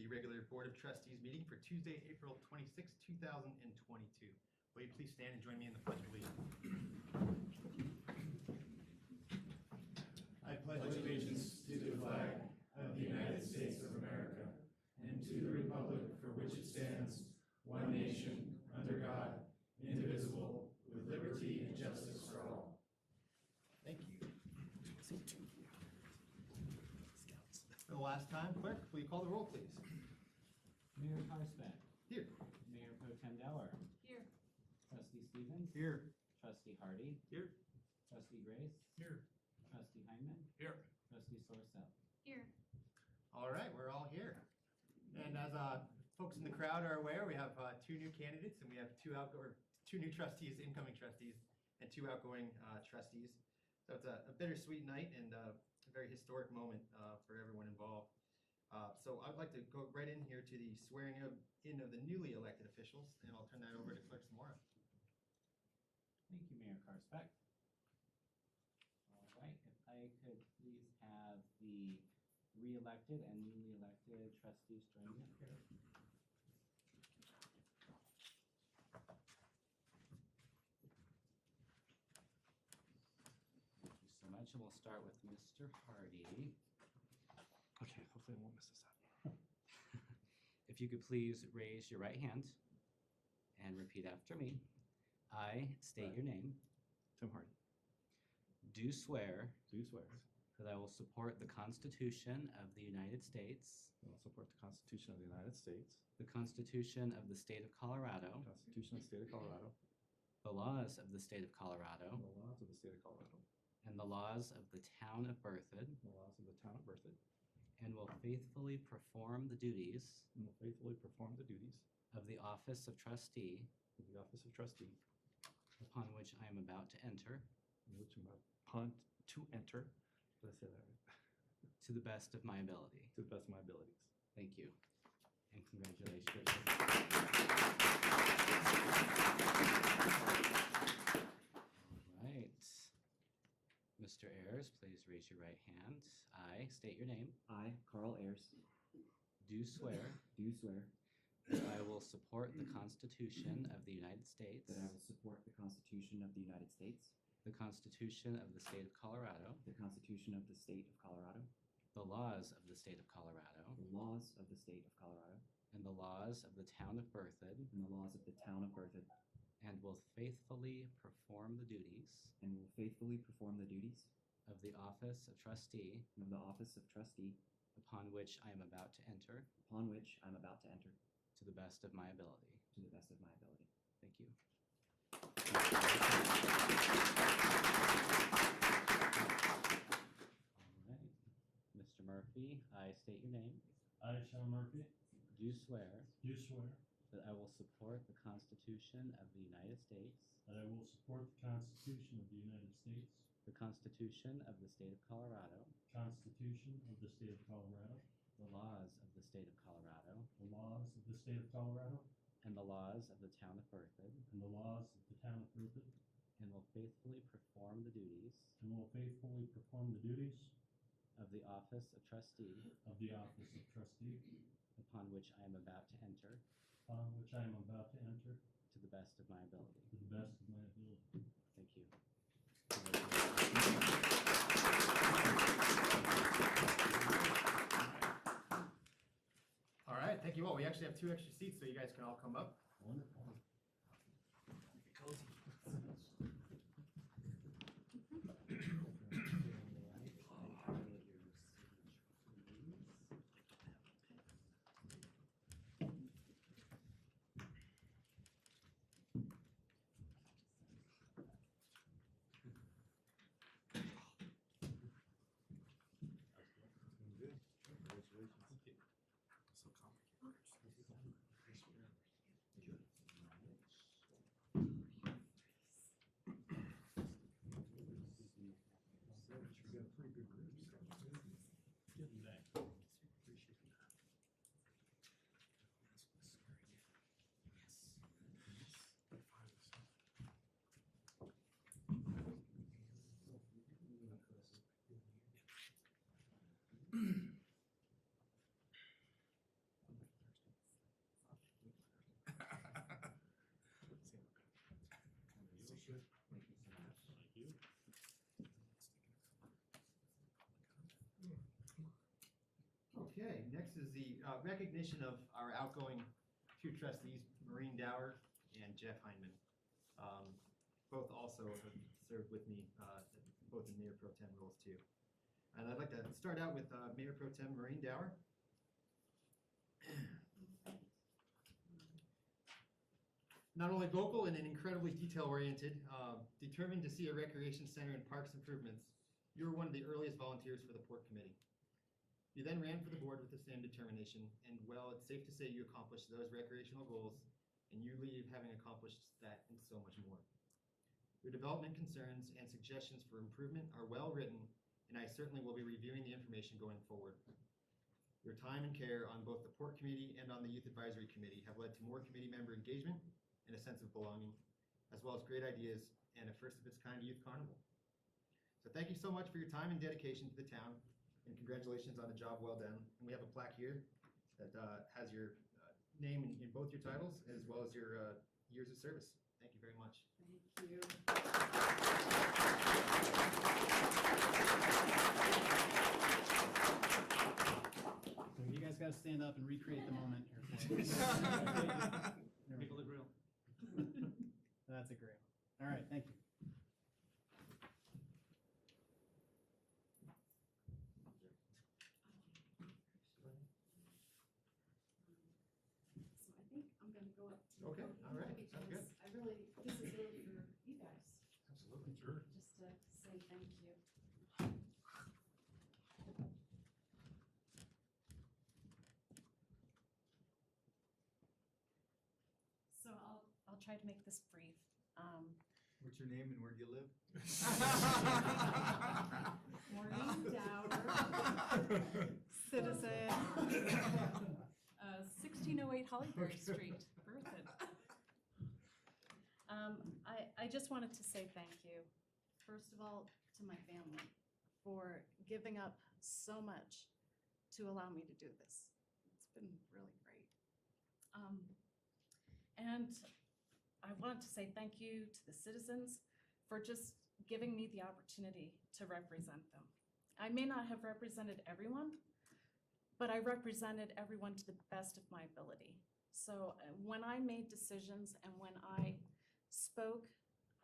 the regular Board of Trustees meeting for Tuesday, April 26, 2022. Will you please stand and join me in the Pledge of Allegiance? I pledge allegiance to the flag of the United States of America and to the republic for which it stands, one nation, under God, indivisible, with liberty and justice for all. Thank you. For the last time, clerk, will you call the roll, please? Mayor Carspect. Here. Mayor Pro Tem Deller. Here. Trustee Stevens. Here. Trustee Hardy. Here. Trustee Grace. Here. Trustee Heinemann. Here. Trustee Sorsell. Here. All right, we're all here. And as folks in the crowd are aware, we have two new candidates, and we have two new trustees, incoming trustees, and two outgoing trustees. So it's a bittersweet night and a very historic moment for everyone involved. So I'd like to go right in here to the swearing in of the newly elected officials, and I'll turn that over to Clerk Samora. Thank you, Mayor Carspect. All right, if I could please have the re-elected and newly elected trustees join me up here. Thank you so much, and we'll start with Mr. Hardy. Okay, hopefully I won't miss this out. If you could please raise your right hand and repeat after me. I state your name. Tim Hardy, Do swear do swear that I will support the Constitution of the United States, that I will support the Constitution of the United States, the Constitution of the State of the Colorado, Constitution of the State of Colorado, the laws of the State of and the Colorado, laws of the State of Colorado, and the laws of the Town of Berthoud, and the laws of the Town of Berthoud, and will faithfully perform the duties and will faithfully perform the duties of the Office of Trustee of the Office of Trustee, upon which I am about to enter, in which I'm upon to enter, did I say that right? to the best of my ability. To the best of my abilities. Thank you, and congratulations. All right. Mr. Ayers, please raise your right hand. I state your name. I, Carl Ayers, Do swear do swear that I will support the Constitution of the United States, that I will support the Constitution of the United States, the Constitution of the State of Colorado, the Constitution of the State of Colorado, the laws of the State of Colorado, the laws of the State of Colorado, and the laws of the Town of Berthoud, and the laws of the Town of Berthoud, and will faithfully perform the duties and will faithfully perform the duties of the Office of Trustee of the Office of Trustee, upon which I am about to enter, upon which I am about to enter, to the best of my ability. to the best of my ability. Thank you. All right. Mr. Murphy, I state your name. I, Sean Murphy, Do swear do swear that I will support the Constitution of the United States, that I will support the Constitution of the United States, the Constitution of the State of Colorado, Constitution of the State of Colorado, the laws of the State of Colorado, the laws of the State of Colorado, and the laws of the Town of Berthoud, and the laws of the Town of Berthoud, and will faithfully perform the duties and will faithfully perform the duties of the Office of Trustee, of the Office of Trustee, upon which I am about to enter, upon which I am about to enter, to the best of my ability. to the best of my ability. Thank you. All right, thank you all. We actually have two extra seats, so you guys can all come up. Wonderful. Make it cozy. Good. Congratulations. So complicated. You got a pretty good group. So. Getting back. Appreciate it. Yes. Okay, next is the recognition of our outgoing two trustees, Maureen Dower and Jeff Heinemann. Both also have served with me, both in Mayor Pro Tem roles too. And I'd like to start out with Mayor Pro Tem Maureen Dower. Not only vocal and incredibly detail-oriented, determined to see a recreation center and parks improvements, you were one of the earliest volunteers for the Port Committee. You then ran for the board with the same determination, and well, it's safe to say you accomplished those recreational goals, and you leave having accomplished that and so much more. Your development concerns and suggestions for improvement are well written, and I certainly will be reviewing the information going forward. Your time and care on both the Port Committee and on the Youth Advisory Committee have led to more committee member engagement and a sense of belonging, as well as great ideas and a first-of-its-kind youth carnival. So thank you so much for your time and dedication to the town, and congratulations on a job well done. And we have a plaque here that has your name in both your titles, as well as your years of service. Thank you very much. Thank you. So you guys gotta stand up and recreate the moment here for us. There we Pickle go. the grill. That's a great one. All right, thank you. So I think I'm gonna go up to. Okay, all right, sounds good. Because I really, this is really for you guys, Absolutely. Sure. just to say thank you. So I'll try to make this brief. What's your name and where do you live? Maureen Dower, citizen, 1608 Hollyberry Street, Berthoud. I just wanted to say thank you, first of all, to my family for giving up so much to allow me to do this. It's been really great. And I wanted to say thank you to the citizens for just giving me the opportunity to represent them. I may not have represented everyone, but I represented everyone to the best of my ability. So when I made decisions and when I spoke,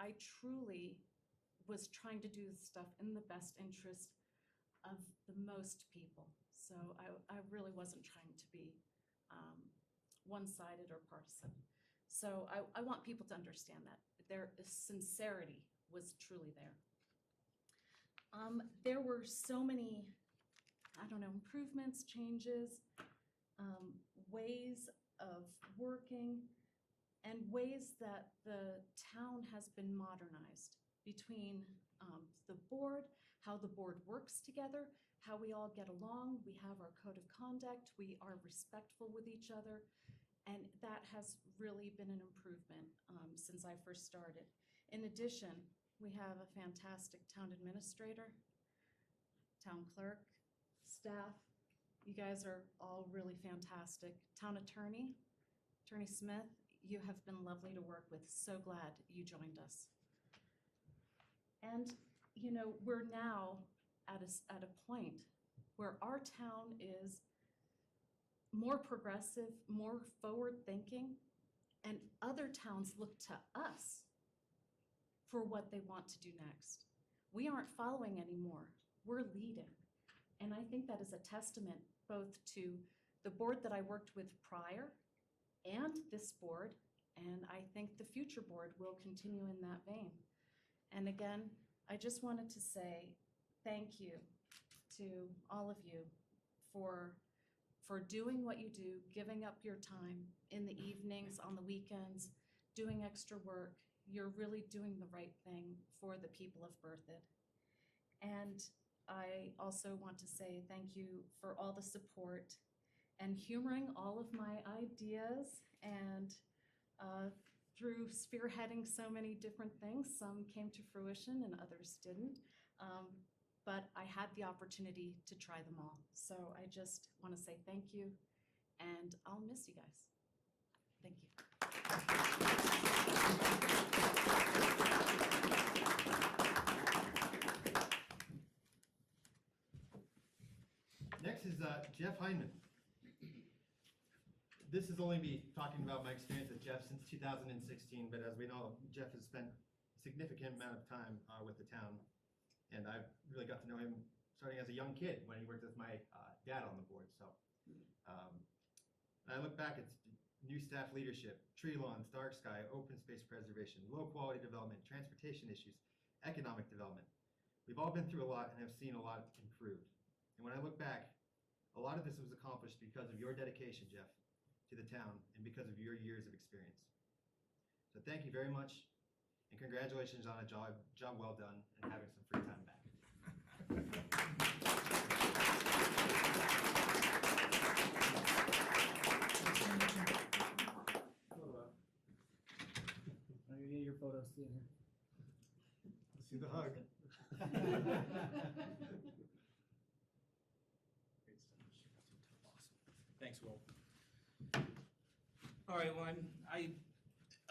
I truly was trying to do stuff in the best interest of the most people. So I really wasn't trying to be one-sided or partisan. So I want people to understand that. Their sincerity was truly there. There were so many, I don't know, improvements, changes, ways of working, and ways that the town has been modernized between the board, how the board works together, how we all get along. We have our code of conduct. We are respectful with each other. And that has really been an improvement since I first started. In addition, we have a fantastic town administrator, town clerk, staff. You guys are all really fantastic. Town attorney, Attorney Smith, you have been lovely to work with. So glad you joined us. And, you know, we're now at a point where our town is more progressive, more forward-thinking, and other towns look to us for what they want to do next. We aren't following anymore, we're leading. And I think that is a testament both to the board that I worked with prior and this board, and I think the future board will continue in that vein. And again, I just wanted to say thank you to all of you for doing what you do, giving up your time in the evenings, on the weekends, doing extra work. You're really doing the right thing for the people of Berthoud. And I also want to say thank you for all the support and humoring all of my ideas, and through spearheading so many different things, some came to fruition and others didn't. But I had the opportunity to try them all. So I just want to say thank you, and I'll miss you guys. Thank you. Next next is Jeff Heinemann. This is only me talking about my experience with Jeff since 2016, but as we know, Jeff has spent a significant amount of time with the town, and I've really got to know him starting as a young kid when he worked with my dad on the board. So I look back at new staff leadership, tree lawns, dark sky, open space preservation, low quality development, transportation issues, economic development. We've all been through a lot and have seen a lot improved. And when I look back, a lot of this was accomplished because of your dedication, Jeff, to the town and because of your years of experience. So thank you very much, and congratulations on a job well done and having some free time back. I'm gonna get your photos too here. See the hug. Thanks, Will. All right, well,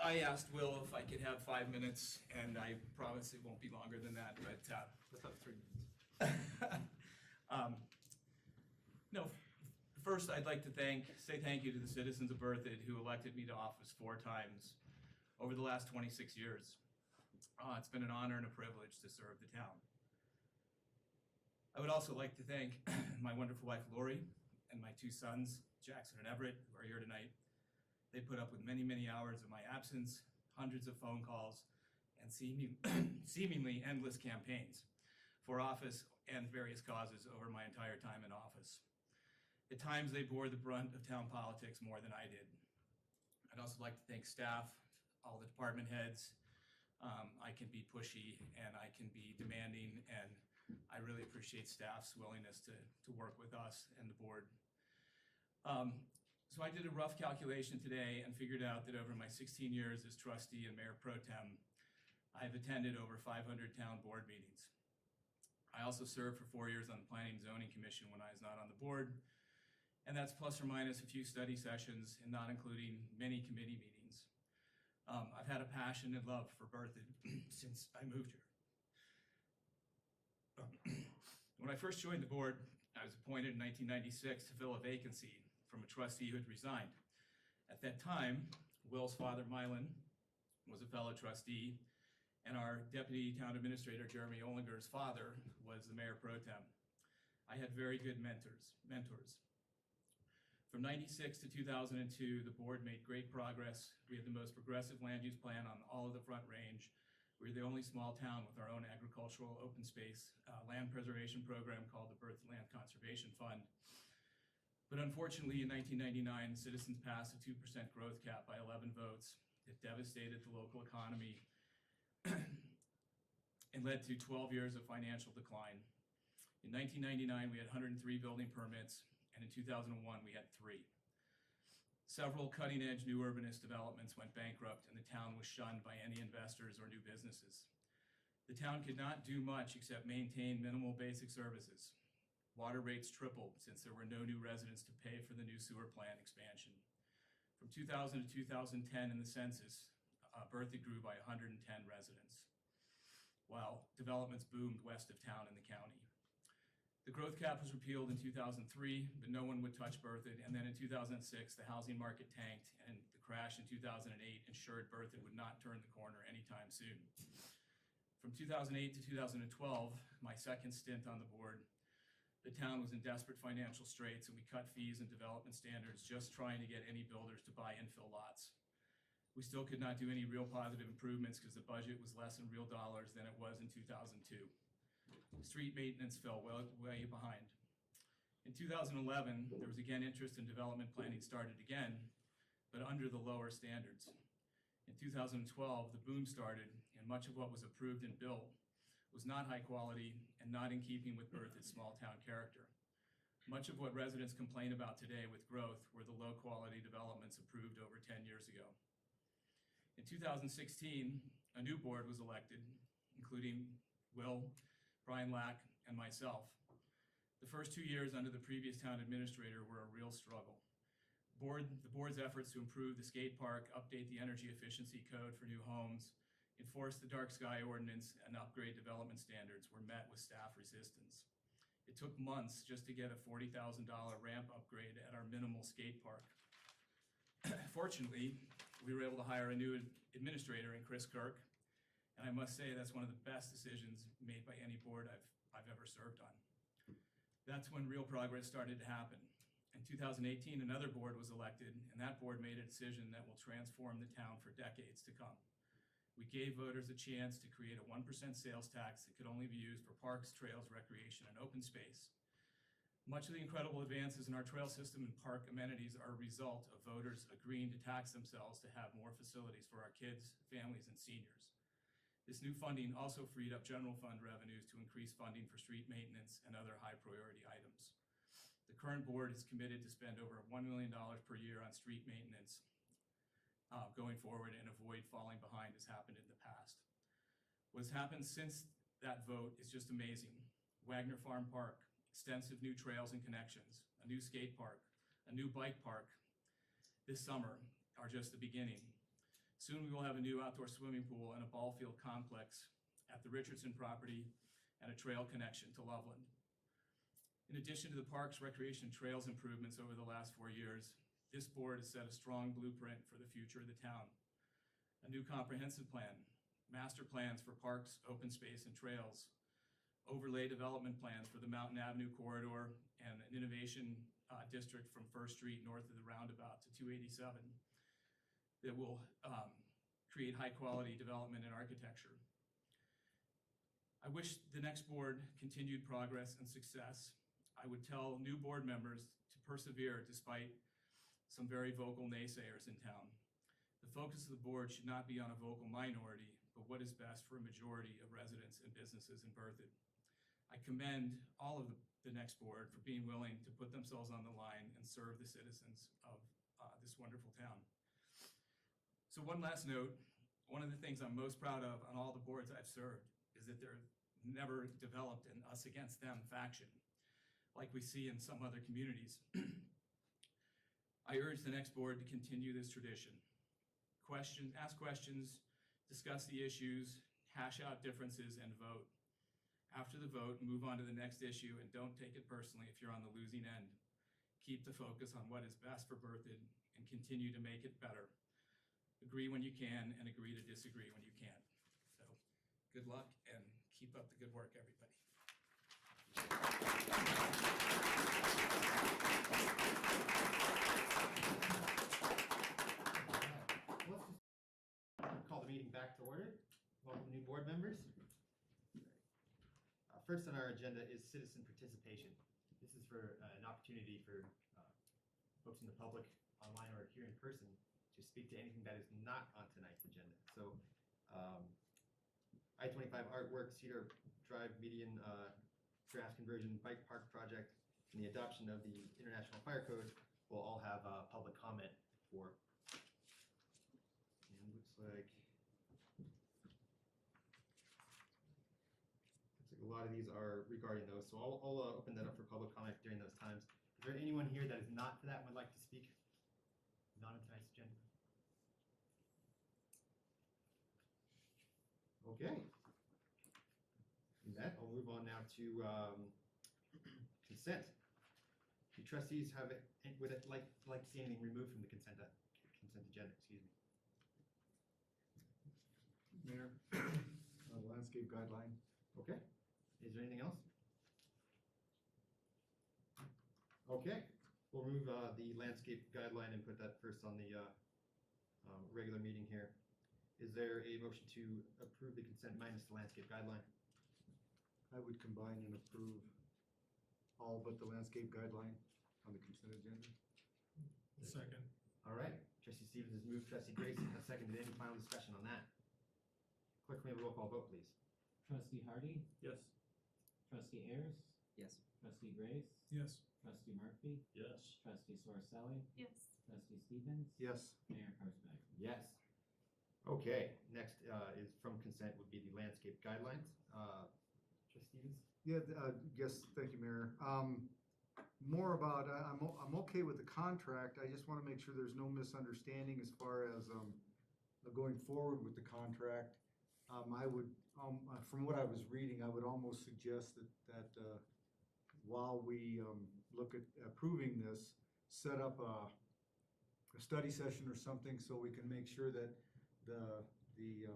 I asked Will if I could have 5 minutes, and I promise it won't be longer than that, but Let's have 3 minutes. no, first I'd like to say thank you to the citizens of Berthoud who elected me to office 4 times over the last 26 years. It's been an honor and a privilege to serve the town. I would also like to thank my wonderful wife, Lori, and my 2 sons, Jackson and Everett, who are here tonight. They put up with many, many hours of my absence, hundreds of phone calls, and seemingly endless campaigns for office and various causes over my entire time in office. At times, they bore the brunt of town politics more than I did. I'd also like to thank staff, all the department heads. I can be pushy and I can be demanding, and I really appreciate staff's willingness to work with us and the board. So I did a rough calculation today and figured out that over my 16 years as trustee and Mayor Pro Tem, I've attended over 500 town board meetings. I also served for 4 years on the Planning and Zoning Commission when I was not on the board, and that's plus or minus a few study sessions and not including many committee meetings. I've had a passion and love for Berthoud since I moved here. When I first joined the board, I was appointed in 1996 to fill a vacancy from a trustee who had resigned. At that time, Will's father, Mylan, was a fellow trustee, and our deputy town administrator, Jeremy Olinger's father, was the Mayor Pro Tem. I had very good mentors. From 96 to 2002, the board made great progress. We had the most progressive land use plan on all of the Front Range. We were the only small town with our own agricultural open space land preservation program called the Berthoud Land Conservation Fund. But unfortunately, in 1999, citizens passed a 2% growth cap by 11 votes. It devastated the local economy and led to 12 years of financial decline. In 1999, we had 103 building permits, and in 2001, we had 3. Several cutting-edge new urbanist developments went bankrupt, and the town was shunned by any investors or new businesses. The town could not do much except maintain minimal basic services. Water rates tripled since there were no new residents to pay for the new sewer plant expansion. From 2000 to 2010 in the census, Berthoud grew by 110 residents, while developments boomed west of town in the county. The growth cap was repealed in 2003, but no one would touch Berthoud, and then in 2006, the housing market tanked, and the crash in 2008 ensured Berthoud would not turn the corner anytime soon. From 2008 to 2012, my second stint on the board, the town was in desperate financial straits, and we cut fees and development standards just trying to get any builders to buy infill lots. We still could not do any real positive improvements because the budget was less in real dollars than it was in 2002. Street maintenance fell way behind. In 2011, there was again interest in development planning started again, but under the lower standards. In 2012, the boom started, and much of what was approved and built was not high quality and not in keeping with Berthoud's small town character. Much of what residents complain about today with growth were the low quality developments approved over 10 years ago. In 2016, a new board was elected, including Will, Brian Lack, and myself. The first 2 years under the previous town administrator were a real struggle. The board's efforts to improve the skate park, update the energy efficiency code for new homes, enforce the dark sky ordinance, and upgrade development standards were met with staff resistance. It took months just to get a $40,000 ramp upgrade at our minimal skate park. Fortunately, we were able to hire a new administrator in Chris Kirk, and I must say that's one of the best decisions made by any board I've ever served on. That's when real progress started to happen. In 2018, another board was elected, and that board made a decision that will transform the town for decades to come. We gave voters a chance to create a 1% sales tax that could only be used for parks, trails, recreation, and open space. Much of the incredible advances in our trail system and park amenities are a result of voters agreeing to tax themselves to have more facilities for our kids, families, and seniors. This new funding also freed up general fund revenues to increase funding for street maintenance and other high priority items. The current board is committed to spend over $1 million per year on street maintenance going forward and avoid falling behind as happened in the past. What's happened since that vote is just amazing. Wagner Farm Park, extensive new trails and connections, a new skate park, a new bike park this summer are just the beginning. Soon we will have a new outdoor swimming pool and a ball field complex at the Richardson property and a trail connection to Loveland. In addition to the parks, recreation, and trails improvements over the last 4 years, this board has set a strong blueprint for the future of the town. A new comprehensive plan, master plans for parks, open space, and trails, overlay development plans for the Mountain Avenue corridor and an innovation district from First Street north of the roundabout to 287 that will create high quality development and architecture. I wish the next board continued progress and success. I would tell new board members to persevere despite some very vocal naysayers in town. The focus of the board should not be on a vocal minority, but what is best for a majority of residents and businesses in Berthoud. I commend all of the next board for being willing to put themselves on the line and serve the citizens of this wonderful town. So one last note, one of the things I'm most proud of on all the boards I've served is that they're never developed an us against them faction like we see in some other communities. I urge the next board to continue this tradition. Ask questions, discuss the issues, hash out differences, and vote. After the vote, move on to the next issue and don't take it personally if you're on the losing end. Keep the focus on what is best for Berthoud and continue to make it better. Agree when you can and agree to disagree when you can't. So good luck and keep up the good work, everybody. Let's just call the meeting back to order. Welcome new board members. First on our agenda is citizen participation. This is for an opportunity for folks in the public, online or here in person, to speak to anything that is not on tonight's agenda. So I-25 artwork, Cedar Drive median grass conversion, bike park project, and the adoption of the International Fire Code will all have public comment for. And looks like a lot of these are regarding those, so I'll open that up for public comment during those times. Is there anyone here that is not for that and would like to speak? Not on tonight's agenda. Okay. In that, I'll move on now to consent. The trustees would like to see anything removed from the consent agenda. Excuse me. Mayor, landscape guideline. Okay. Is there anything else? Okay. We'll remove the landscape guideline and put that first on the regular meeting here. Is there a motion to approve the consent minus the landscape guideline? I would combine and approve all but the landscape guideline on the consent agenda. Second. All right. Trustee Stevens has moved. Trustee Grayson has seconded. Any final discussion on that? Clerk, may we have a roll call vote, please? Trustee Hardy, Yes. trustee Ayers, Yes. trustee Grace, Yes. trustee Murphy, Yes. trustee Sorcelli, Yes. trustee Stevens, Yes. Mayor Karsbeck. Yes. Okay. Next is from consent would be the landscape guidelines. Trustee Stevens? Yeah, yes, thank you, Mayor. More about, I'm okay with the contract. I just want to make sure there's no misunderstanding as far as going forward with the contract. I would, from what I was reading, I would almost suggest that while we look at approving this, set up a study session or something so we can make sure that the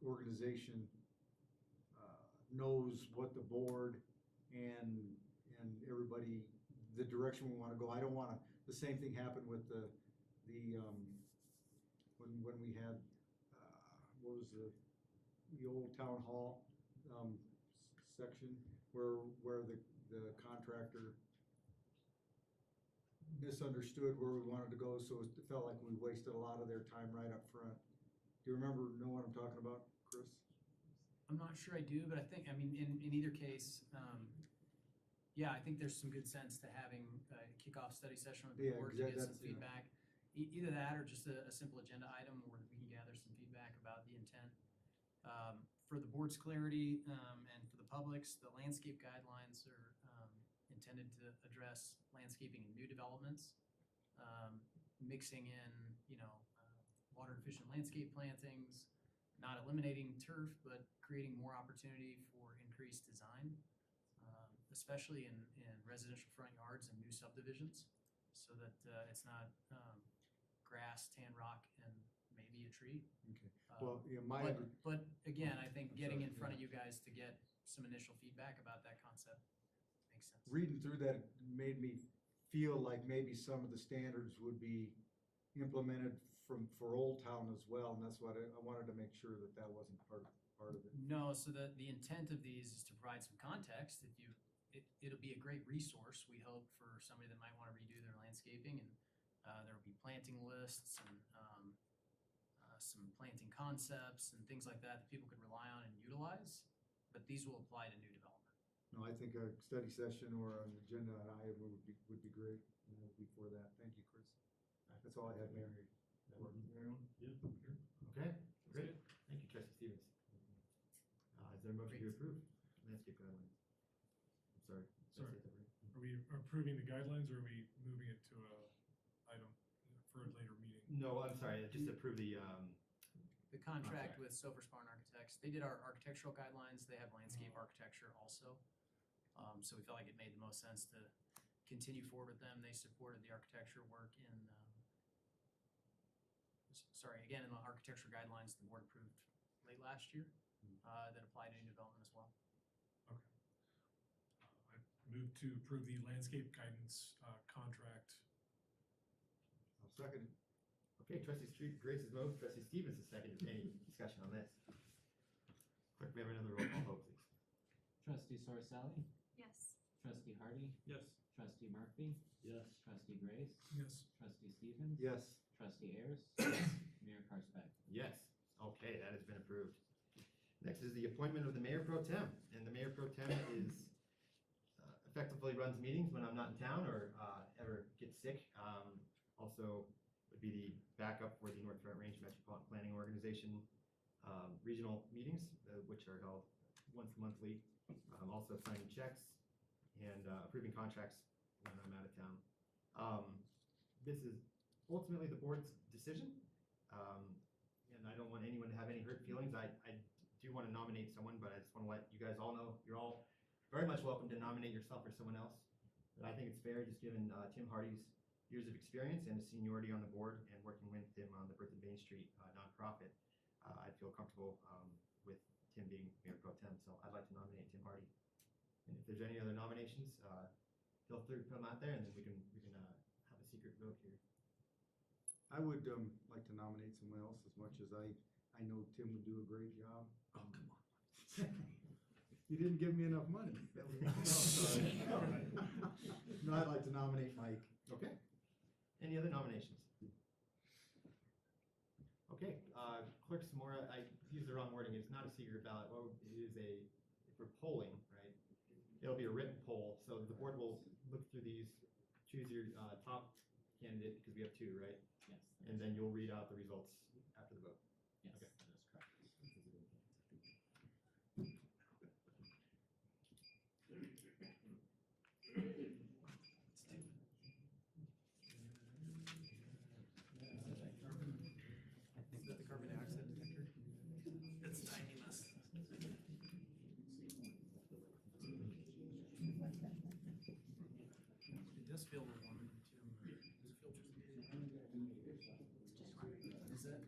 organization knows what the board and everybody, the direction we wanna go. I don't wanna, the same thing happened with when we had, what was the old town hall, section, where the contractor misunderstood where we wanted to go, so it felt like we wasted a lot of their time right up front. Do you know what I'm talking about, Chris? I'm not sure I do, but I think, I mean, in either case, yeah, I think there's some good sense to having a kickoff study session with the Yeah, board to get some that's, yeah. feedback. Either that or just a simple agenda item where we can gather some feedback about the intent. For the board's clarity, and for the public's, the landscape guidelines are, intended to address landscaping in new developments, mixing in, water efficient landscape plantings, not eliminating turf, but creating more opportunity for increased design, especially in residential front yards and new subdivisions, so that it's not grass, tan rock, and maybe a tree. Okay, well, yeah, But again, I think I'm getting sorry, in front yeah. of you guys to get some initial feedback about that concept makes sense. reading through that made me feel like maybe some of the standards would be implemented for Old Town as well, and that's what I wanted to make sure that wasn't part of it. No, so the intent of these is to provide some context. It'll be a great resource, we hope, for somebody that might wanna redo their landscaping, and there'll be planting lists and some planting concepts and things like that people could rely on and utilize, but these will apply to new development. No, I think a study session or an agenda item would be great, before that. Thank you, Chris. That's all I had, Mayor. Everyone? Yeah. Okay, great. Thank you, Trustee Stevens. Is there a motion to approve landscape guidelines? I'm sorry. did I say that right? Are we approving the guidelines, or are we moving it to a item for a later meeting? No, I'm sorry, just approve the, The contract with Silver Spartan Architects, they did our architectural guidelines, they have landscape architecture also. So we felt like it made the most sense to continue forward with them. They supported the architecture work in, in the architecture guidelines the board approved late last year, that apply to new development as well. Okay. I move to approve the landscape guidance contract. I'll second it. okay, Trustee Grace has moved, Trustee Stevens has seconded. Any discussion on this? Clerk, may I have another roll call vote, please? Trustee Sorcelli, Yes. Trustee Hardy, Yes. Trustee Murphy, Yes. Trustee Grace, Yes. Trustee Stevens. Yes. Trustee Ayers. Mayor Karspeck. Yes, okay, that has been approved. Next is the appointment of the Mayor Pro Tem, and the Mayor Pro Tem is, effectively runs meetings when I'm not in town or ever gets sick. Also would be the backup for the North Front Range Metropolitan Planning Organization regional meetings, which are held once monthly. Also signing checks and approving contracts when I'm out of town. This is ultimately the board's decision, and I don't want anyone to have any hurt feelings. I do want to nominate someone, but I just want to let you guys all know you're all very much welcome to nominate yourself or someone else. But I think it's fair, just given Tim Hardy's years of experience and his seniority on the board and working with him on the Birth and Main Street nonprofit, I'd feel comfortable with Tim being Mayor Pro Tem. So I'd like to nominate Tim Hardy. And if there's any other nominations, feel free to put them out there, and then we can have a secret vote here. I would like to nominate someone else, as much as I know Tim would do a great job. Oh, come on. You didn't give me enough money. No, sorry. No, I'd like to nominate Mike. Okay. Any other nominations? Okay, Clerk Samora, I used the wrong wording. It's not a secret ballot. It is if we're polling, right? It'll be a written poll. So the board will look through these, choose your top candidate, because we have two, right? Yes. And then you'll read out the results after the vote. Yes, Okay. that is correct. Is that the carbon dioxide detector? It's tiny, feel a little warmer too. Is that?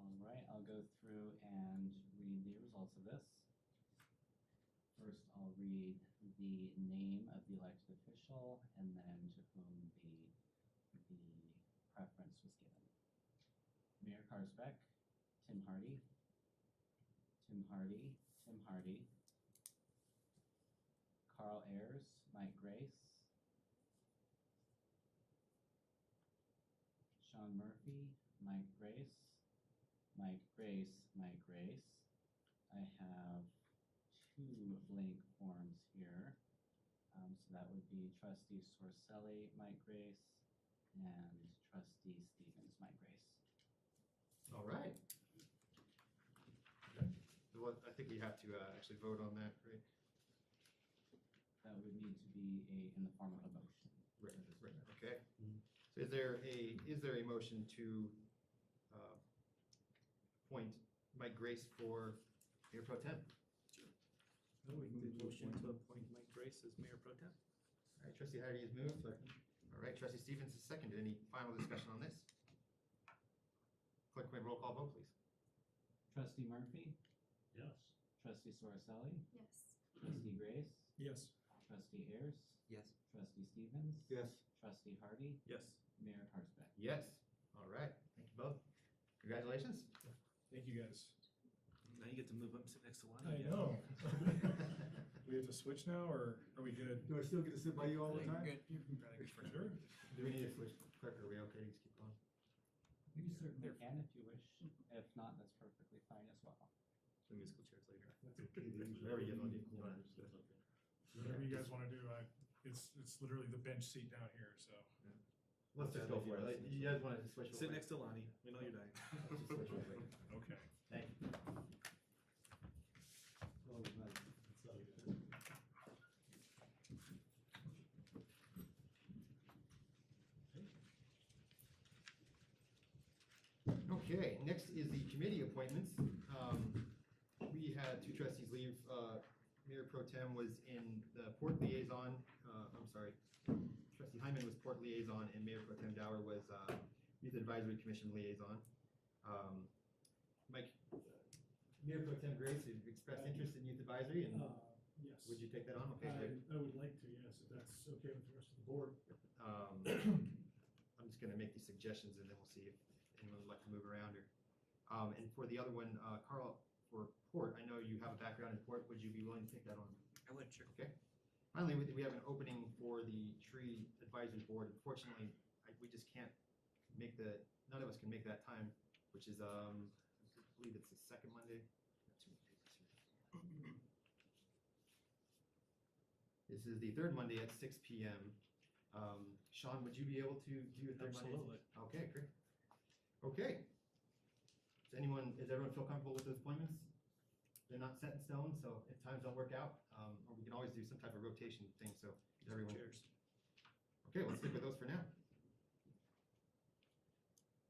All right, I'll go through and read the results of this. First, I'll read the name of the elected official and then to whom the preference was given. Mayor Karsbeck, Tim Hardy, Tim Hardy, Tim Hardy, Carl Ayers, Mike Grace, Sean Murphy, Mike Grace, Mike Grace, Mike Grace. I have 2 blank forms here. So that would be Trustee Sorcelli, Mike Grace, and Trustee Stevens, Mike Grace. All right. Okay. Well, I think we have to actually vote on that, right? That would need to be in the form of a motion. Right, right, okay. So is there a motion to appoint Mike Grace for Mayor Pro Tem? I would move the motion to appoint Mike Grace as Mayor Pro Tem. All right, Trustee Hardy has moved. All right, Trustee Stevens has seconded. Any final discussion on this? Clerk, may roll call vote, please. Trustee Murphy, Yes. Trustee Sorcelli, Yes. Trustee Grace, Yes. Trustee Ayers, Yes. Trustee Stevens, Yes. Trustee Hardy, Yes. Mayor Karsbeck. Yes. All right, thank you both. Congratulations. Thank you, guys. Now you get to move up, sit next to Lonnie. I know. We have to switch now, or are we good? Do I still get to sit by you all the time? Good. For sure. Do we need to switch clerk, or are we okay to just keep going? You certainly can if you wish. If not, that's perfectly fine as well. The musical chairs later. Whatever you want to do. Whatever you guys want to do, it's literally the bench seat down here, so. Let's just go for it. Like, you guys want to switch? real Sit quick? next to Lonnie. We know you're dying. Let's just switch real quick. Okay. Thank you. Okay, next is the committee appointments. We had 2 trustees leave. Mayor Pro Tem was in the port liaison. Trustee Heinemann was port liaison, and Mayor Pro Tem Dower was Youth Advisory Commission liaison. Mike, Mayor Pro Tem Grace had expressed interest in youth advisory, and Yes. would you take that on? Okay, great. I would like to, yes, if that's okay with the rest of the board. I'm just gonna make these suggestions, and then we'll see if anyone would like to move around or. And for the other one, Carl, for Port, I know you have a background in Port. Would you be willing to take that on? I would, sure. Okay. Finally, we have an opening for the Tree Advisory Board. Unfortunately, we just can't make none of us can make that time, which is, I believe it's the second Monday. This is the third Monday at 6 p.m. Sean, would you be able to do a third Monday? Absolutely. Okay, great. Okay. Does everyone feel comfortable with those appointments? They're not set in stone, so if times don't work out, or we can always do some type of rotation thing, so everyone. Chairs. Okay, let's stick with those for now.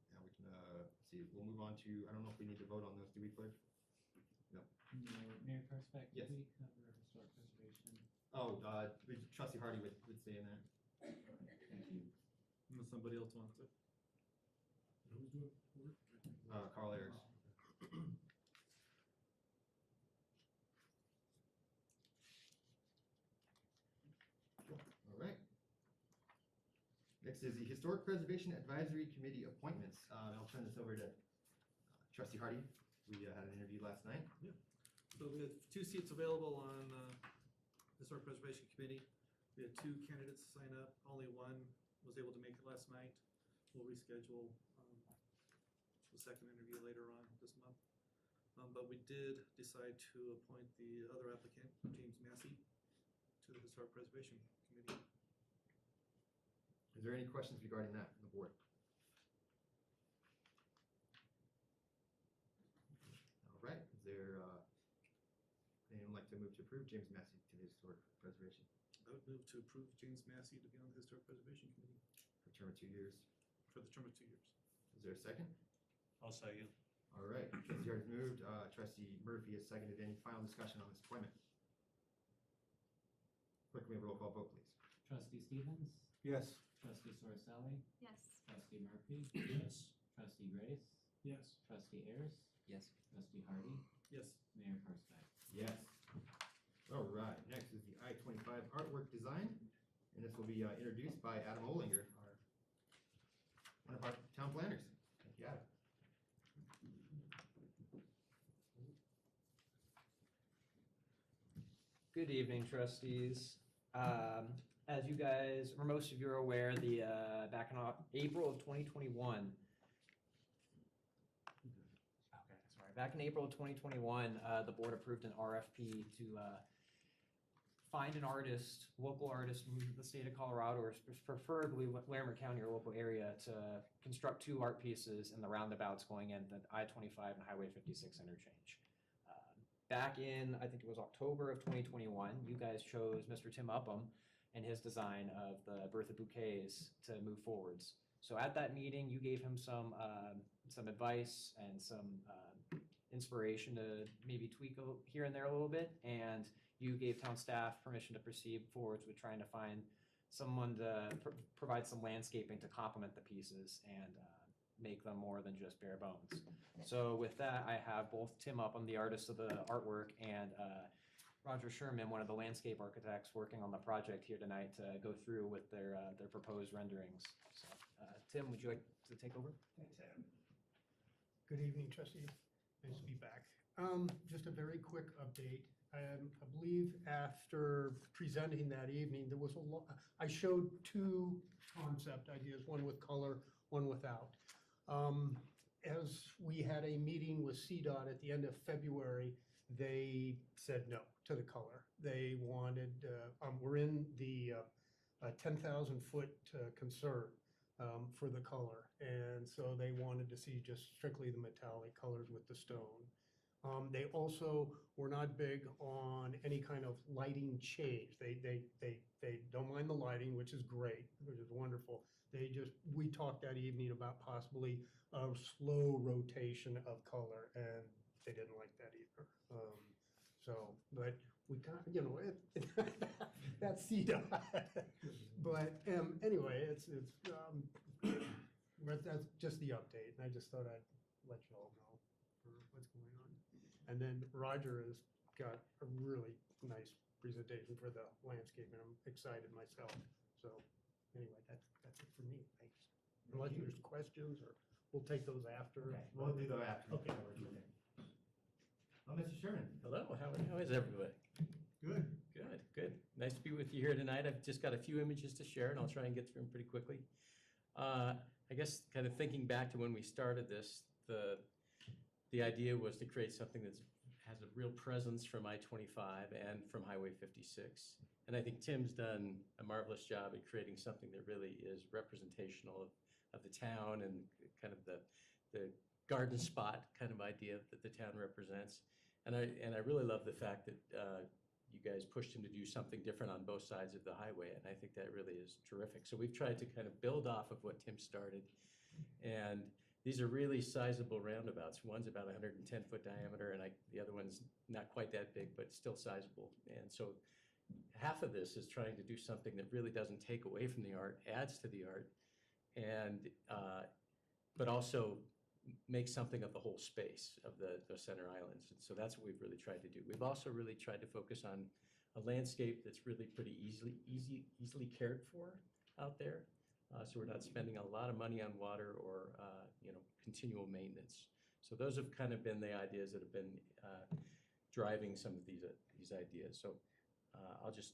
Now we can, let's see, we'll move on to, I don't know if we need to vote on those, do we, clerk? No. Mayor Karsbeck, Yes. did we cover historic preservation? Oh, Trustee Hardy would say in that. Thank you. Unless somebody else wants it. Who's doing work? Carl Ayers. Next is the Historic Preservation Advisory Committee appointments. I'll turn this over to Trustee Hardy. We had an interview last night. So we had 2 seats available on Historic Preservation Committee. We had 2 candidates sign up. Only one was able to make it last night. We'll reschedule the second interview later on this month. But we did decide to appoint the other applicant, James Massey, to the Historic Preservation Committee. Is there any questions regarding that from the board? All right, is there anyone like to move to approve James Massey to the Historic Preservation I would move to approve James Massey to be on the Historic Preservation Committee for a term of 2 years? for the term of 2 years. Is there a second? I'll second. All right, Trustee Hardy moved, Trustee Murphy has seconded. Any final discussion on this appointment? Clerk, may we have a roll call vote, please? Trustee Stevens, Yes. trustee Sorcelli, Yes. trustee Murphy, Yes. trustee Grace, Yes. trustee Ayers, Yes. trustee Hardy, Yes. Mayor Karspeck. Yes. All right, next is the I-25 artwork design, and this will be introduced by Adam Olinger, one of our town planners. Thank you, Adam. Good evening, trustees. As you guys, or most of you are aware, back in April of 2021. Back in April of 2021, the board approved an RFP to find an artist, local artist from the state of Colorado, or preferably Larimer County or local area, to construct 2 art pieces in the roundabouts going in the I-25 and Highway 56 interchange. Back in, I think it was October of 2021, you guys chose Mr. Tim Upham and his design of the Bertha bouquets to move forwards. So at that meeting, you gave him some advice and some inspiration to maybe tweak here and there a little bit, and you gave town staff permission to proceed forwards with trying to find someone to provide some landscaping to complement the pieces and make them more than just bare bones. So with that, I have both Tim Upham, the artist of the artwork, and Roger Sherman, one of the landscape architects, working on the project here tonight to go through with their proposed renderings. So, Tim, would you like to take over? Thanks, Adam. Good evening, trustees. Nice to be back. Just a very quick update. I believe after presenting that evening, there was I showed 2 concept ideas, one with color, one without. As we had a meeting with CDOT at the end of February, they said no to the color. They wanted, we're in the 10,000 foot concern for the color. And so they wanted to see just strictly the metallic colors with the stone. They also were not big on any kind of lighting change. They don't mind the lighting, which is great, which is wonderful. We talked that evening about possibly a slow rotation of color, and they didn't like that either. But we kind of, that's CDOT. But anyway, that's just the update, and I just thought I'd let you all know for what's going on. And then Roger has got a really nice presentation for the landscape, and I'm excited myself. So anyway, that's it for me. Thanks. Unless there's questions, or we'll take those after. Okay, we'll do that after. Okay. Oh, Mr. Sherman. Hello, how is everybody? Good. Good. Nice to be with you here tonight. I've just got a few images to share, and I'll try and get through them pretty quickly. I guess kind of thinking back to when we started this, the idea was to create something that has a real presence from I-25 and from Highway 56. And I think Tim's done a marvelous job at creating something that really is representational of the town and kind of the garden spot kind of idea that the town represents. And I really love the fact that you guys pushed him to do something different on both sides of the highway, and I think that really is terrific. So we've tried to kind of build off of what Tim started, and these are really sizable roundabouts. One's about 110-foot diameter, and the other one's not quite that big, but still sizable. And so half of this is trying to do something that really doesn't take away from the art, adds to the art, and but also make something of the whole space of the center islands. And so that's what we've really tried to do. We've also really tried to focus on a landscape that's really pretty easily cared for out there. So we're not spending a lot of money on water or, continual maintenance. So those have kind of been the ideas that have been driving some of these ideas. So I'll just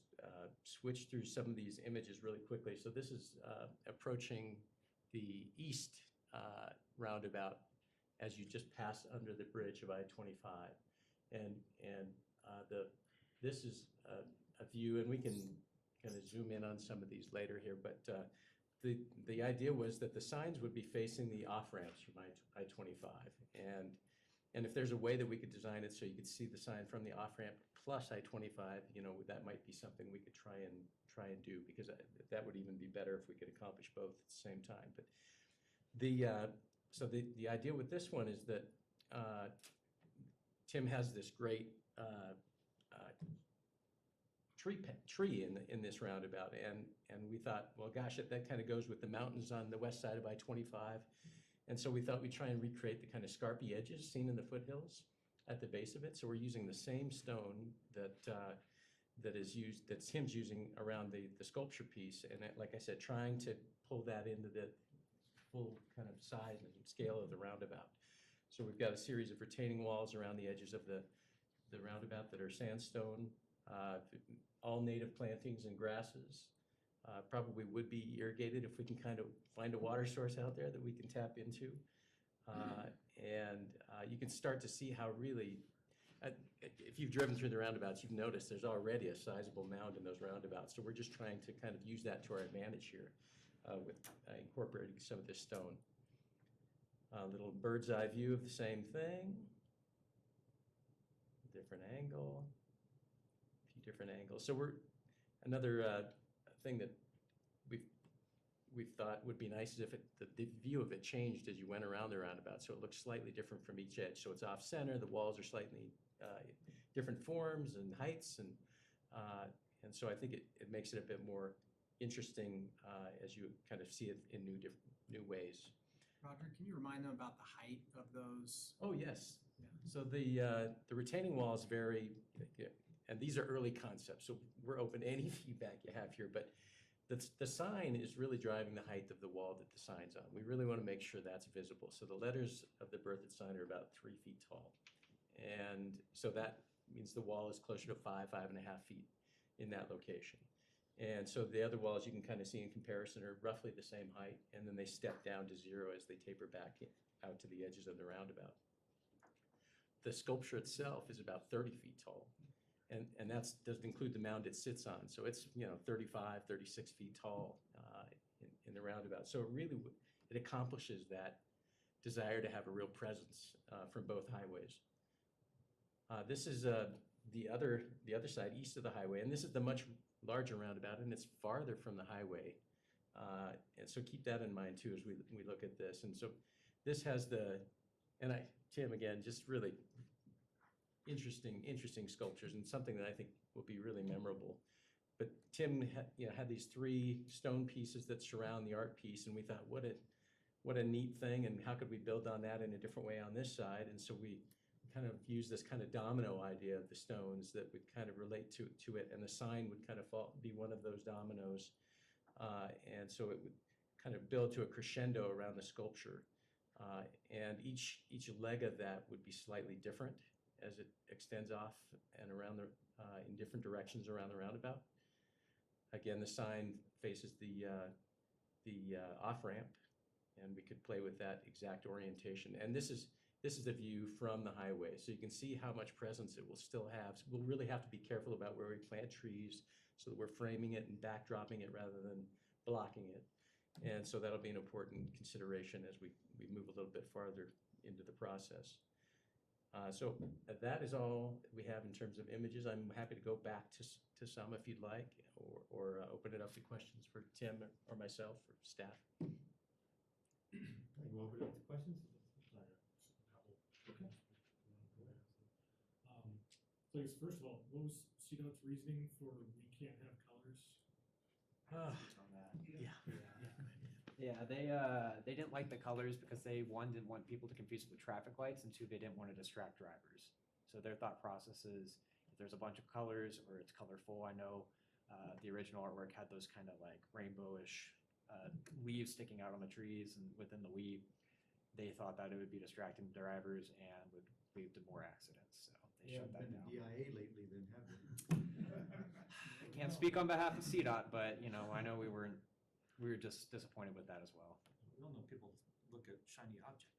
switch through some of these images really quickly. So this is approaching the east roundabout as you just pass under the bridge of I-25. And this is a view, and we can kind of zoom in on some of these later here, but the idea was that the signs would be facing the off-ramps from I-25. And if there's a way that we could design it so you could see the sign from the off-ramp plus I-25, that might be something we could try and do, because that would even be better if we could accomplish both at the same time. But so the idea with this one is that Tim has this great tree in this roundabout, and we thought, well, gosh, that kind of goes with the mountains on the west side of I-25, and so we thought we'd try and recreate the kind of scarpy edges seen in the foothills at the base of it. So we're using the same stone that Tim's using around the sculpture piece, and like I said, trying to pull that into the full kind of size and scale of the roundabout. So we've got a series of retaining walls around the edges of the roundabout that are sandstone, all native plantings and grasses. Probably would be irrigated if we can kind of find a water source out there that we can tap into. And you can start to see how really, if you've driven through the roundabouts, you've noticed there's already a sizable mound in those roundabouts. So we're just trying to kind of use that to our advantage here with incorporating some of this stone. A little bird's eye view of the same thing. Different angle, a few different angles. So another thing that we've thought would be nice is if the view of it changed as you went around the roundabout, so it looks slightly different from each edge. So it's off center, the walls are slightly different forms and heights, and so I think it makes it a bit more interesting as you kind of see it in new ways. Roger, can you remind them about the height of those? Oh, yes. So the retaining walls vary, and these are early concepts, so we're open to any feedback you have here, but the sign is really driving the height of the wall that the sign's on. We really want to make sure that's visible. So the letters of the Berthoud sign are about 3 feet tall. And so that means the wall is closer to 5.5 feet in that location. And so the other walls you can kind of see in comparison are roughly the same height, and then they step down to 0 as they taper back out to the edges of the roundabout. The sculpture itself is about 30 feet tall, and that doesn't include the mound it sits on. So it's 35, 36 feet tall in the roundabout. So it accomplishes that desire to have a real presence from both highways. This is the other side, east of the highway, and this is the much larger roundabout, and it's farther from the highway. And so keep that in mind too as we look at this. And so this has Tim, again, just really interesting sculptures, and something that I think will be really memorable. But Tim had these 3 stone pieces that surround the art piece, and we thought, what a neat thing, and how could we build on that in a different way on this side? And so we kind of use this kind of domino idea of the stones that would kind of relate to it, and the sign would kind of be one of those dominoes. And so it would kind of build to a crescendo around the sculpture. And each leg of that would be slightly different as it extends off and around in different directions around the roundabout. Again, the sign faces the off-ramp, and we could play with that exact orientation. And this is a view from the highway, so you can see how much presence it will still have. So we'll really have to be careful about where we plant trees so that we're framing it and backdropping it rather than blocking it. And so that'll be an important consideration as we move a little bit farther into the process. So that is all we have in terms of images. I'm happy to go back to some if you'd like, or open it up to questions for Tim or myself or staff. We'll open it up to questions. Okay. So I guess first of all, what was CDOT's reasoning for we can't have colors? Yeah, they didn't like the colors because they, 1, didn't want people to confuse it with traffic lights, and 2, they didn't want to distract drivers. So their thought process is if there's a bunch of colors or it's colorful. I know the original artwork had those kind of like rainbowish leaves sticking out on the trees and within the wheat. They thought that it would be distracting drivers and would lead to more accidents, so they shut that down. DIA lately then, have they? I can't speak on behalf of CDOT, but, you know, I know we were just disappointed with that as well. We all know people look at shiny objects.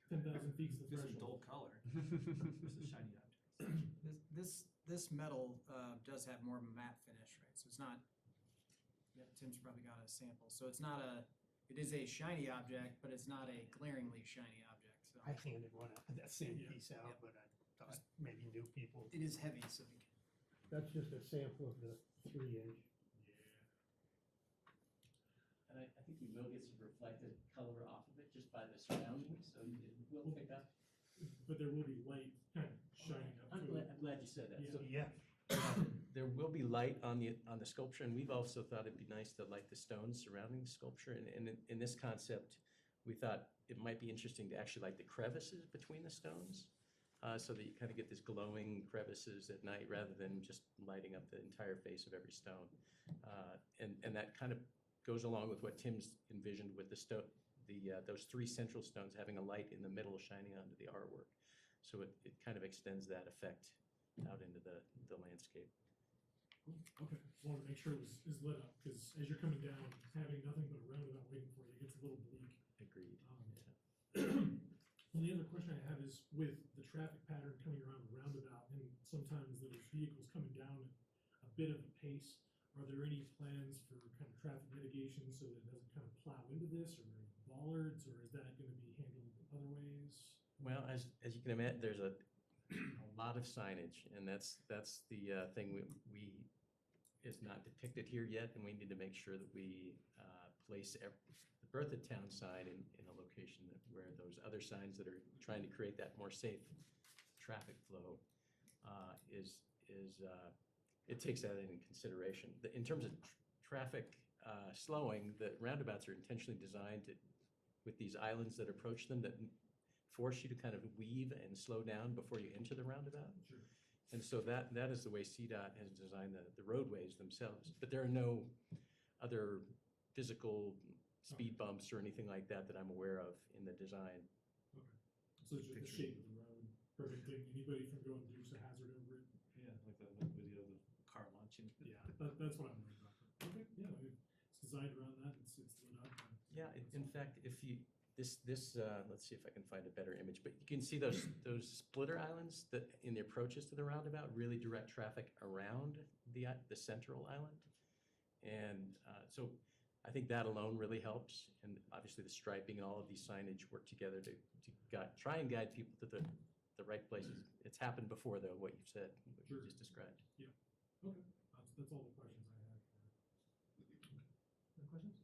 10,000 feet's the This is threshold. dull color versus shiny objects. This metal does have more of a matte finish, right? So it's not, yeah, Tim's probably got a sample. So it's not it is a shiny object, but it's not a glaringly shiny object. So I handed that same Yeah. piece out, but I thought maybe new people. it is heavy, so we can. That's just a sample of the 3-inch. And I think you will get some reflected color off of it just by the surroundings, so it will pick up. But there will be light kind of shining up I'm to it. glad you said that. So Yeah. there will be light on the sculpture, and we've also thought it'd be nice to light the stones surrounding the sculpture. And in this concept, we thought it might be interesting to actually light the crevices between the stones, so that you kind of get this glowing crevices at night rather than just lighting up the entire face of every stone. And that kind of goes along with what Tim's envisioned with those 3 central stones having a light in the middle shining onto the artwork. So it kind of extends that effect out into the landscape. Okay, wanted to make sure it is lit up, because as you're coming down, having nothing but a roundabout waiting for you, it gets a little bleak. Agreed. And the other question I have is with the traffic pattern coming around the roundabout, and sometimes there's vehicles coming down at a bit of a pace, are there any plans for kind of traffic mitigation so that it doesn't kind of plow into this, or bollards, or is that gonna be handled other ways? Well, as you can imagine, there's a lot of signage, and that's the thing we is not depicted here yet, and we need to make sure that we place the Bertha Town sign in a location where those other signs that are trying to create that more safe traffic flow it takes that into consideration. In terms of traffic slowing, the roundabouts are intentionally designed with these islands that approach them that force you to kind of weave and slow down before you enter the roundabout. Sure. And so that is the way CDOT has designed the roadways themselves. But there are no other physical speed bumps or anything like that I'm aware of in the design. Okay, so it's just the shape of the road, perfect thing, anybody from going Dukes of Hazzard over it? Yeah, like the video of the car launching. Yeah, that's what I'm worried about. Okay, yeah, it's designed around that, it's lit up. Yeah, in fact, if you, this let's see if I can find a better image, but you can see those splitter islands that in the approaches to the roundabout really direct traffic around the central island. And so I think that alone really helps. And obviously the striping and all of these signage work together to try and guide people to the right places. It's happened before though, what you've said, what you just described. Yeah, okay, that's all the questions I had. Any questions?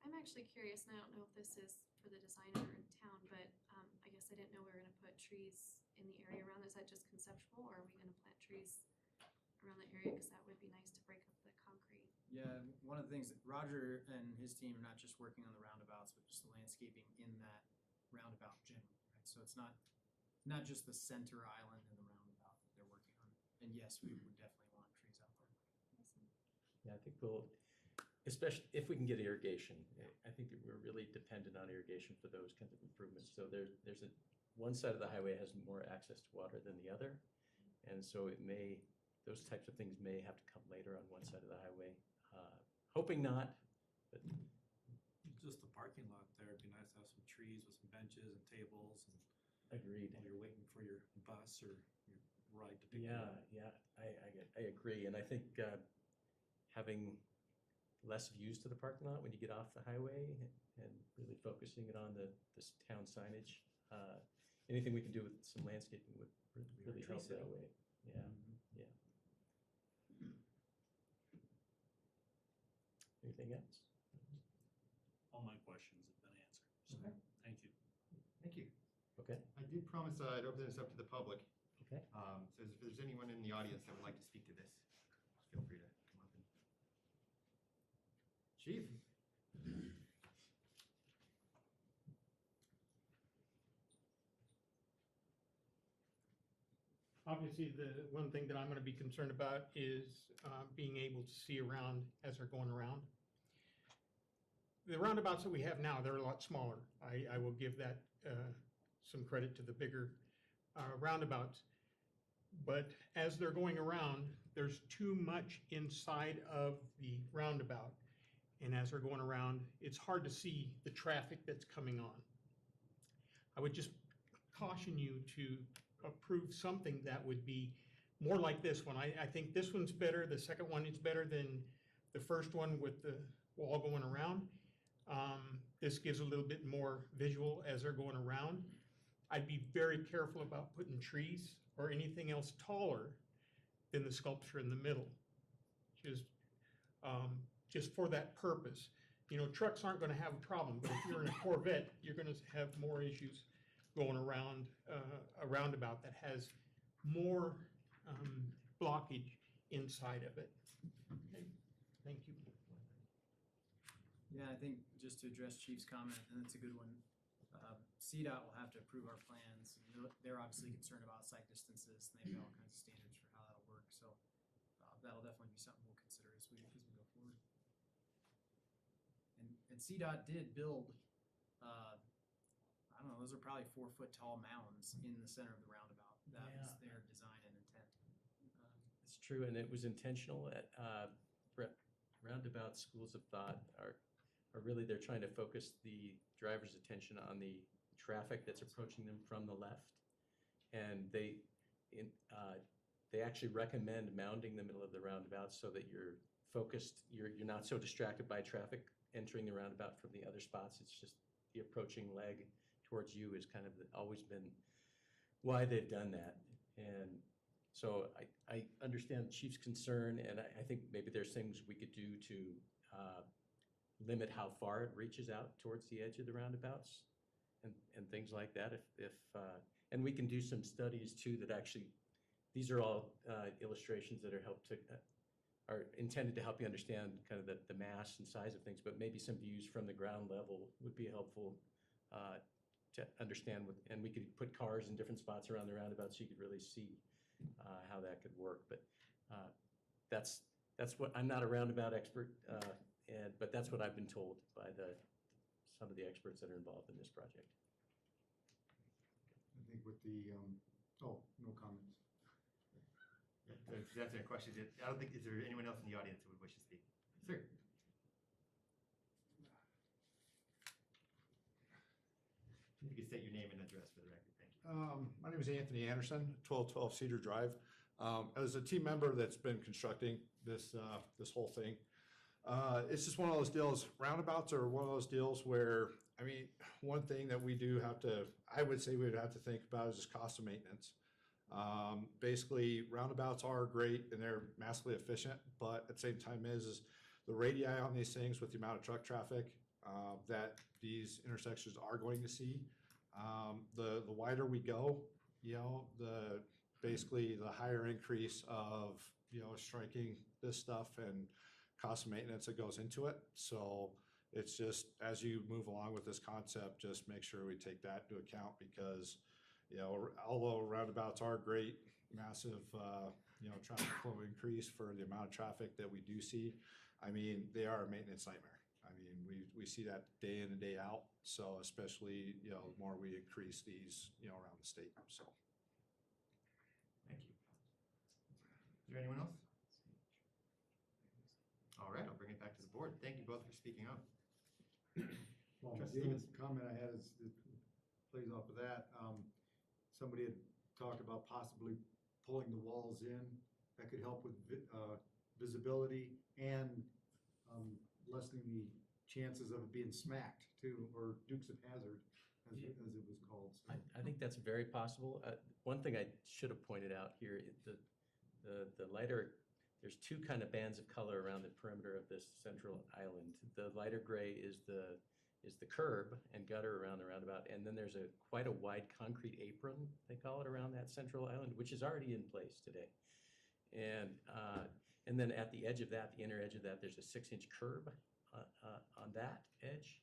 I'm actually curious, and I don't know if this is for the designer in town, but I guess I didn't know we were gonna put trees in the area around. Is that just conceptual, or are we gonna plant trees around the area? Because that would be nice to break up the concrete. Yeah, one of the things that Roger and his team are not just working on the roundabouts, but just the landscaping in that roundabout generally, right? So it's not just the center island and the roundabout that they're working on. And yes, we would definitely want trees out there. Yeah, I think especially if we can get irrigation, I think that we're really dependent on irrigation for those kinds of improvements. So there's one side of the highway has more access to water than the other. And so those types of things may have to come later on one side of the highway. Hoping not, but. Just the parking lot there, it'd be nice to have some trees with some benches and tables and. Agreed. While you're waiting for your bus or your ride to pick you up. Yeah, I agree. And I think having less views to the parking lot when you get off the highway and really focusing it on this town signage, anything we can do with some landscaping would really help that way. Yeah, yeah. Anything else? All my questions have been answered, so Okay. thank you. Thank you. Okay. I did promise I'd open this up to the public. Okay. So if there's anyone in the audience that would like to speak to this, feel free to come up and. Chief. Obviously, the one thing that I'm gonna be concerned about is being able to see around as they're going around. the roundabouts that we have now, they're a lot smaller. I will give that some credit to the bigger roundabouts. But as they're going around, there's too much inside of the roundabout. And as they're going around, it's hard to see the traffic that's coming on. I would just caution you to approve something that would be more like this one. I think this one's better. The second one is better than the first one with the wall going around. This gives a little bit more visual as they're going around. I'd be very careful about putting trees or anything else taller than the sculpture in the middle. Just for that purpose. You know, trucks aren't gonna have a problem, but if you're in a Corvette, you're gonna have more issues going around a roundabout that has more blockage inside of it. Okay, thank you. Yeah, I think just to address Chief's comment, and that's a good one. CDOT will have to approve our plans. They're obviously concerned about site distances, and they've got all kinds of standards for how that'll work, so that'll definitely be something we'll consider as we go forward. And CDOT did build, I don't know, those are probably 4-foot tall mounds in the center of the roundabout. That was their design and intent. It's true, and it was intentional. Roundabout schools of thought are really, they're trying to focus the driver's attention on the traffic that's approaching them from the left. And they actually recommend mounding the middle of the roundabout so that you're focused, you're not so distracted by traffic entering the roundabout from the other spots. It's just the approaching leg towards you is kind of always been why they've done that. And so I understand the Chief's concern, and I think maybe there's things we could do to limit how far it reaches out towards the edge of the roundabouts and things like that. And we can do some studies too that actually, these are all illustrations that are intended to help you understand kind of the mass and size of things, but maybe some views from the ground level would be helpful to understand. And we could put cars in different spots around the roundabout so you could really see how that could work. But that's what, I'm not a roundabout expert, but that's what I've been told by some of the experts that are involved in this project. I think with the, no comments. To answer your question, I don't think, is there anyone else in the audience who would wish to speak? Sir? You can state your name and address for the record, thank you. My name is Anthony Anderson, 1212 Cedar Drive. As a team member that's been constructing this whole thing, it's just one of those deals. Roundabouts are one of those deals where, I mean, one thing that we do have to, I would say we would have to think about is just cost of maintenance. Basically, roundabouts are great and they're massively efficient, but at the same time is the radii on these things with the amount of truck traffic that these intersections are going to see. The wider we go, you know, basically the higher increase of, you know, striking this stuff and cost of maintenance that goes into it. So it's just, as you move along with this concept, just make sure we take that into account because, you know, although roundabouts are great, massive, you know, traffic flow increase for the amount of traffic that we do see, I mean, they are a maintenance nightmare. I mean, we see that day in and day out. So especially, you know, the more we increase these, you know, around the state, so. Thank you. Is there anyone else? All right, I'll bring it back to the board. Thank you both for speaking up. Well, Trustee the comment I had is, it plays off of that. Somebody had talked about possibly pulling the walls in. That could help with visibility and lessening the chances of it being smacked too, or Dukes of Hazzard, as it was called. So. I think that's very possible. One thing I should have pointed out here, the lighter, there's two kind of bands of color around the perimeter of this central island. The lighter gray is the curb and gutter around the roundabout, and then there's quite a wide concrete apron, they call it, around that central island, which is already in place today. And then at the edge of that, the inner edge of that, there's a 6-inch curb on that edge.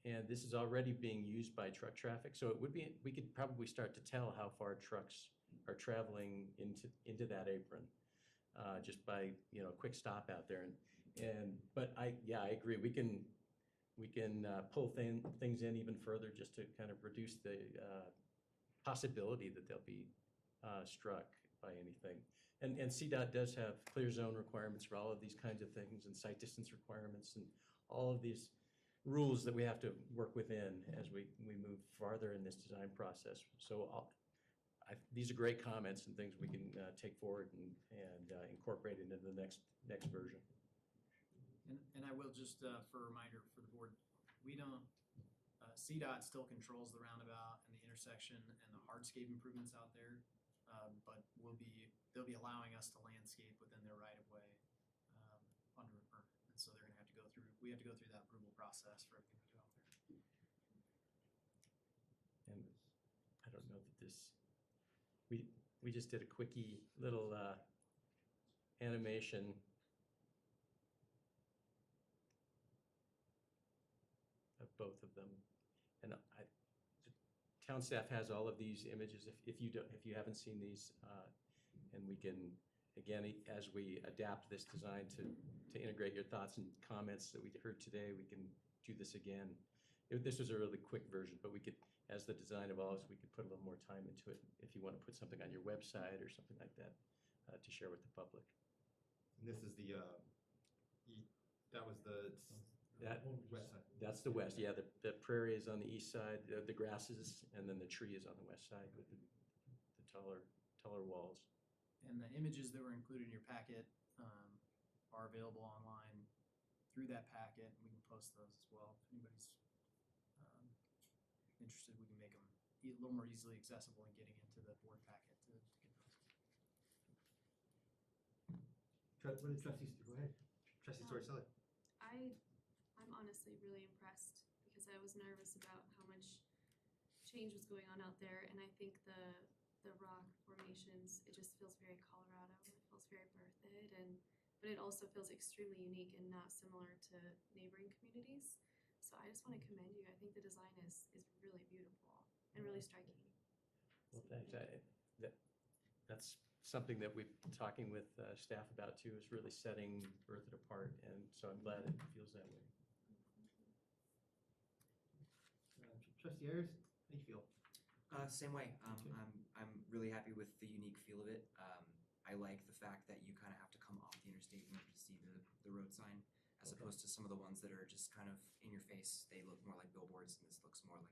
And this is already being used by truck traffic. So it would be, we could probably start to tell how far trucks are traveling into that apron just by, you know, a quick stop out there. But I agree. We can, we can pull things in even further just to kind of reduce the possibility that they'll be struck by anything. And CDOT does have clear zone requirements for all of these kinds of things and site distance requirements and all of these rules that we have to work within as we move farther in this design process. So these are great comments and things we can take forward and incorporate into the next version. And I will just, for a reminder for the board, we don't, CDOT still controls the roundabout and the intersection and the hardscape improvements out there. But they'll be allowing us to landscape within their right of way, under a permit. And so they're gonna have to go through, we have to go through that approval process for everything we do out there. And I don't know that this, we just did a quickie little animation of both of them. And the town staff has all of these images if you haven't seen these, and we can, again, as we adapt this design to integrate your thoughts and comments that we heard today, we can do this again. This was a really quick version, but we could, as the design evolves, we could put a little more time into it if you want to put something on your website or something like that to share with the public. And this is the, that was the west side. That's the west, yeah, the prairie is on the east side, the grasses, and then the tree is on the west side with the taller walls. And the images that were included in your packet are available online through that packet. We can post those as well. If anybody's interested, we can make them a little more easily accessible in getting into the board packet to get those. What did trustees do? Go ahead. Trustee Torricelli. I'm honestly really impressed because I was nervous about how much change was going on out there, and I think the rock formations, it just feels very Colorado. It feels very Berthoud, but it also feels extremely unique and not similar to neighboring communities. So I just want to commend you. I think the design is really beautiful and really striking. Well, thanks. That's something that we've been talking with staff about too, is really setting Berthoud apart, and so I'm glad it feels that way. Trustee Ayers, how do you feel? Same way. I'm really happy with the unique feel of it. I like the fact that you kind of have to come off the interstate in order to see the road sign, as opposed to some of the ones that are just kind of in your face. They look more like billboards, and this looks more like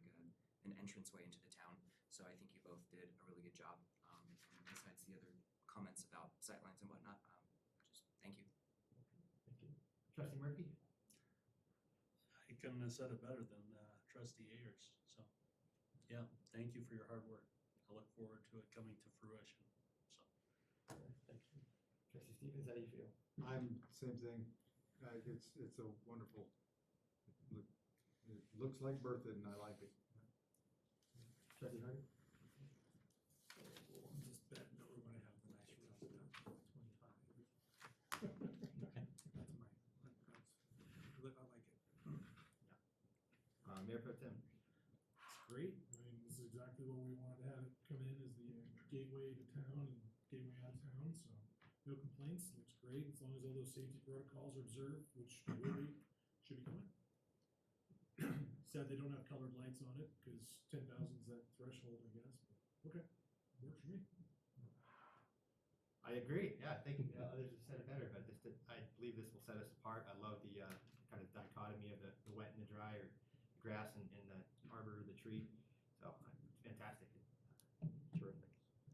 an entranceway into the town. So I think you both did a really good job. And besides the other comments about sightlines and whatnot, just thank you. Thank you. Trustee Murphy? I couldn't have said it better than Trustee Ayers. So, yeah, thank you for your hard work. I look forward to it coming to fruition. So, thank you. Trustee Stevens, how do you feel? I'm same thing. It's a wonderful. It looks like Berthoud, and I like it. Trustee Hardy? Just that note, we're gonna have the nice roundabout 25. That's my, I like it. Mayor Pro Tem. It's great. I mean, this is exactly what we wanted to have it come in as the gateway to town and gateway out of town, so no complaints. Looks great as long as all those safety protocols are observed, which they will be, should be coming. Sad they don't have colored lights on it because 10,000 is that threshold, I guess. But okay, works for me. I agree. Yeah, I think others have said it better, but I believe this will set us apart. I love the kind of dichotomy of the wet and the dry, or the grass and the arbor, the tree. So it's fantastic. Terrific.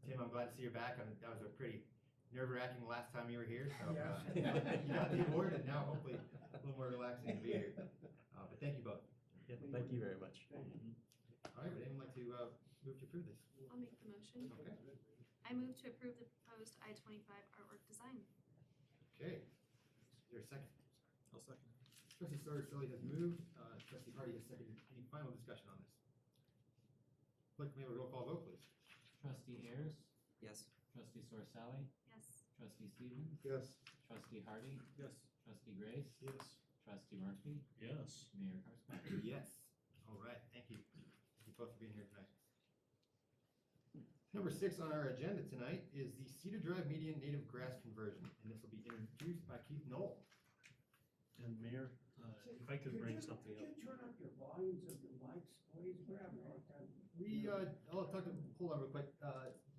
Tim, I'm glad to see you're back. That was a pretty nerve-wracking last time you were here. So Yeah. you got the award, and now hopefully a little more relaxing to be here. But thank you both. Yeah, thank you very much. All right, would anyone like to move to approve this? I'll make the motion. Okay. I move to approve the proposed I-25 artwork design. Okay. Is there a second? I'll second. Trustee Torricelli has moved. Trustee Hardy has seconded. Any final discussion on this? Clerk, may we have a roll call vote, please? Trustee Ayers? Yes. Trustee Sorcelli? Yes. Trustee Stevens? Yes. Trustee Hardy? Yes. Trustee Grace? Yes. Trustee Murphy? yes. Mayor Karspeck? Yes. All right, thank you. Thank you both for being here tonight. Number 6 on our agenda tonight is the Cedar Drive median native grass conversion, and this will be introduced by Keith Knoll. And Mayor, if I could bring something up. Could you turn up your volumes of your mics, please? We're having a hard time. I'll talk to, hold on real quick.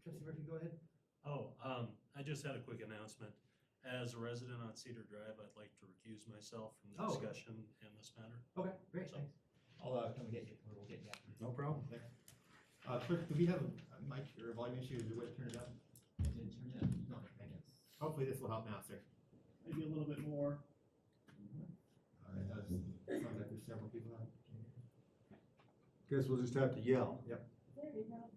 Trustee Murphy, go ahead. Oh, I just had a quick announcement. As a resident on Cedar Drive, I'd like to recuse myself from the discussion in this matter. Okay, great, So- thanks. I'll come get you, or we'll get you. No problem. Thanks. Clerk, do we have a mic or a volume issue? Is there a way to turn it up? I did turn it up. No, thank you. Hopefully this will help now, sir. Maybe a little bit more. All right, sounds like there's several people on. Guess we'll just have to yell. Yep.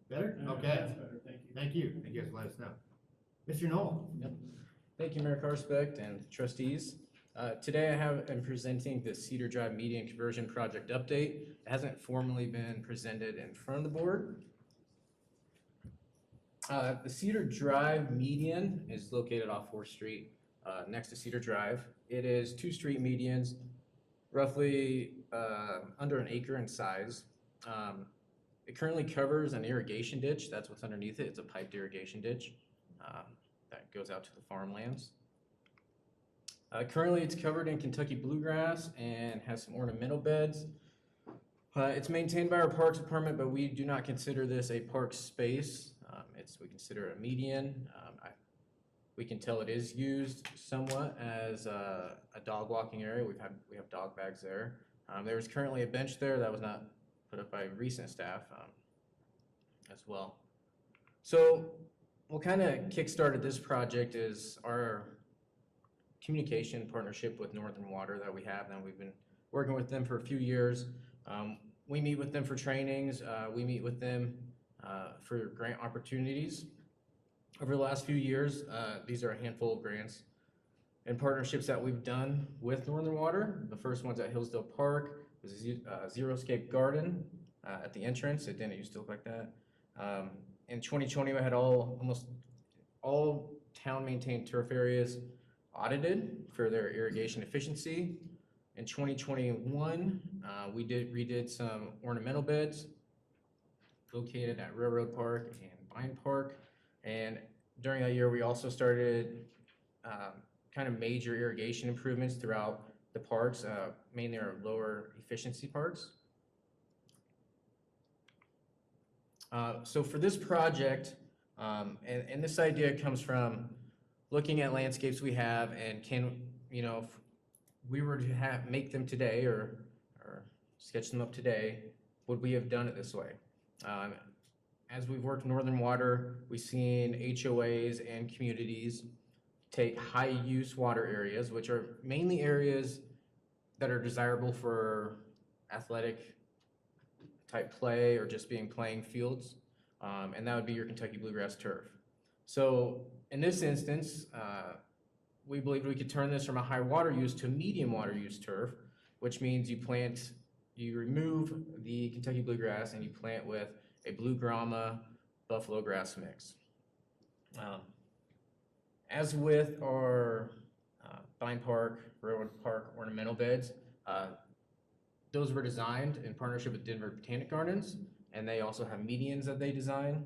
Better? Yeah, Okay. that's better, thank you. Thank you. And you guys let us know. Mr. Knoll? Thank you, Mayor Carspect and trustees. Today I'm presenting the Cedar Drive Median Conversion Project update. It hasn't formally been presented in front of the board. The Cedar Drive median is located off 4th Street, next to Cedar Drive. It is 2 street medians, roughly under an acre in size. It currently covers an irrigation ditch. That's what's underneath it. It's a piped irrigation ditch that goes out to the farmlands. Currently, it's covered in Kentucky bluegrass and has some ornamental beds. It's maintained by our Parks Department, but we do not consider this a park space. We consider it a median. We can tell it is used somewhat as a dog walking area. We have dog bags there. There is currently a bench there that was not put up by recent staff as well. So what kind of kickstarted this project is our communication partnership with Northern Water that we have, and we've been working with them for a few years. We meet with them for trainings. We meet with them for grant opportunities. Over the last few years, these are a handful of grants and partnerships that we've done with Northern Water. The first one's at Hillsdale Park. It was a Xeriscape garden at the entrance. It didn't used to look like that. In 2020, we had almost all town-maintained turf areas audited for their irrigation efficiency. In 2021, we redid some ornamental beds located at Railroad Park and Vine Park. And during that year, we also started kind of major irrigation improvements throughout the parks, mainly our lower efficiency parks. So for this project, and this idea comes from looking at landscapes we have, and if we were to make them today or sketch them up today, would we have done it this way? As we've worked Northern Water, we've seen HOAs and communities take high-use water areas, which are mainly areas that are desirable for athletic type play or just being playing fields, and that would be your Kentucky bluegrass turf. So in this instance, we believe we could turn this from a high water use to a medium water use turf, which means you remove the Kentucky bluegrass and you plant with a blue grama buffalo grass mix. As with our Vine Park, Railroad Park ornamental beds, those were designed in partnership with Denver Botanic Gardens, and they also have medians that they design,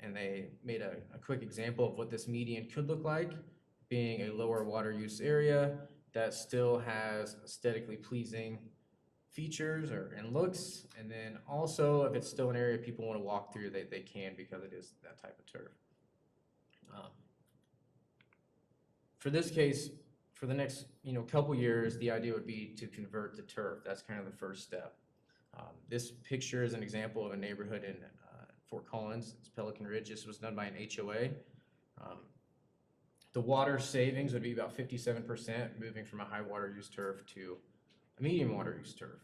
and they made a quick example of what this median could look like, being a lower water use area that still has aesthetically pleasing features and looks, and then also if it's still an area people want to walk through, they can, because it is that type of turf. For this case, for the next couple years, the idea would be to convert to turf. That's kind of the first step. This picture is an example of a neighborhood in Fort Collins. It's Pelican Ridge. This was done by an HOA. The water savings would be about 57%, moving from a high water use turf to a medium water use turf.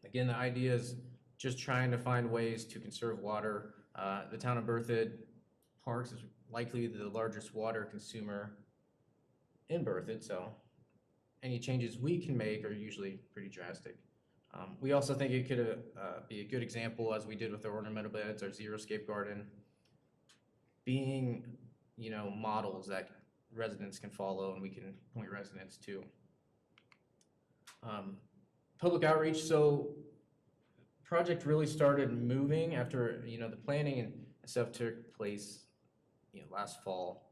Again, the idea is just trying to find ways to conserve water. The town of Berthoud Parks is likely the largest water consumer in Berthoud, so any changes we can make are usually pretty drastic. We also think it could be a good example, as we did with our ornamental beds, our Xeriscape garden, being models that residents can follow and we can point residents to. Public outreach, so project really started moving after the planning and stuff took place last fall.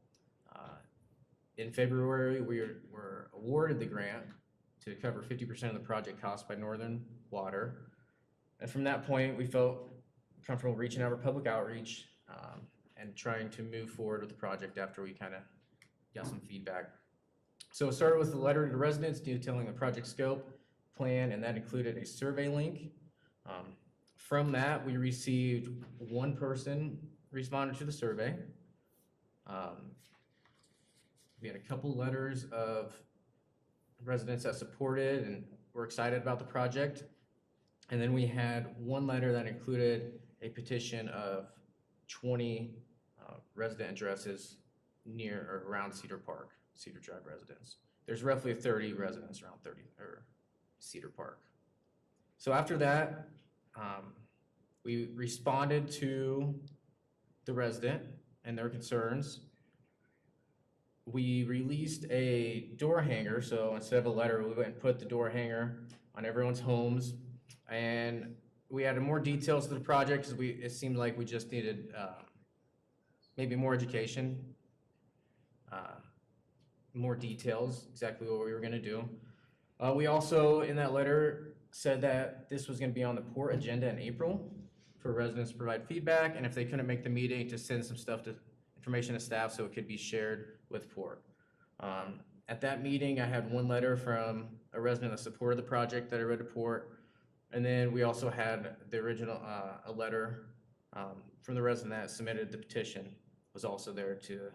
In February, we were awarded the grant to cover 50% of the project cost by Northern Water. And from that point, we felt comfortable reaching out for public outreach and trying to move forward with the project after we kind of got some feedback. So it started with a letter to residents detailing the project scope, plan, and that included a survey link. From that, we received one person responded to the survey. We had a couple letters of residents that supported and were excited about the project. And then we had one letter that included a petition of 20 resident addresses near or around Cedar Park, Cedar Drive residents. There's roughly 30 residents around Cedar Park. So after that, we responded to the resident and their concerns. We released a door hanger, so instead of a letter, we went and put the door hanger on everyone's homes. And we added more details to the project because it seemed like we just needed maybe more education, more details, exactly what we were gonna do. We also, in that letter, said that this was gonna be on the port agenda in April for residents to provide feedback, and if they couldn't make the meeting, to send some information to staff so it could be shared with port. At that meeting, I had one letter from a resident that supported the project that I read to port, and then we also had the original, a letter from the resident that submitted the petition was also there to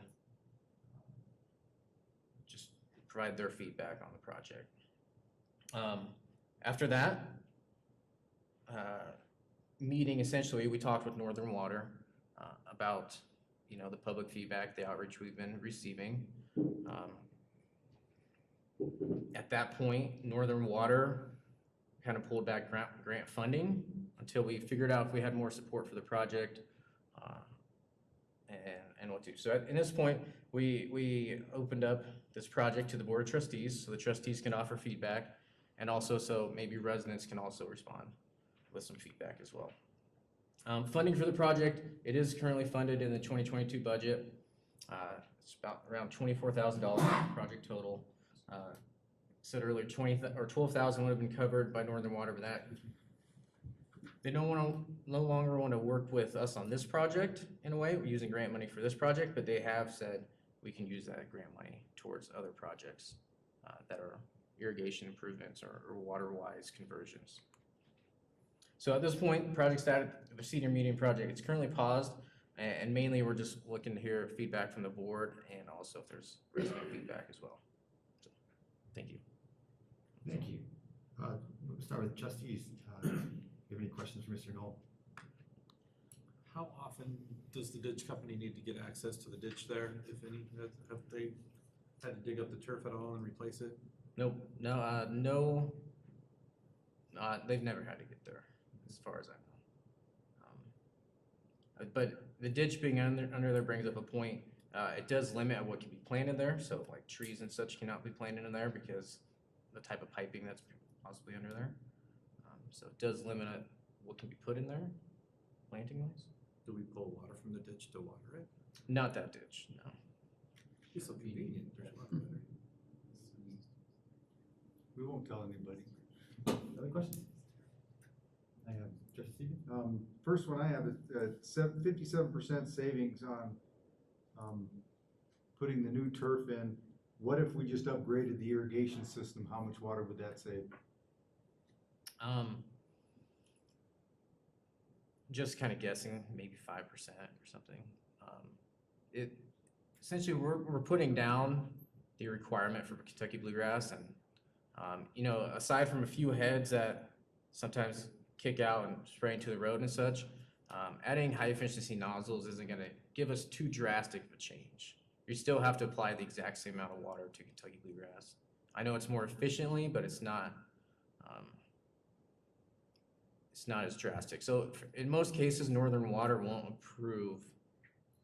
just provide their feedback on the project. After that meeting, essentially, we talked with Northern Water about, the public feedback, the outreach we've been receiving. At that point, Northern Water kind of pulled back grant funding until we figured out if we had more support for the project and what to do. So at this point, we opened up this project to the Board of Trustees so the trustees can offer feedback, and also so maybe residents can also respond with some feedback as well. Funding for the project, it is currently funded in the 2022 budget. It's about around $24,000 project total. Said earlier, 12,000 would have been covered by Northern Water, but that they no longer want to work with us on this project in a way. We're using grant money for this project, but they have said we can use that grant money towards other projects that are irrigation improvements or water-wise conversions. So at this point, project status, the senior medium project, it's currently paused, and mainly we're just looking to hear feedback from the board and also if there's resident feedback as well. So, thank you. Thank you. We'll start with trustees. Do you have any questions for Mr. Knoll? How often does the ditch company need to get access to the ditch there, if any? Have they had to dig up the turf at all and replace it? Nope, they've never had to get there, as far as I know. But the ditch being under there brings up a point. It does limit what can be planted there, so like trees and such cannot be planted in there because the type of piping that's possibly under there. So it does limit what can be put in there, planting wise. Do we pull water from the ditch to water it? Not that ditch, no. It's so convenient, there's water there. We won't tell anybody. Other questions? I have Trustee Stevens. First one I have is 57% savings on putting the new turf in. What if we just upgraded the irrigation system? How much water would that save? Just kind of guessing, maybe 5% or something. It essentially we're putting down the requirement for Kentucky bluegrass, and aside from a few heads that sometimes kick out and spray into the road and such, adding high efficiency nozzles isn't going to give us too drastic of a change. You still have to apply the exact same amount of water to Kentucky bluegrass. I know it's more efficiently, but it's not as drastic. So in most cases, Northern Water won't approve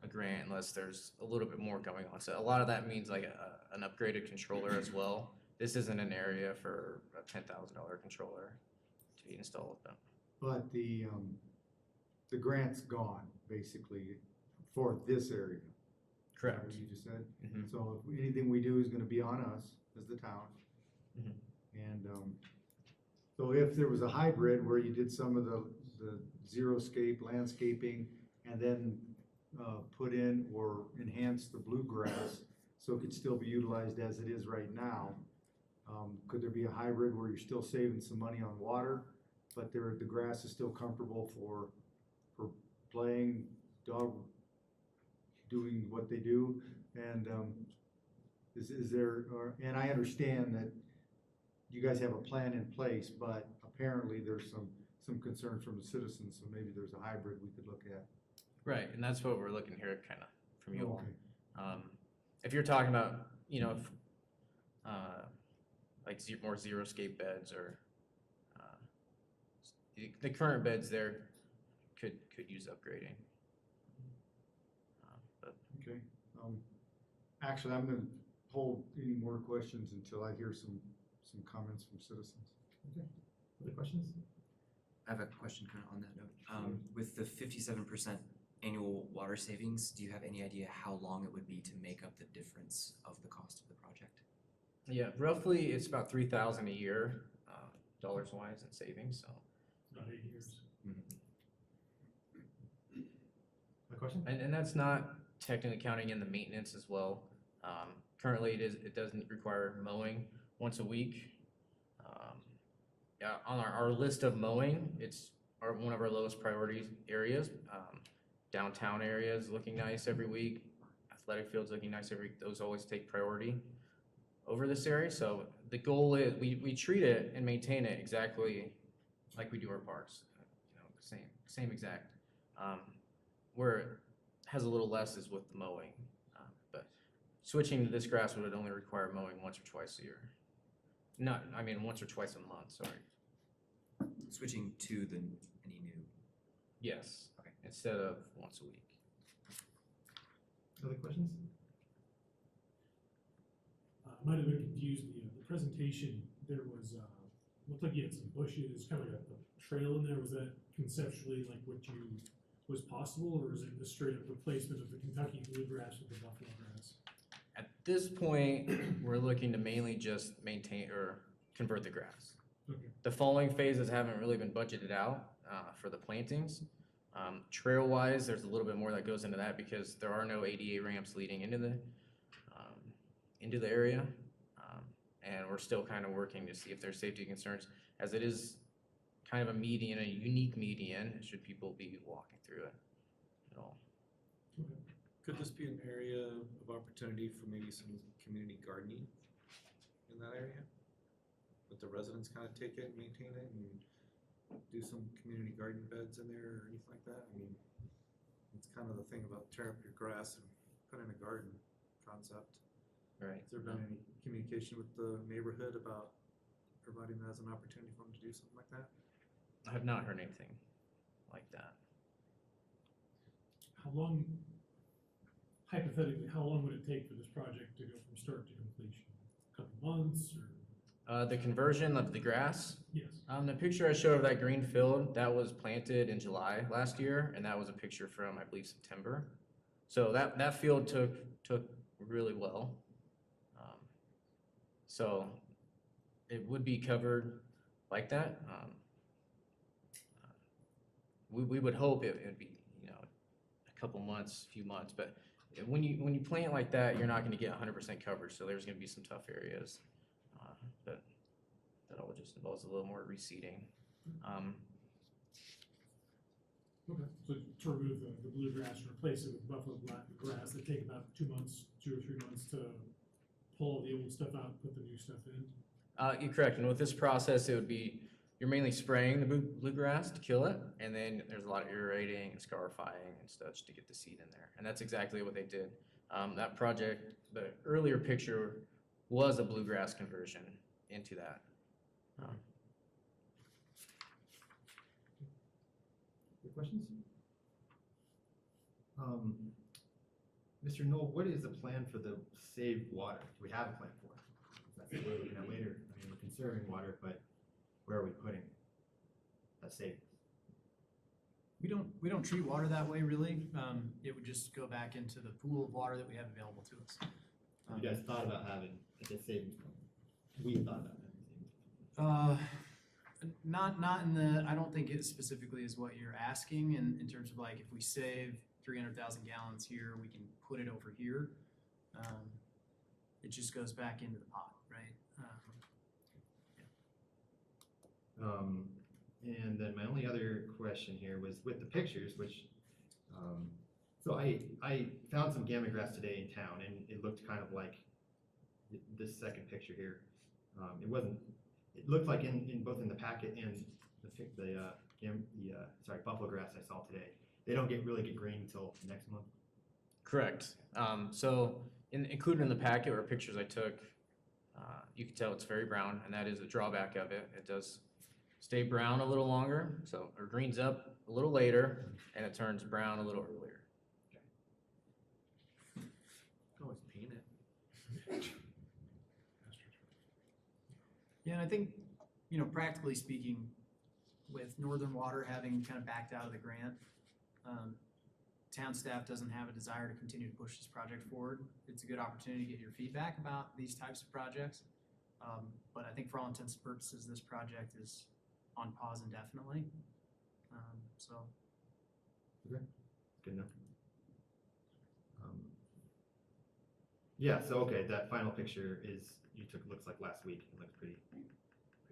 a grant unless there's a little bit more going on. So a lot of that means like an upgraded controller as well. This isn't an area for a $10,000 controller to be installed with them. But the grant's gone basically for this area. Correct. Is that what you just said? Mm-hmm. So if anything we do is gonna be on us as the town. Mm-hmm. And, so if there was a hybrid where you did some of the xeriscape landscaping and then, put in or enhance the bluegrass, so it could still be utilized as it is right now, could there be a hybrid where you're still saving some money on water, but the grass is still comfortable for playing, dog doing what they do? And is there, and I understand that you guys have a plan in place, but apparently there's some concerns from the citizens, so maybe there's a hybrid we could look at. Right, and that's what we're looking here kind of from you all. Okay. If you're talking about, you know, like more xeriscape beds or the current beds there could use upgrading. But Okay. Actually, I'm gonna hold any more questions until I hear some comments from citizens. Okay, other questions? I have a question kind of on that note. With the 57% annual water savings, do you have any idea how long it would be to make up the difference of the cost of the project? yeah, roughly it's about $3,000 a year, dollars wise in savings. So. About 8 years. A question? And that's not technically counting in the maintenance as well. Currently, it doesn't require mowing once a week. Yeah, on our list of mowing, it's one of our lowest priority areas. Downtown areas looking nice every week. Athletic fields looking nice every week. Those always take priority over this area. So the goal is we treat it and maintain it exactly like we do our parks. You know, same exact. Where it has a little less is with the mowing. But switching to this grass would only require mowing once or twice a year. Once or twice a month, sorry. Switching to any new. Yes. Okay. Instead of once a week. Other questions? I might have been confused, the presentation, there was, looked like you had some bushes, kind of like a trail in there. Was that conceptually like what was possible, or is it the straight up replacement of the Kentucky bluegrass with the buffalo grass? At this point, we're looking to mainly just maintain or convert the grass. Okay. The following phases haven't really been budgeted out for the plantings. Trail-wise, there's a little bit more that goes into that because there are no ADA ramps leading into the area. And we're still kind of working to see if there's safety concerns, as it is kind of a unique median, should people be walking through it at all. Okay. Could this be an area of opportunity for maybe some community gardening in that area? Let the residents kind of take it and maintain it and do some community garden beds in there or anything like that? I mean, it's kind of the thing about tear up your grass and put in a garden concept. Right. Has there been any communication with the neighborhood about providing that as an opportunity for them to do something like that? I have not heard anything like that. How long, hypothetically, how long would it take for this project to go from start to completion? A couple months or? The conversion of the grass? Yes. The picture I showed of that green field, that was planted in July last year, and that was a picture from, I believe, September. So that field took really well. So it would be covered like that. We would hope it would be, a couple months, few months, but when you plant like that, you're not going to get 100% coverage. So there's going to be some tough areas. But that all just involves a little more reseeding. Okay, so to remove the bluegrass and replace it with buffalo grass, they take about 2 months, 2 or 3 months to pull all the old stuff out and put the new stuff in? You're correct, and with this process, it would be, you're mainly spraying the bluegrass to kill it, and then there's a lot of aerating and scarifying and such to get the seed in there, and that's exactly what they did. That project, the earlier picture was a bluegrass conversion into that. Good questions? Mr. Knoll, what is the plan for the saved water? Do we have a plan for it? That's what we're looking at later. I mean, we're conserving water, but where are we putting that saved? We don't treat water that way really. It would just go back into the pool of water that we have available to us. You guys thought about having a savings plan? We thought about having a savings plan. Not in the, I don't think it specifically is what you're asking in terms of like, if we save 300,000 gallons here, we can put it over here. It just goes back into the pot, right? And then my only other question here was with the pictures, which, so I found some gamma grass today in town, and it looked kind of like this second picture here. It looked like in both in the packet and the buffalo grass I saw today, they don't really get green until next month. Correct. So included in the packet were pictures I took. You can tell it's very brown, and that is a drawback of it. It does stay brown a little longer, so it greens up a little later, and it turns brown a little earlier. Always paint it. Yeah, and I think, practically speaking, with Northern Water having kind of backed out of the grant, town staff doesn't have a desire to continue to push this project forward. It's a good opportunity to get your feedback about these types of projects. But I think for all intents and purposes, this project is on pause indefinitely. Okay, good enough. Yeah, so okay, that final picture looks like last week. It looks pretty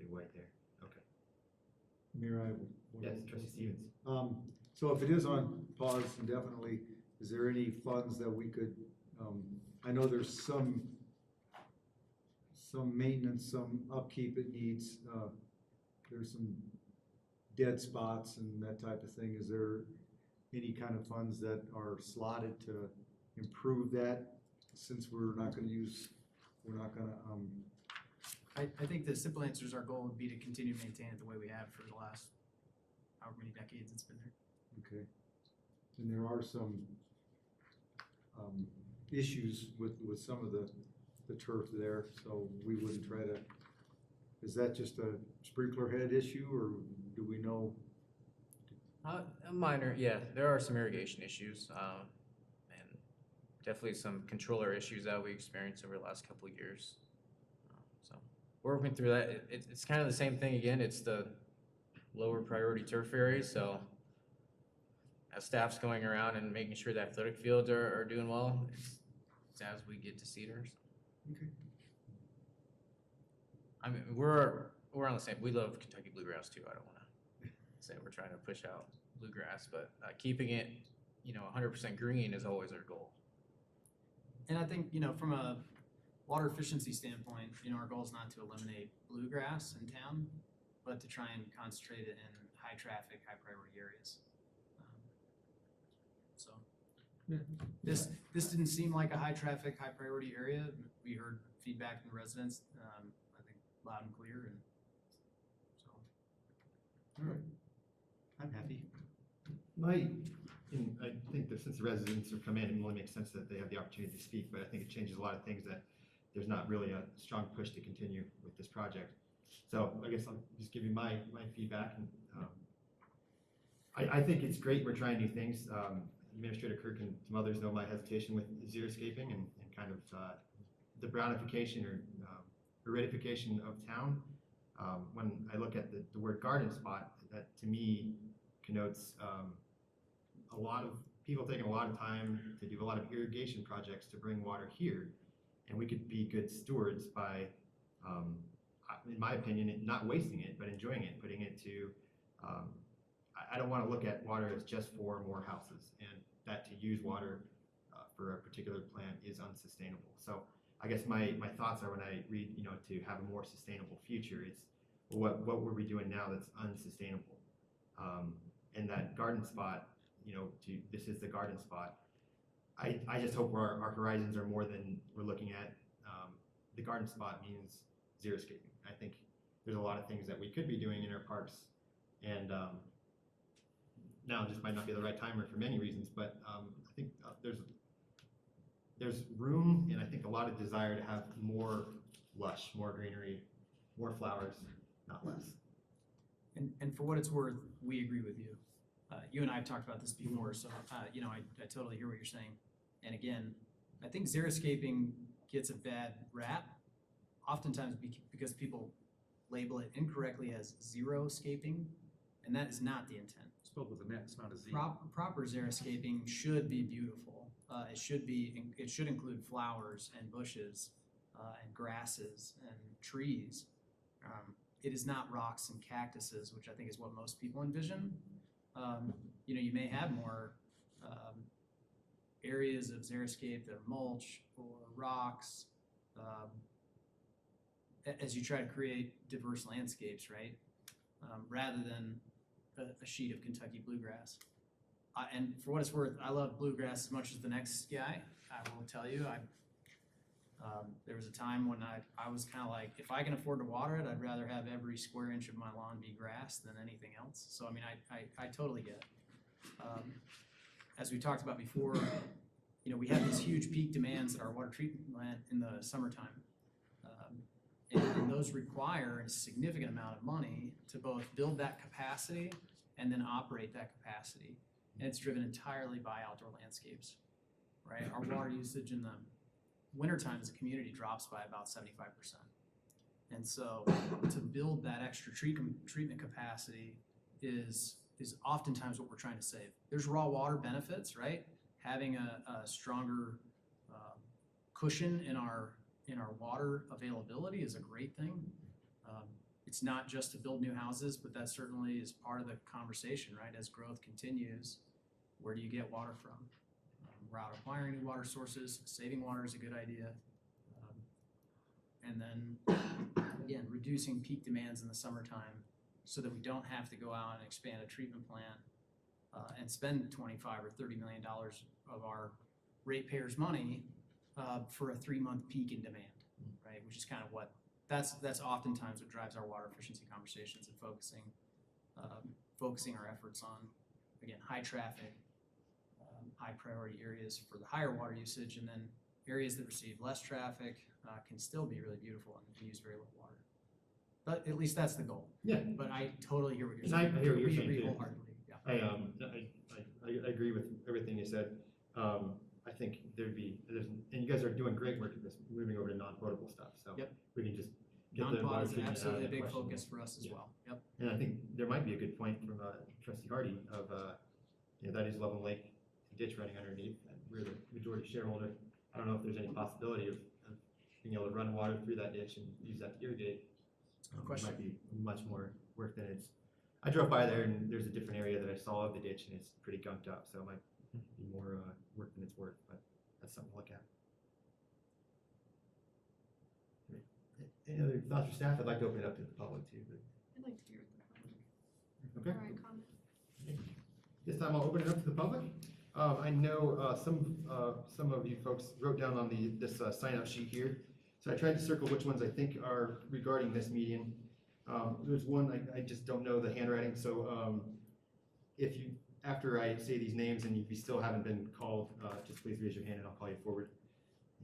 white there. Okay. Mayor, I have one Yes, more Trustee question. Stevens. So if it is on pause indefinitely, is there any funds that we could, I know there's some maintenance, some upkeep it needs, there's some dead spots and that type of thing. Is there any kind of funds that are slotted to improve that, since we're not gonna, I think the simple answer is our goal would be to continue to maintain it the way we have for the last however many decades it's been there. okay. And there are some issues with some of the turf there, so we wouldn't try to, is that just a sprinkler head issue, or do we know? Minor, yeah, there are some irrigation issues, and definitely some controller issues that we experienced over the last couple of years. So we're working through that. It's kind of the same thing again. It's the lower priority turf areas, so as staff's going around and making sure the athletic fields are doing well, it's as we get to Cedar. Okay. I mean, we're on the same, we love Kentucky bluegrass too. I don't want to say we're trying to push out bluegrass, but keeping it, 100% green is always our goal. And I think, from a water efficiency standpoint, our goal is not to eliminate bluegrass in town, but to try and concentrate it in high traffic, high priority areas. This didn't seem like a high traffic, high priority area. We heard feedback from the residents, I think loud and clear, and so. All right, I'm happy. I think that since the residents have come in, it only makes sense that they have the opportunity to speak, but I think it changes a lot of things that there's not really a strong push to continue with this project. So I guess I'll just give you my feedback. And I think it's great we're trying new things. Administrator Kirk and some others know my hesitation with xeriscaping and kind of the brownification or aridification of town. When I look at the word garden spot, that to me connotes a lot of people taking a lot of time to do a lot of irrigation projects to bring water here, and we could be good stewards by, in my opinion, not wasting it, but enjoying it, putting it to, I don't want to look at water as just for more houses, and that to use water for a particular plant is unsustainable. So I guess my thoughts are when I read, to have a more sustainable future, it's what were we doing now that's unsustainable? And that garden spot, this is the garden spot. I just hope our horizons are more than we're looking at. The garden spot means xeriscaping. I think there's a lot of things that we could be doing in our parks, and now just might not be the right time for many reasons, but I think there's room, and I think a lot of desire to have more lush, more greenery, more flowers, not less. And for what it's worth, we agree with you. You and I have talked about this before, so I totally hear what you're saying. And again, I think xeriscaping gets a bad rap, oftentimes because people label it incorrectly as xeriscaping, and that is not the intent. Spelled with an X, not a Z. Proper xeriscaping should be beautiful. It should include flowers and bushes and grasses and trees. It is not rocks and cactuses, which I think is what most people envision. You may have more areas of xeriscape that are mulch or rocks as you try to create diverse landscapes, right? Rather than a sheet of Kentucky bluegrass. And for what it's worth, I love bluegrass as much as the next guy. I will tell you, there was a time when I was kind of like, if I can afford to water it, I'd rather have every square inch of my lawn be grass than anything else. So, I mean, I totally get it. As we talked about before, we have these huge peak demands at our water treatment plant in the summertime. And those require a significant amount of money to both build that capacity and then operate that capacity. And it's driven entirely by outdoor landscapes, right? Our water usage in the wintertime as a community drops by about 75%. And so to build that extra treatment capacity is oftentimes what we're trying to save. There's raw water benefits, right? Having a stronger cushion in our water availability is a great thing. It's not just to build new houses, but that certainly is part of the conversation, right? As growth continues, where do you get water from? We're out acquiring new water sources. Saving water is a good idea. And then, again, reducing peak demands in the summertime so that we don't have to go out and expand a treatment plant and spend $25 or $30 million of our ratepayers' money for a 3-month peak in demand, right? Which is kind of that's oftentimes what drives our water efficiency conversations and focusing our efforts on, again, high traffic, high priority areas for the higher water usage, and then areas that receive less traffic can still be really beautiful and can use very little water. But at least that's the goal. Yeah. But I totally hear what you're And saying. I hear what you're We saying agree too. wholeheartedly. Yeah. I agree with everything you said. I think and you guys are doing great work at this, moving over to non-potable stuff. So Yep. we can just get the Non-pot water is treatment out of absolutely a that big question. focus for us as well. Yep. And I think there might be a good point from Trustee Hardy of, that is Level Lake ditch running underneath, and we're the majority shareholder. I don't know if there's any possibility of being able to run water through that ditch and use that to irrigate. Good question. It might be much more work than it's. I drove by there and there's a different area that I saw of the ditch and it's pretty gunked up, so it might be more work than it's worth, but that's something to look at. Any other thoughts for staff? I'd like to open it up to the public too, but. I'd like to hear what the public. Okay. All right, comment. This time I'll open it up to the public. I know some of you folks wrote down on this sign-up sheet here. So I tried to circle which ones I think are regarding this meeting. There's one, I just don't know the handwriting, so if you, after I say these names and you still haven't been called, just please raise your hand and I'll call you forward.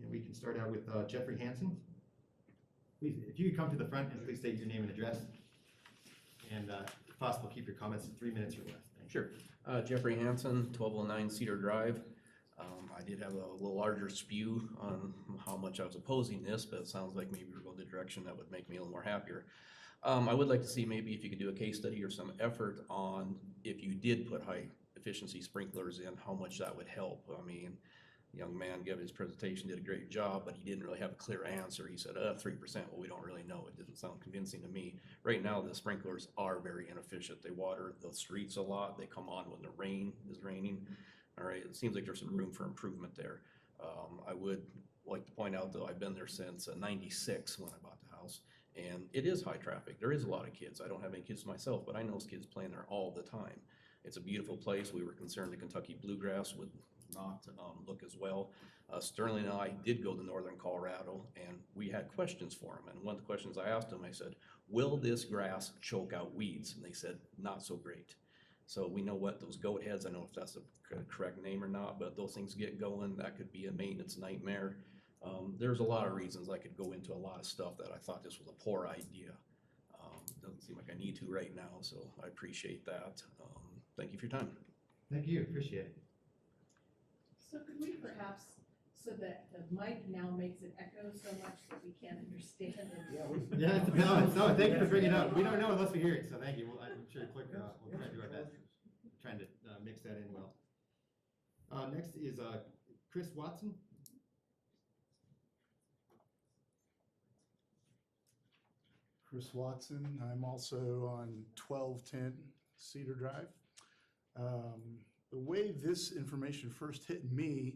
And we can start out with Jeffrey Hansen. Please, if you could come to the front and please state your name and address. And if possible, keep your comments to 3 minutes or less. Thank you. Sure. Jeffrey Hansen, 1209 Cedar Drive. I did have a little larger spew on how much I was opposing this, but it sounds like maybe we're going the direction that would make me a little more happier. I would like to see maybe if you could do a case study or some effort on if you did put high efficiency sprinklers in, how much that would help. I mean, the young man gave his presentation, did a great job, but he didn't really have a clear answer. He said, 3%, well, we don't really know. It didn't sound convincing to me. Right now, the sprinklers are very inefficient. They water the streets a lot. They come on when the rain is raining. All right, it seems like there's some room for improvement there. I would like to point out, though, I've been there since '96 when I bought the house, and it is high traffic. There is a lot of kids. I don't have any kids myself, but I know kids playing there all the time. It's a beautiful place. We were concerned the Kentucky bluegrass would not look as well. Sterling and I did go to northern Colorado, and we had questions for them. And one of the questions I asked them, I said, will this grass choke out weeds? And they said, not so great. So we know what those goat heads, I don't know if that's the correct name or not, but those things get going, that could be a maintenance nightmare. There's a lot of reasons I could go into a lot of stuff that I thought this was a poor idea. Doesn't seem like I need to right now, so I appreciate that. Thank you for your time. Thank you, appreciate it. So could we perhaps, so that the mic now makes it echo so much that we can't understand it? Yeah, it's a balance. No, thank you for bringing it up. We don't know unless we hear it, so thank you. Well, I'm sure we'll try to do our best, trying to mix that in well. Next is Chris Watson. Chris Watson. I'm also on 1210 Cedar Drive. The way this information first hit me,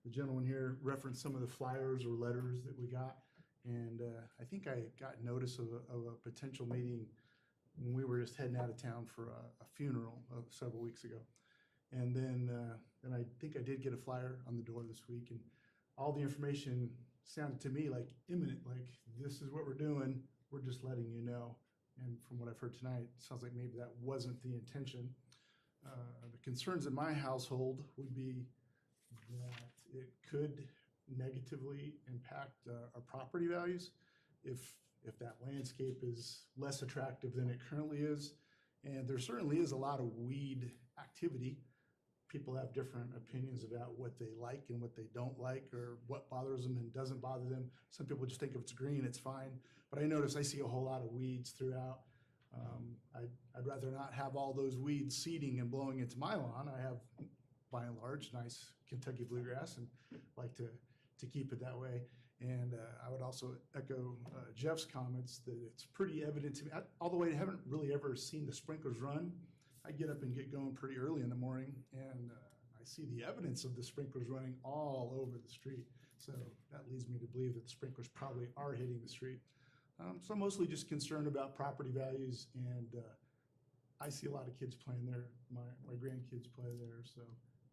the gentleman here referenced some of the flyers or letters that we got, and I think I got notice of a potential meeting when we were just heading out of town for a funeral several weeks ago. And then I think I did get a flyer on the door this week, and all the information sounded to me like imminent, like this is what we're doing, we're just letting you know. And from what I've heard tonight, it sounds like maybe that wasn't the intention. The concerns in my household would be that it could negatively impact our property values if that landscape is less attractive than it currently is. And there certainly is a lot of weed activity. People have different opinions about what they like and what they don't like, or what bothers them and doesn't bother them. Some people just think if it's green, it's fine. But I notice I see a whole lot of weeds throughout. I'd rather not have all those weeds seeding and blowing into my lawn. I have, by and large, nice Kentucky bluegrass and like to keep it that way. And I would also echo Jeff's comments that it's pretty evident to me. Although I haven't really ever seen the sprinklers run, I get up and get going pretty early in the morning, and I see the evidence of the sprinklers running all over the street. So that leads me to believe that the sprinklers probably are hitting the street. So I'm mostly just concerned about property values, and I see a lot of kids playing there. My grandkids play there, so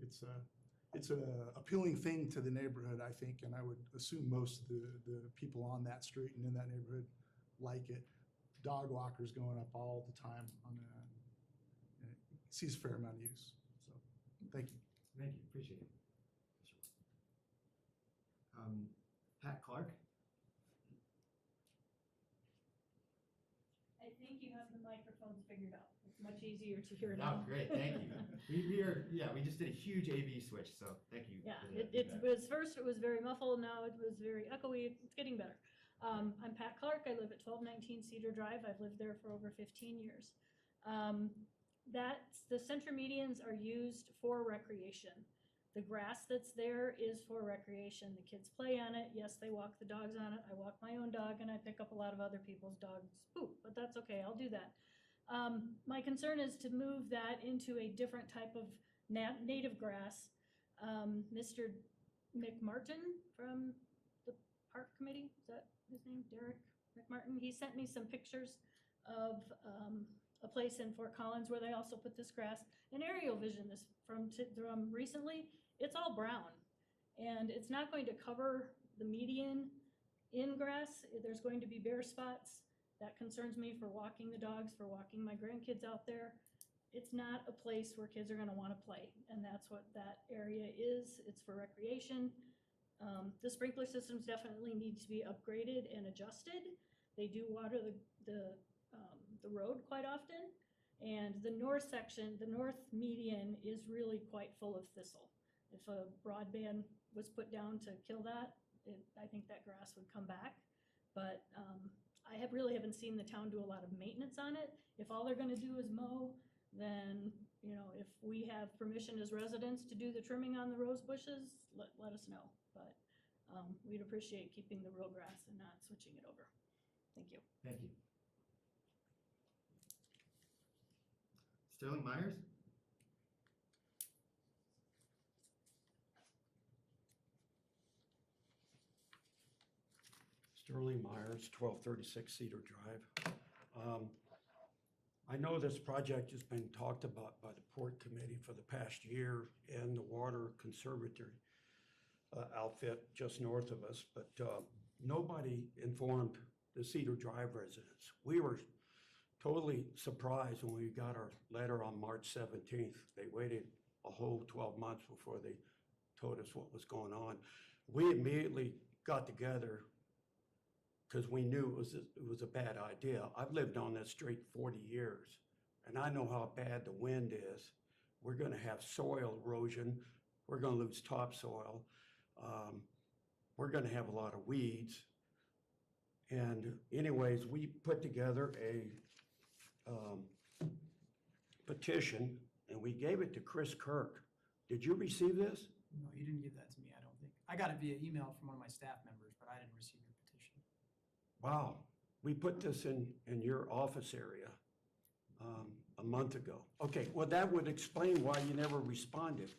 it's an appealing thing to the neighborhood, I think, and I would assume most of the people on that street and in that neighborhood like it. Dog walkers going up all the time on that. Sees a fair amount of use. So, thank you. Thank you, appreciate it. Pat Clark. I think you have the microphones figured out. It's much easier to hear Oh, now. great, thank you. We just did a huge AV switch, so thank you. Yeah, for that it feedback. was first, it was very muffled, now it was very echoey. It's getting better. I'm Pat Clark. I live at 1219 Cedar Drive. I've lived there for over 15 years. The center medians are used for recreation. The grass that's there is for recreation. The kids play on it. Yes, they walk the dogs on it. I walk my own dog, and I pick up a lot of other people's dogs' poop, but that's okay. I'll do that. My concern is to move that into a different type of native grass. Mr. McMartin from the Park Committee, is that his name? Derek McMartin. He sent me some pictures of a place in Fort Collins where they also put this grass. An aerial vision this from recently, it's all brown, and it's not going to cover the median in grass. There's going to be bare spots. That concerns me for walking the dogs, for walking my grandkids out there. It's not a place where kids are going to want to play, and that's what that area is. It's for recreation. The sprinkler systems definitely need to be upgraded and adjusted. They do water the road quite often, and the north section, the north median, is really quite full of thistle. If a broadband was put down to kill that, I think that grass would come back. But I really haven't seen the town do a lot of maintenance on it. If all they're going to do is mow, then if we have permission as residents to do the trimming on the rose bushes, let us know. But we'd appreciate keeping the real grass and not switching it over. Thank you. Thank you. Sterling Myers? Sterling Myers, 1236 Cedar Drive. I know this project has been talked about by the Port Committee for the past year and the Water Conservatory outfit just north of us, but nobody informed the Cedar Drive residents. We were totally surprised when we got our letter on March 17th. They waited a whole 12 months before they told us what was going on. We immediately got together because we knew it was a bad idea. I've lived on this street 40 years, and I know how bad the wind is. We're going to have soil erosion. We're going to lose topsoil. we're gonna have a lot of weeds. And anyways, we put together a petition and we gave it to Chris Kirk. Did you receive this? No, you didn't give that to me, I don't think. I got it via email from one of my staff members, but I didn't receive your petition. Wow, we put this in your office area a month ago. Okay, well, that would explain why you never responded.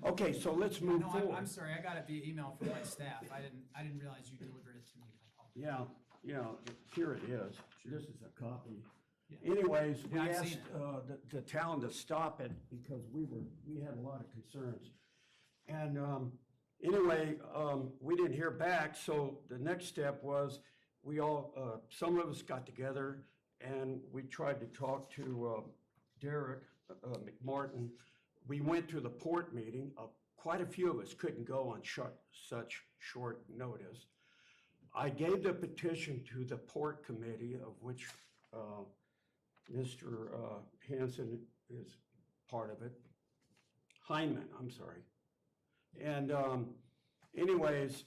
Okay, so let's move No, forward. I'm sorry, I got it via email from my staff. I didn't realize you delivered it to me. I apologize. Yeah, here it is. This is a copy. Yeah. Anyways, we Yeah, I've asked seen the town to stop it because we had a lot of concerns. And anyway, we didn't hear back, so the next step was we all, some of us got together and we tried to talk to Derek McMartin. We went to the port meeting. Quite a few of us couldn't go on such short notice. I gave the petition to the port committee, of which Mr. Hanson is part of it. Heinemann, I'm sorry. And anyways,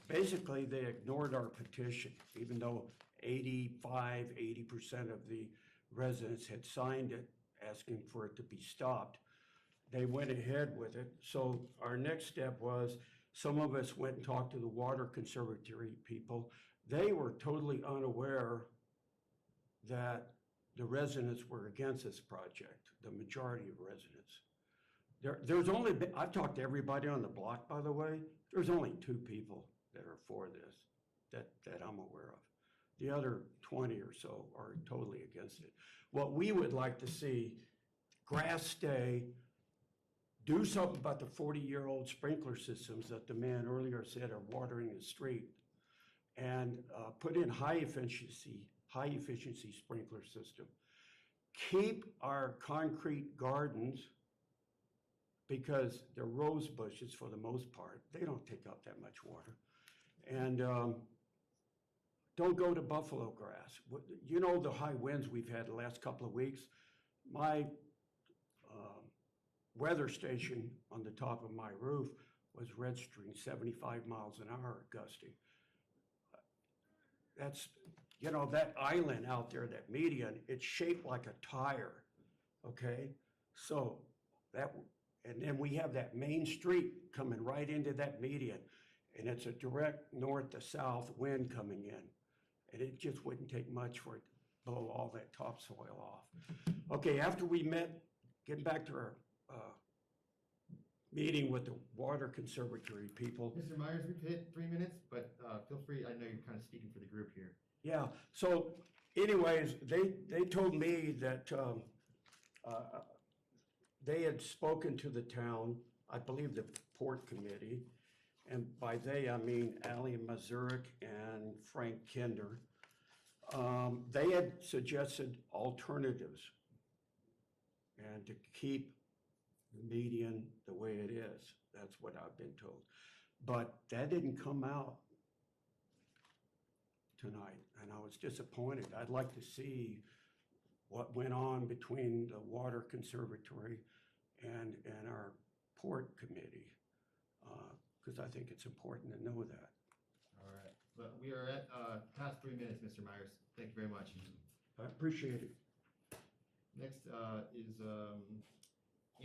basically they ignored our petition, even though 80% of the residents had signed it, asking for it to be stopped. They went ahead with it. So our next step was some of us went and talked to the water conservatory people. They were totally unaware that the residents were against this project, the majority of residents. There's only been, I've talked to everybody on the block, by the way. There's only 2 people that are for this that I'm aware of. The other 20 or so are totally against it. What we would like to see, grass stay, do something about the 40-year-old sprinkler systems that the man earlier said are watering the street, and put in high efficiency sprinkler system. Keep our concrete gardens, because they're rose bushes for the most part. They don't take up that much water. And don't go to buffalo grass. You know the high winds we've had the last couple of weeks? My weather station on the top of my roof was registering 75 miles an hour gusting. That's, you know, that island out there, that median, it's shaped like a tire, okay? So that, and then we have that main street coming right into that median, and it's a direct north to south wind coming in. And it just wouldn't take much for it to blow all that topsoil off. Okay, after we met, getting back to our meeting with the water conservatory people. Mr. Myers, we've hit 3 minutes, but feel free, I know you're kind of speaking for the group here. Yeah, so anyways, they told me that they had spoken to the town, I believe the port committee, and by they I mean Ally Mazurek and Frank Kinder. They had suggested alternatives and to keep the median the way it is. That's what I've been told. But that didn't come out tonight, and I was disappointed. I'd like to see what went on between the water conservatory and our port committee, because I think it's important to know that. All right. But we are at past 3 minutes, Mr. Myers. Thank you very much. I appreciate it. Next is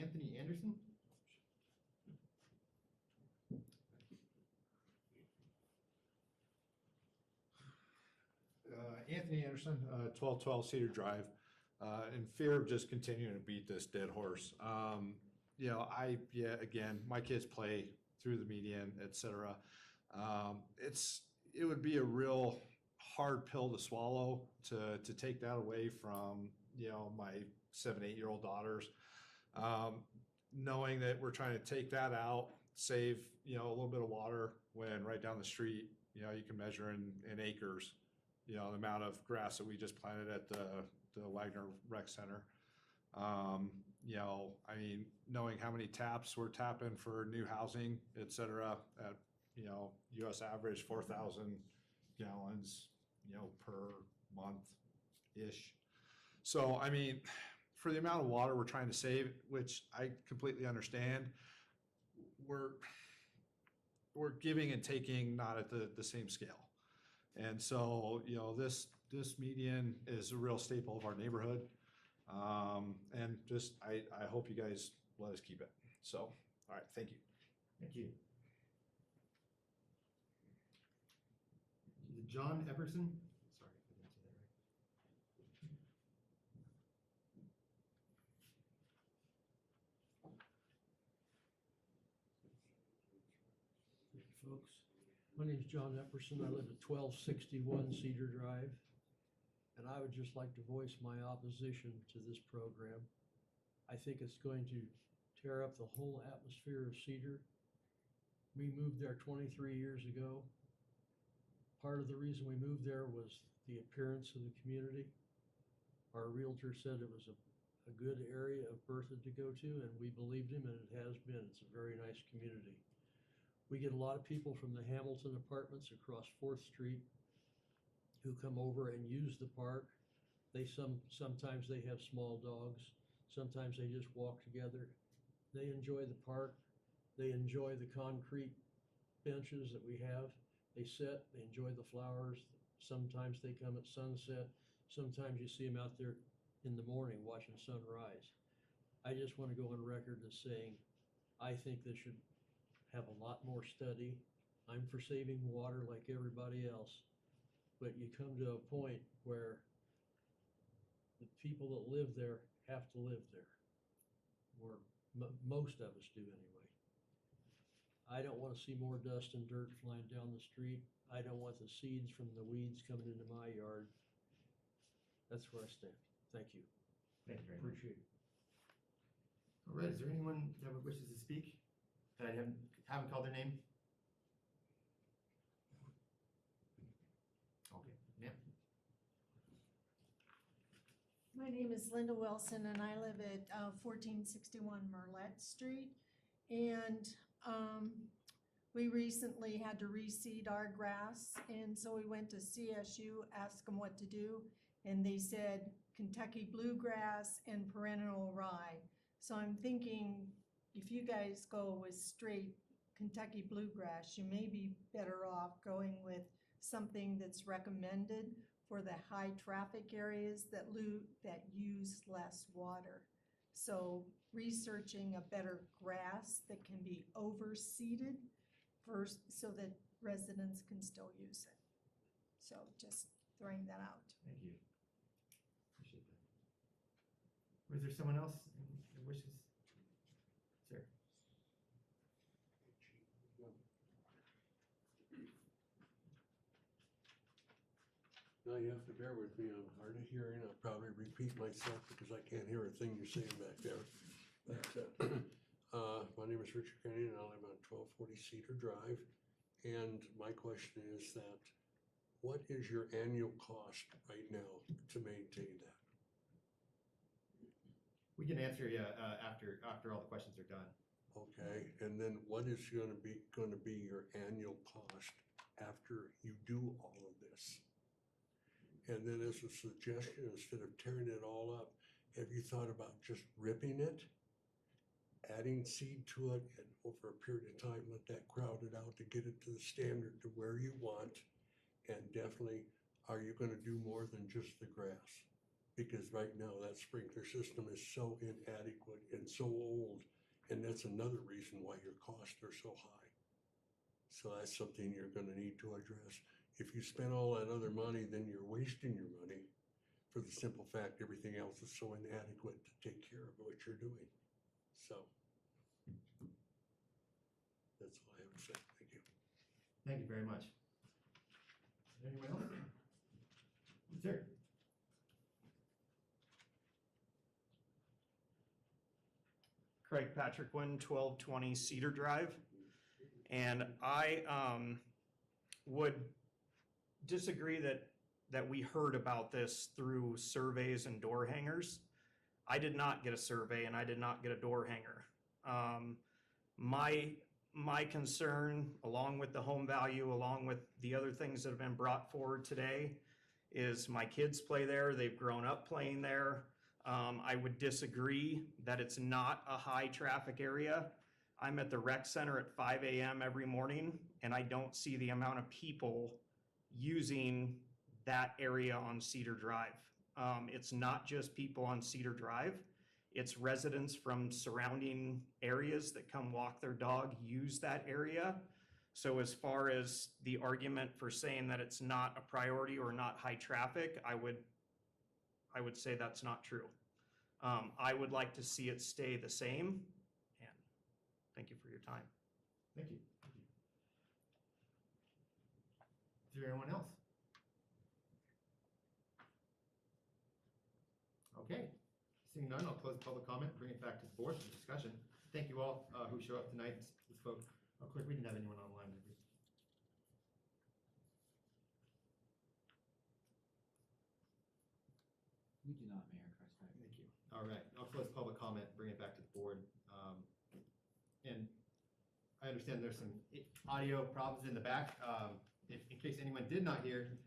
Anthony Anderson. Anthony Anderson, 1212 Cedar Drive. In fear of just continuing to beat this dead horse. You know, again, my kids play through the median, et cetera. It would be a real hard pill to swallow to take that away from, you know, my 7-8-year-old daughters. Knowing that we're trying to take that out, save, you know, a little bit of water, when right down the street, you know, you can measure in acres, you know, the amount of grass that we just planted at the Wagner Rec Center. You know, I mean, knowing how many taps we're tapping for new housing, et cetera, at, you know, US average 4,000 gallons, you know, per month-ish. So, I mean, for the amount of water we're trying to save, which I completely understand, we're giving and taking not at the same scale. And so, you know, this median is a real staple of our neighborhood. And just, I hope you guys let us keep it. So, all right, thank you. Thank you. Is it John Epperson? Sorry if I didn't say that right. Folks, my name is John Epperson. I live at 1261 Cedar Drive, and I would just like to voice my opposition to this program. I think it's going to tear up the whole atmosphere of Cedar. We moved there 23 years ago. Part of the reason we moved there was the appearance of the community. Our realtor said it was a good area of Bertha to go to, and we believed him, and it has been. It's a very nice community. We get a lot of people from the Hamilton apartments across 4th Street who come over and use the park. Sometimes they have small dogs. Sometimes they just walk together. They enjoy the park. They enjoy the concrete benches that we have. They sit, they enjoy the flowers. Sometimes they come at sunset. Sometimes you see them out there in the morning watching sunrise. I just want to go on record as saying, I think this should have a lot more study. I'm for saving water like everybody else, but you come to a point where the people that live there have to live there, or most of us do anyway. I don't want to see more dust and dirt flying down the street. I don't want the seeds from the weeds coming into my yard. That's where I stand. Thank you. Thank you very much. Appreciate it. All right, is there anyone that wishes to speak that I haven't called their name? Okay, ma'am. My name is Linda Wilson, and I live at 1461 Merlette Street. And we recently had to reseed our grass, and so we went to CSU, asked them what to do, and they said Kentucky bluegrass and perennial rye. So I'm thinking if you guys go with straight Kentucky bluegrass, you may be better off going with something that's recommended for the high traffic areas that use less water. So researching a better grass that can be overseeded first so that residents can still use it. So just throwing that out. Thank you. Appreciate that. Was there someone else that wishes? Sir. Now you have to bear with me, I'm hard of hearing, I'll probably repeat myself because I can't hear a thing you're saying back there. But, my name is Richard Kenny and I live on 1240 Cedar Drive. And my question is that, what is your annual cost right now to maintain that? We can answer you after all the questions are done. Okay, and then what is gonna be your annual cost after you do all of this? And then as a suggestion, instead of tearing it all up, have you thought about just ripping it, adding seed to it, and over a period of time, let that crowd it out to get it to the standard to where you want? And definitely, are you gonna do more than just the grass? Because right now, that sprinkler system is so inadequate and so old, and that's another reason why your costs are so high. So that's something you're gonna need to address. If you spend all that other money, then you're wasting your money for the simple fact everything else is so inadequate to take care of what you're doing. So that's all I have to say. Thank you. Thank you very much. Anyone else? Sir. Craig Patrick Wynn, 1220 Cedar Drive. And I would disagree that we heard about this through surveys and door hangers. I did not get a survey and I did not get a door hanger. My concern, along with the home value, along with the other things that have been brought forward today, is my kids play there. They've grown up playing there. I would disagree that it's not a high traffic area. I'm at the rec center at 5 a.m. every morning, and I don't see the amount of people using that area on Cedar Drive. It's not just people on Cedar Drive. It's residents from surrounding areas that come walk their dog, use that area. So as far as the argument for saying that it's not a priority or not high traffic, I would say that's not true. I would like to see it stay the same, and thank you for your time. Thank you. Is there anyone else? Okay, seeing none, I'll close public comment, bring it back to the board for discussion. Thank you all who showed up tonight and spoke. Oh, quick, we didn't have anyone online, did we? We do not, Mayor Carstag. Thank you. All right, I'll close public comment, bring it back to the board. And I understand there's some audio problems in the back. In case anyone did not hear,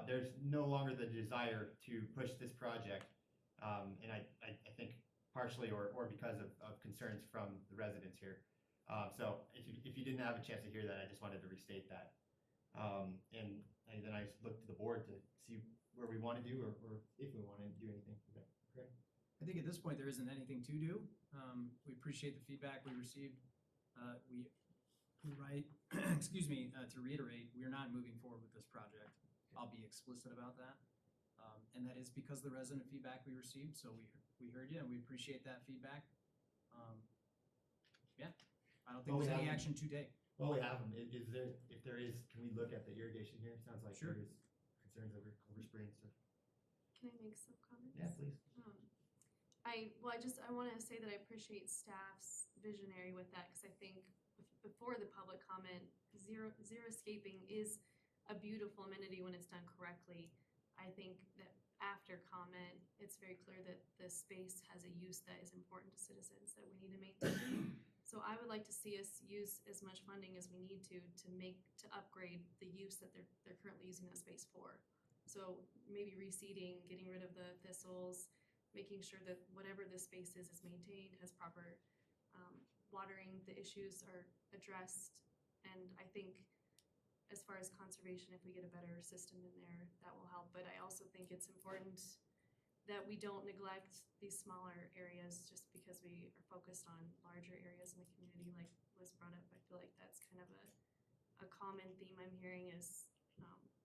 there's no longer the desire to push this project. And I think partially or because of concerns from the residents here. So if you didn't have a chance to hear that, I just wanted to restate that. And then I just looked to the board to see where we want to do or if we want to do anything. Is that correct? I think at this point, there isn't anything to do. We appreciate the feedback we received. Excuse me, to reiterate, we're not moving forward with this project. I'll be explicit about that. And that is because of the resident feedback we received. So we heard you and we appreciate that feedback. Yeah, I don't think there's any action to take. Well, we have them. Is there, if there is, can we look at the irrigation here? Sounds like Sure. there is concerns over spraying stuff. Can I make some comments? Yeah, please. I want to say that I appreciate staff's visionary with that, because I think before the public comment, xeriscaping is a beautiful amenity when it's done correctly. I think that after comment, it's very clear that the space has a use that is important to citizens that we need to maintain. So I would like to see us use as much funding as we need to upgrade the use that they're currently using that space for. So maybe reseeding, getting rid of the thistles, making sure that whatever the space is maintained, has proper watering, the issues are addressed. And I think as far as conservation, if we get a better system in there, that will help. But I also think it's important that we don't neglect these smaller areas just because we are focused on larger areas in the community, like was brought up. I feel like that's kind of a common theme I'm hearing is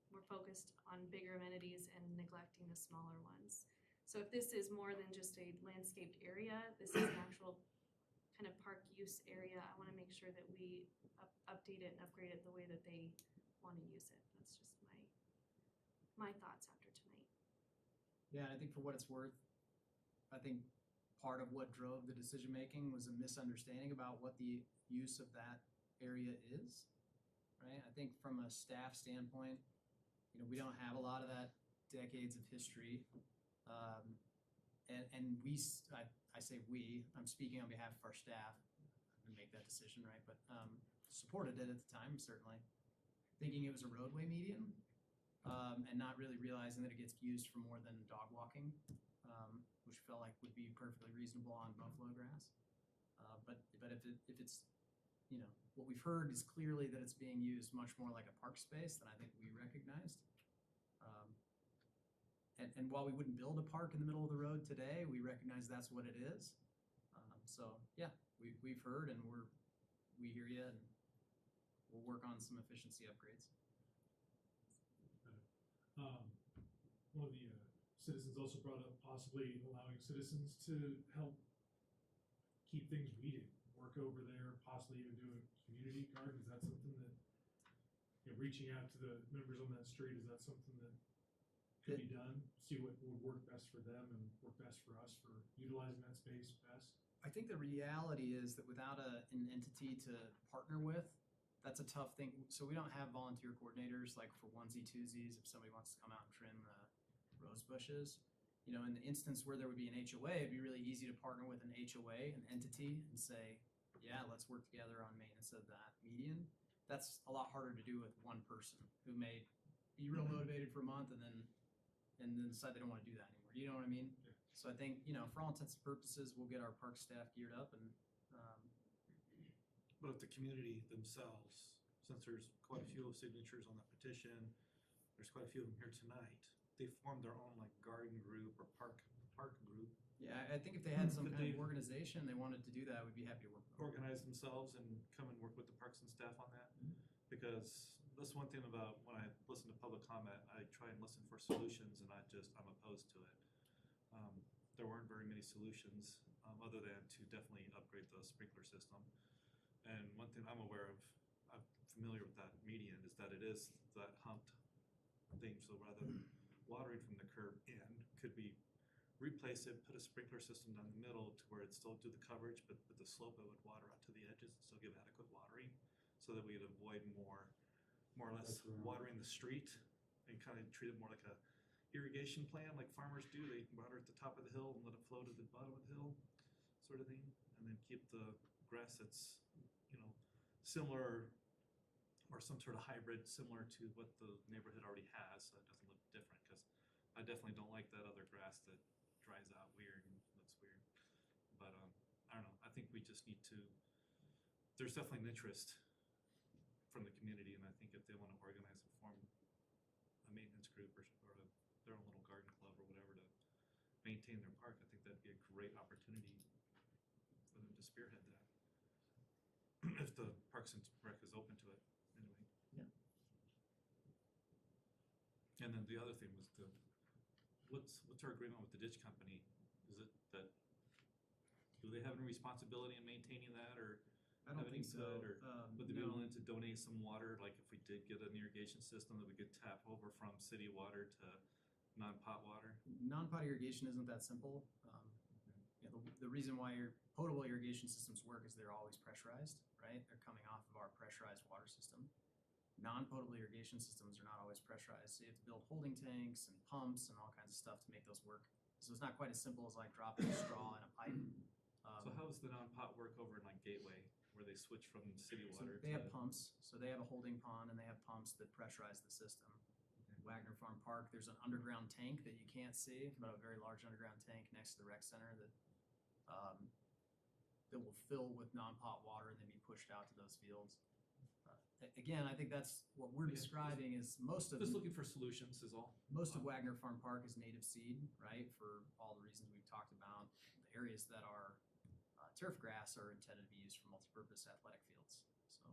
we're focused on bigger amenities and neglecting the smaller ones. So if this is more than just a landscaped area, this is an actual kind of park use area, I want to make sure that we update it and upgrade it the way that they want to use it. That's just my thoughts after tonight. Yeah, and I think for what it's worth, I think part of what drove the decision-making was a misunderstanding about what the use of that area is, right? I think from a staff standpoint, we don't have a lot of that decades of history. And I say we, I'm speaking on behalf of our staff to make that decision, right? But supported it at the time, certainly. Thinking it was a roadway median, and not really realizing that it gets used for more than dog walking, which felt like would be perfectly reasonable on buffalo grass. But if it's, what we've heard is clearly that it's being used much more like a park space than I think we recognized. And while we wouldn't build a park in the middle of the road today, we recognize that's what it is. So yeah, we've heard and we hear you, and we'll work on some efficiency upgrades. One of the citizens also brought up possibly allowing citizens to help keep things weeded, work over there, possibly even do a community garden. Is that something that, reaching out to the members on that street, is that something that could be done? See what would work best for them and work best for us for utilizing that space best? I think the reality is that without an entity to partner with, that's a tough thing. So we don't have volunteer coordinators like for onesie twosies if somebody wants to come out and trim the rose bushes. In the instance where there would be an HOA, it'd be really easy to partner with an HOA, an entity, and say, yeah, let's work together on maintenance of that median. That's a lot harder to do with one person who may be real motivated for a month and then decide they don't want to do that anymore. You know what I mean? Yeah. So I think, for all intents and purposes, we'll get our park staff geared up and But if the community themselves, since there's quite a few signatures on that petition, there's quite a few of them here tonight, they formed their own like garden group or park group, Yeah, I think if they had some Could kind of they- organization, they wanted to do that, we'd be happy to work with them. organize themselves and come and work with the parks and staff on that. Because that's one thing about when I listen to public comment, I try and listen for solutions and I'm opposed to it. There weren't very many solutions, other than to definitely upgrade the sprinkler system. And one thing I'm aware of, I'm familiar with that median, is that it is that humped thing, so rather than watering from the curb in, could be replace it, put a sprinkler system down the middle to where it'd still do the coverage, but with the slope it would water out to the edges and still give adequate watering, so that we'd avoid more or less watering the street and kind of treat it more like a irrigation plan like farmers do. They water at the top of the hill and let it flow to the bottom of the hill, sort of thing, and then keep the grass that's, similar or some sort of hybrid similar to what the neighborhood already has, so it doesn't look different, because I definitely don't like that other grass that dries out weird and looks weird. But I don't know, I think we just need to, there's definitely an interest from the community, and I think if they want to organize and form a maintenance group or their own little garden club or whatever to maintain their park, I think that'd be a great opportunity for them to spearhead that. If the Parks and Rec is open to it, anyway. Yeah. And then the other thing was what's our agreement with the ditch company? Is it that, do they have any responsibility in maintaining that, or I don't have any think so. input, or would they be No. willing to donate some water, like if we did get an irrigation system that we could tap over from city water to non-pot water? Non-pot irrigation isn't that simple. The reason why your potable irrigation systems work is they're always pressurized, right? They're coming off of our pressurized water system. Non-potable irrigation systems are not always pressurized, so you have to build holding tanks and pumps and all kinds of stuff to make those work. So it's not quite as simple as like dropping a straw in a pipe. So how does the non-pot work over in like Gateway, where they switch from city So water to? they have pumps, so they have a holding pond and they have pumps that pressurize the system. Wagner Farm Park, there's an underground tank that you can't see, but a very large underground tank next to the rec center that will fill with non-pot water and then be pushed out to those fields. Again, I think that's what we're Yeah, describing is most of Just looking for solutions is all. most of Wagner Farm Park is native seed, right? For all the reasons we've talked about. The areas that are turf grass are intended to be used for multipurpose athletic fields. So,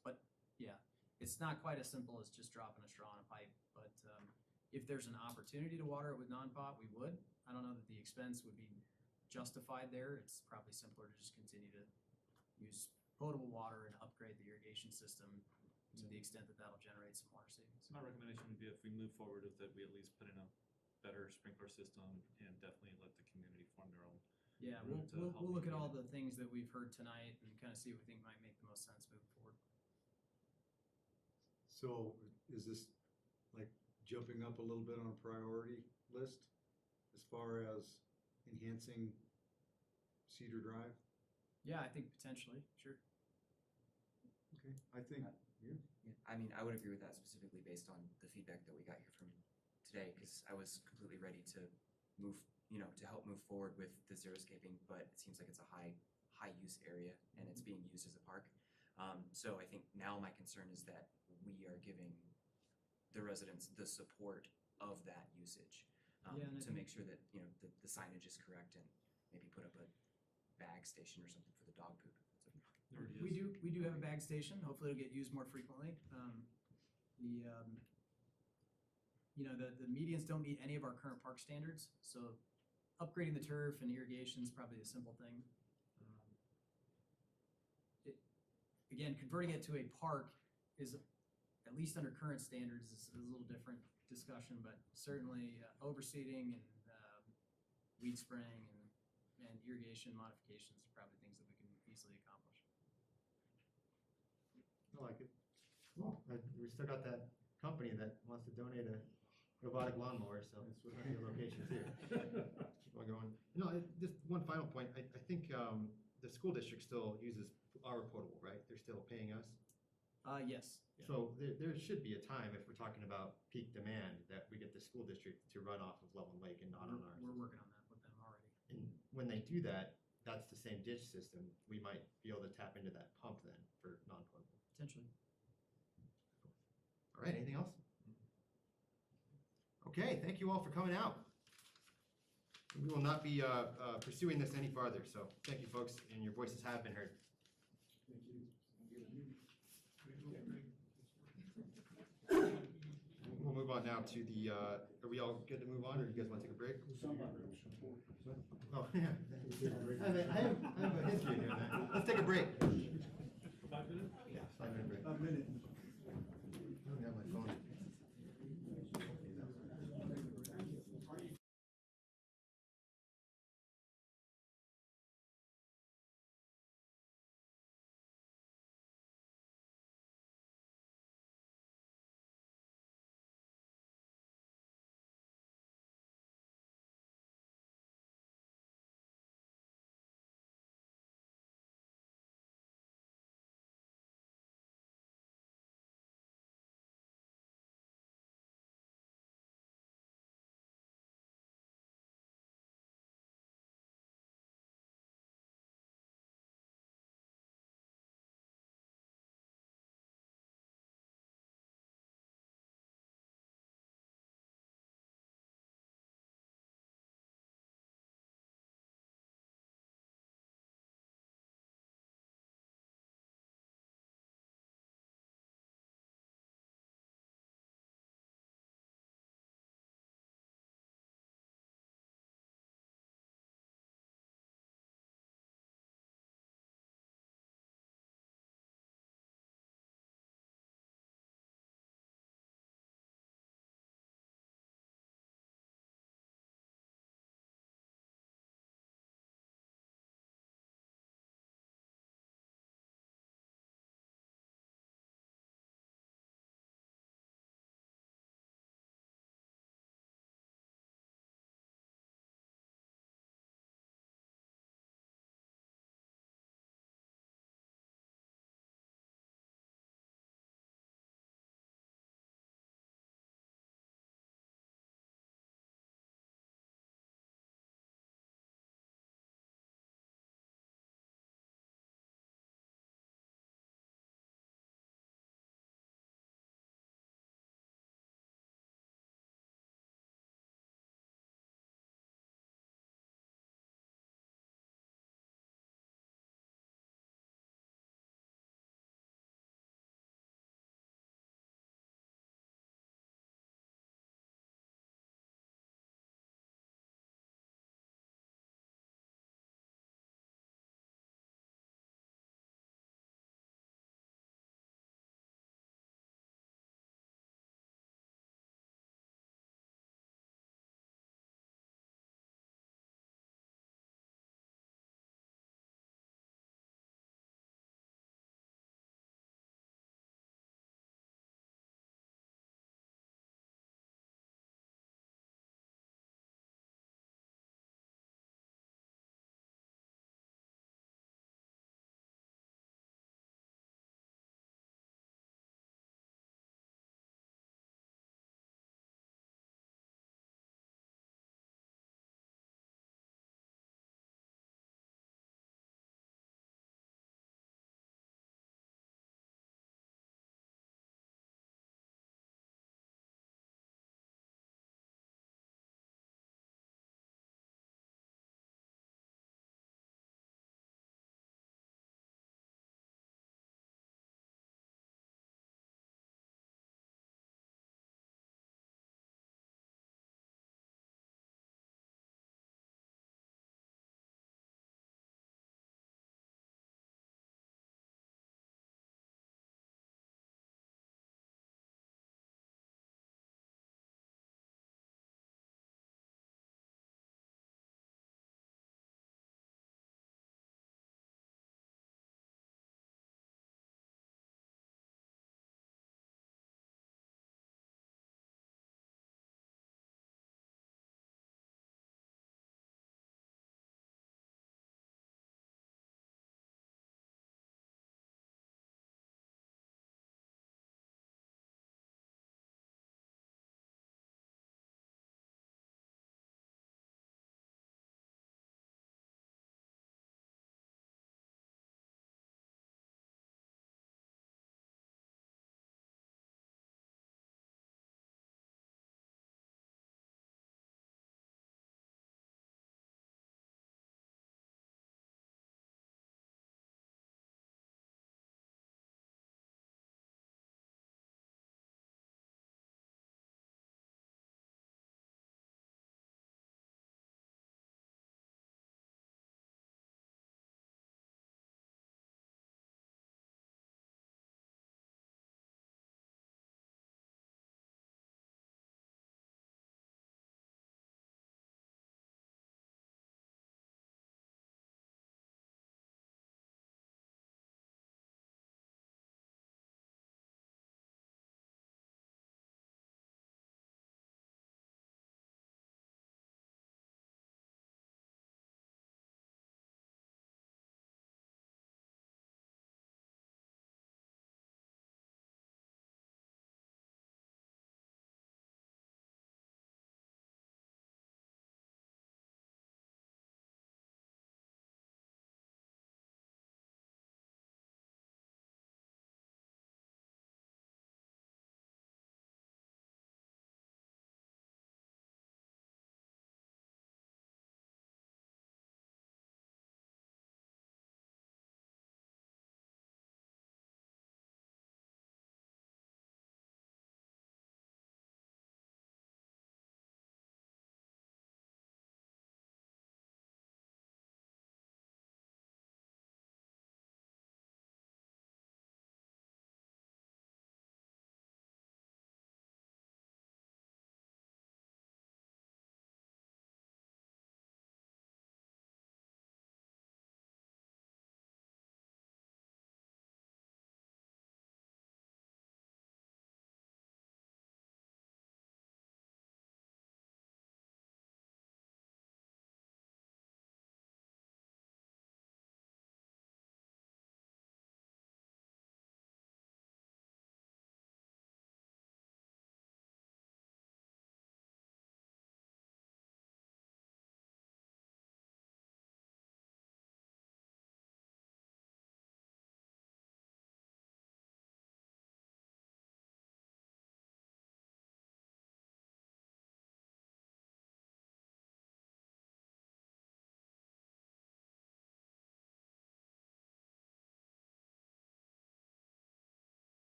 but yeah, it's not quite as simple as just dropping a straw in a pipe. But if there's an opportunity to water it with non-pot, we would. I don't know that the expense would be justified there. It's probably simpler to just continue to use potable water and upgrade the irrigation system to the extent that that'll generate some water savings. My recommendation would be if we move forward with that, we at least put in a better sprinkler system and definitely let the community form their own. Yeah, route to help we'll look at all mitigate the things that we've heard tonight and kind of see what we think might make the most sense moving forward. So is this like jumping up a little bit on a priority list as far as enhancing Cedar Drive? Yeah, I think potentially, sure. Okay, I think, Yeah, I mean, I would agree with that specifically based on the feedback that we got here from today, because I was completely ready to move, to help move forward with the xeriscaping, but it seems like it's a high use area and it's being used as a park. So I think now my concern is that we are giving the residents the support of that usage, Yeah, and I to think- make sure that, the signage is correct, and maybe put up a bag station or something for the dog poop. We do have a bag station. Hopefully it'll get used more frequently. The medians don't meet any of our current park standards, so upgrading the turf and irrigation is probably a simple thing. Again, converting it to a park is, at least under current standards, is a little different discussion, but certainly overseeding and weed spraying and irrigation modifications are probably things that we can easily accomplish. I like it. Cool. We still got that company that wants to donate a robotic lawnmower, so it's with the location too. Keep on going. Just one final point. I think the school district still uses our potable, right? They're still paying us. Yes. So there should be a time, if we're talking about peak demand, that we get the school district to run off of Loveland Lake and not on ours. We're working on that with them already. And when they do that, that's the same ditch system, we might be able to tap into that pump then for non-potable. Potentially. All right, anything else? Okay, thank you all for coming out. We will not be pursuing this any farther, so thank you, folks, and your voices have been heard. We'll move on now to the, are we all good to move on, or do you guys want to take a break? Oh, yeah. I have a history of doing that. Let's take a break. 5 minutes? Yeah, 5-minute break. A minute. I don't have my phone.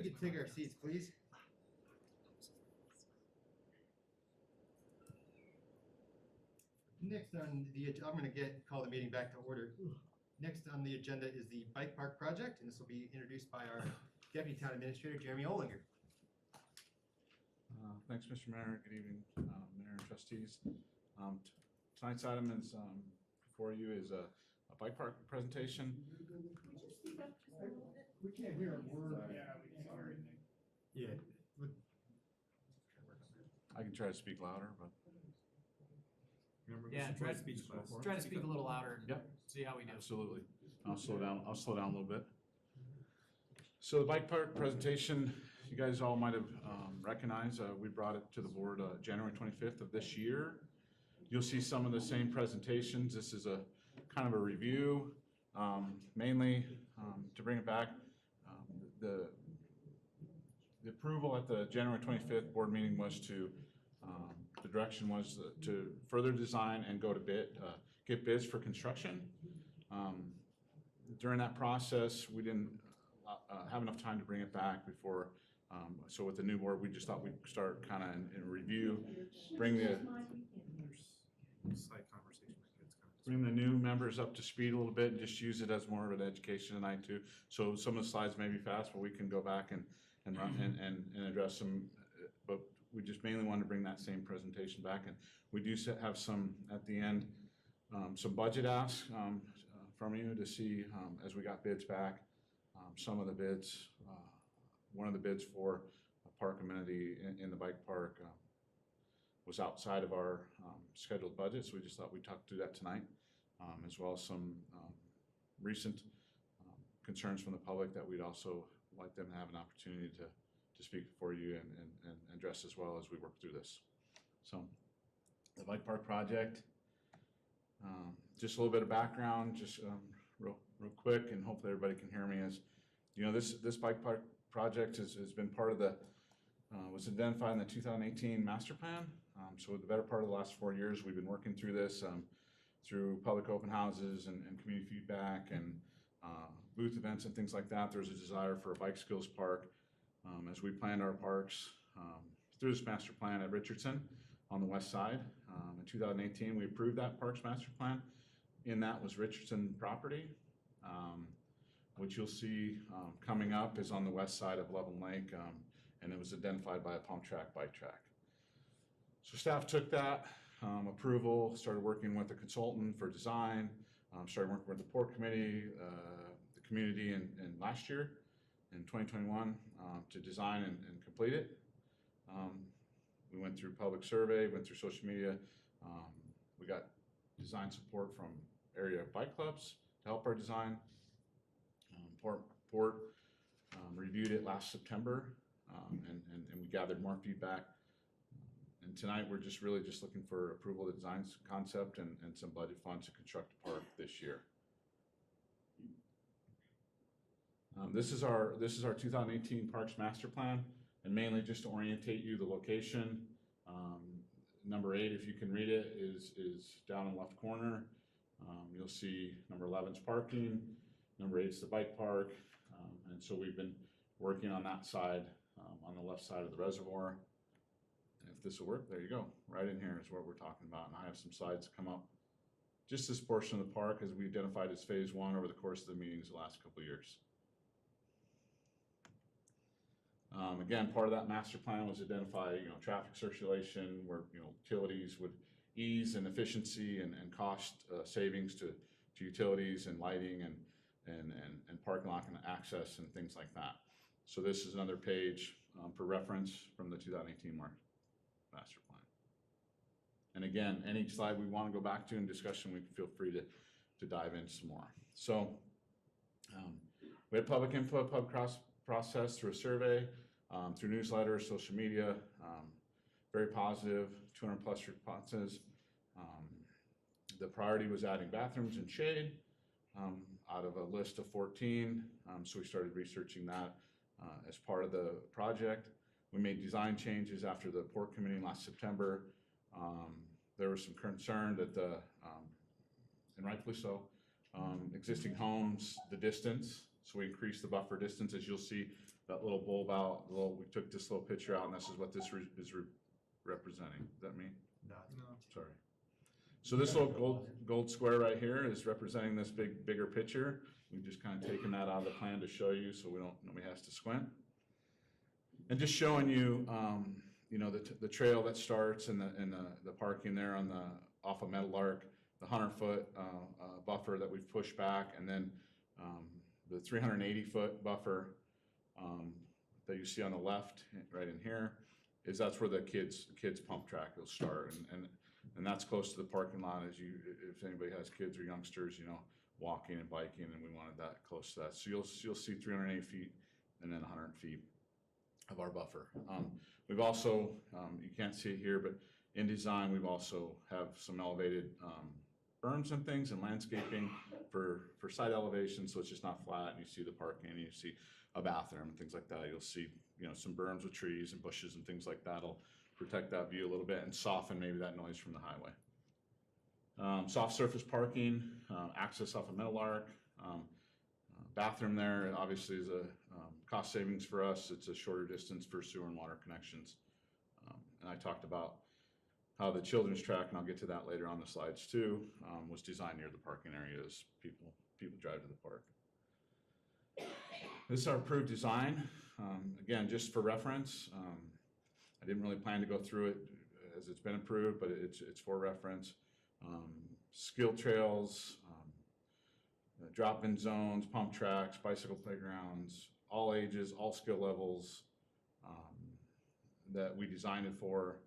we could take our seats, please. Next on the, I'm gonna call the meeting back to order. Next on the agenda is the bike park project, and this will be introduced by our Deputy Town Administrator, Jeremy Olinger. Thanks, Mr. Mayor. Good evening, Mayor and trustees. Tonight's item is, before you is a bike park presentation. We can't hear a word. Yeah, we can't hear anything. Yeah. I can try to speak louder, but. Yeah, try to speak a little louder and Yep. see how we do. Absolutely. I'll slow down a little bit. So the bike park presentation, you guys all might have recognized, we brought it to the board January 25th of this year. You'll see some of the same presentations. This is a kind of a review, mainly to bring it back. The approval at the January 25th board meeting was to, the direction was to further design and go to bid, get bids for construction. During that process, we didn't have enough time to bring it back before, so with the new board, we just thought we'd start kind of in review, bring the Side conversation. bring the new members up to speed a little bit and just use it as more of an education tonight too. So some of the slides may be fast, but we can go back and address them. But we just mainly wanted to bring that same presentation back. And we do have some, at the end, some budget asks from you to see, as we got bids back, some of the bids, one of the bids for a park amenity in the bike park was outside of our scheduled budget, so we just thought we'd talk through that tonight, as well as some recent concerns from the public that we'd also like them to have an opportunity to speak for you and address as well as we work through this. So the bike park project, just a little bit of background, just real quick, and hopefully everybody can hear me. As you know, this bike park project has been part of the was identified in the 2018 master plan. So the better part of the last 4 years, we've been working through this through public open houses and community feedback and booth events and things like that. There's a desire for a bike skills park. As we planned our parks through this master plan at Richardson on the west side. In 2018, we approved that parks master plan. In that was Richardson property, which you'll see coming up is on the west side of Level Lake, and it was identified by a pump track, bike track. So staff took that approval, started working with a consultant for design, started working with the port committee, the community in last year, in 2021, to design and complete it. We went through public survey, went through social media. We got design support from area bike clubs to help our design. Port reviewed it last September, and we gathered more feedback. And tonight, we're just really just looking for approval of the design concept and some budget funds to construct a park this year. This is our 2018 Parks Master Plan, and mainly just to orientate you the location. Number 8, if you can read it, is down in the left corner. You'll see number 11's parking, number 8's the bike park, and so we've been working on that side, on the left side of the reservoir. And if this will work, there you go. Right in here is what we're talking about, and I have some slides come up. Just this portion of the park as we identified as phase 1 over the course of the meetings the last couple of years. Again, part of that master plan was identify, traffic circulation where, utilities would ease and efficiency and cost savings to utilities and lighting and parking lot and access and things like that. So this is another page for reference from the 2018 master plan. And again, any slide we want to go back to in discussion, we can feel free to dive in some more. So we had public input, process through a survey, through newsletters, social media, very positive, 200+ responses. The priority was adding bathrooms and shade out of a list of 14, so we started researching that as part of the project. We made design changes after the port committee last September. There was some concern that and rightfully so, existing homes, the distance So we increased the buffer distance, as you'll see that little bulb out, we took this little picture out, and this is what this is representing. Is that me? No. Sorry. So this little gold square right here is representing this bigger picture. We've just kind of taken that out of the plan to show you, so nobody has to squint. And just showing you, you know, the trail that starts and the parking there off of Metal Arc, the 100-foot buffer that we've pushed back, and then the 380-foot buffer that you see on the left, right in here, that's where the kids pump track will start, and that's close to the parking lot. If anybody has kids or youngsters, you know, walking and biking, and we wanted that close to that. So you'll see 380 feet and then 100 feet of our buffer. We've also, you can't see it here, but in design, we've also have some elevated berms and things and landscaping for site elevation, so it's just not flat, and you see the parking, and you see a bathroom and things like that. You'll see, you know, some berms with trees and bushes and things like that'll protect that view a little bit and soften maybe that noise from the highway. Soft surface parking, access off of Metal Arc, bathroom there obviously is a cost savings for us. It's a shorter distance for sewer and water connections. And I talked about how the children's track, and I'll get to that later on the slides too, was designed near the parking areas. People drive to the park. This is our approved design. Again, just for reference, I didn't really plan to go through it as it's been approved, but it's for reference. Skill trails, drop-in zones, pump tracks, bicycle playgrounds, all ages, all skill levels that we designed it for.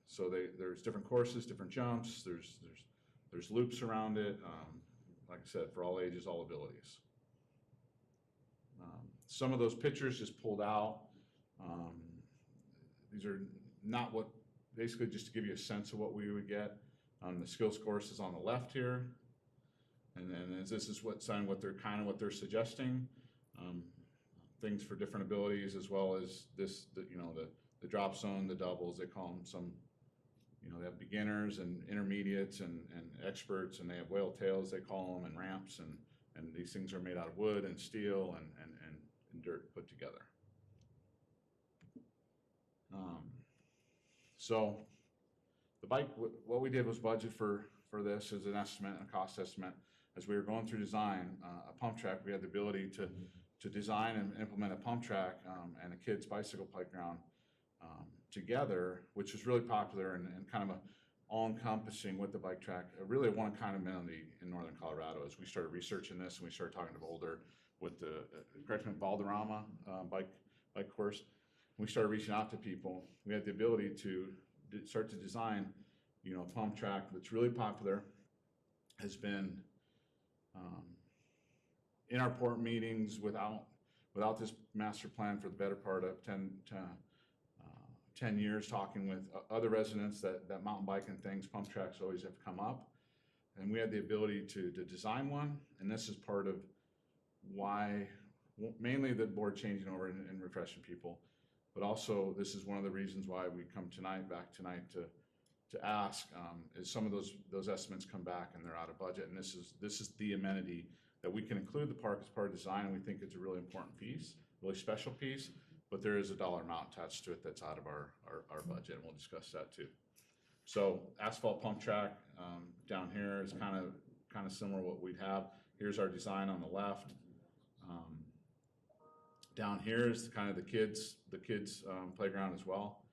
So there's different courses, different jumps, there's loops around it, like I said, for all ages, all abilities. Some of those pictures just pulled out. These are not basically just to give you a sense of what we would get. The skills course is on the left here. And then this is what they're suggesting. Things for different abilities, as well as the drop zone, the doubles, they call them some, they have beginners and intermediates and experts, and they have whale tails, they call them, and ramps, and these things are made out of wood and steel and dirt put together. So the bike, what we did was budget for this as an estimate, a cost estimate. As we were going through design, a pump track, we had the ability to design and implement a pump track and a kids bicycle playground together, which was really popular and kind of all-encompassing with the bike track, really a one-kind amenity in northern Colorado. As we started researching this and we started talking to Boulder with the Balderrama bike course, we started reaching out to people. We had the ability to start to design, a pump track that's really popular, has been in our port meetings without this master plan for the better part of 10 years, talking with other residents that mountain bike and things, pump tracks always have come up. And we had the ability to design one, and this is part of why, mainly the board changing over and refreshing people, but also this is one of the reasons why we come back tonight to ask, is some of those estimates come back and they're out of budget, and this is the amenity that we can include the park as part of design, and we think it's a really important piece, really special piece, but there is a dollar amount attached to it that's out of our budget, and we'll discuss that too. So asphalt pump track down here is kind of similar to what we'd have. Here's our design on the left. Down here is kind of the kids playground as well.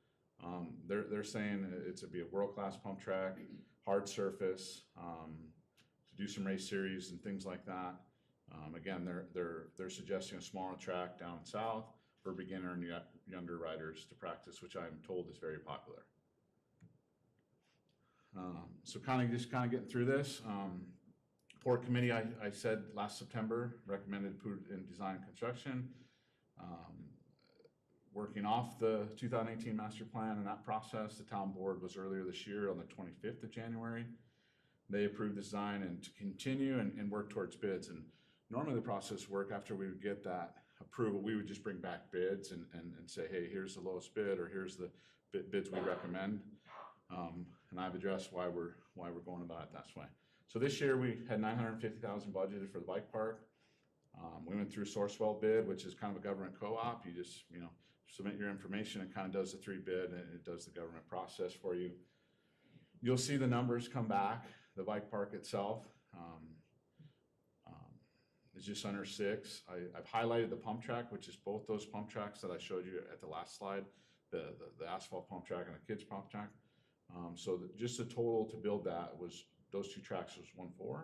They're saying it's to be a world-class pump track, hard surface, to do some race series and things like that. Again, they're suggesting a smaller track down south for beginner and younger riders to practice, which I'm told is very popular. So kind of getting through this. Port committee, I said last September, recommended approved in design and construction. Working off the 2018 master plan and that process, the town board was earlier this year on the 25th of January. They approved the design and to continue and work towards bids. And normally the process work after we would get that approval, we would just bring back bids and say, hey, here's the lowest bid, or here's the bids we recommend. And I've addressed why we're going about it that way. So this year we had $950,000 budgeted for the bike park. We went through Sourcewell bid, which is kind of a government co-op. You just, submit your information, it kind of does the 3 bid, and it does the government process for you. You'll see the numbers come back. The bike park itself is just under 6. I've highlighted the pump track, which is both those pump tracks that I showed you at the last slide, the asphalt pump track and the kids pump track. So just the total to build that was, those 2 tracks was 1.4.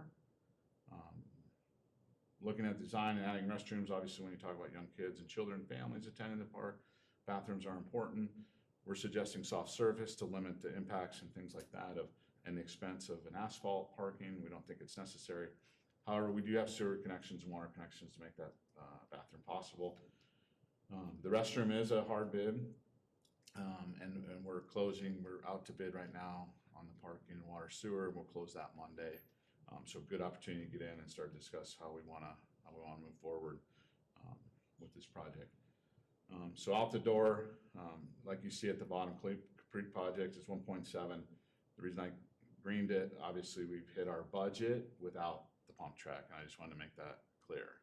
Looking at design and adding restrooms, obviously when you talk about young kids and children and families attending the park, bathrooms are important. We're suggesting soft surface to limit the impacts and things like that and the expense of an asphalt parking. We don't think it's necessary. However, we do have sewer connections and water connections to make that bathroom possible. The restroom is a hard bid, and we're out to bid right now on the parking and water sewer, and we'll close that Monday. So good opportunity to get in and start to discuss how we wanna move forward with this project. So out the door, like you see at the bottom, Creek project is 1.7. The reason I greened it, obviously we've hit our budget without the pump track, and I just wanted to make that clear.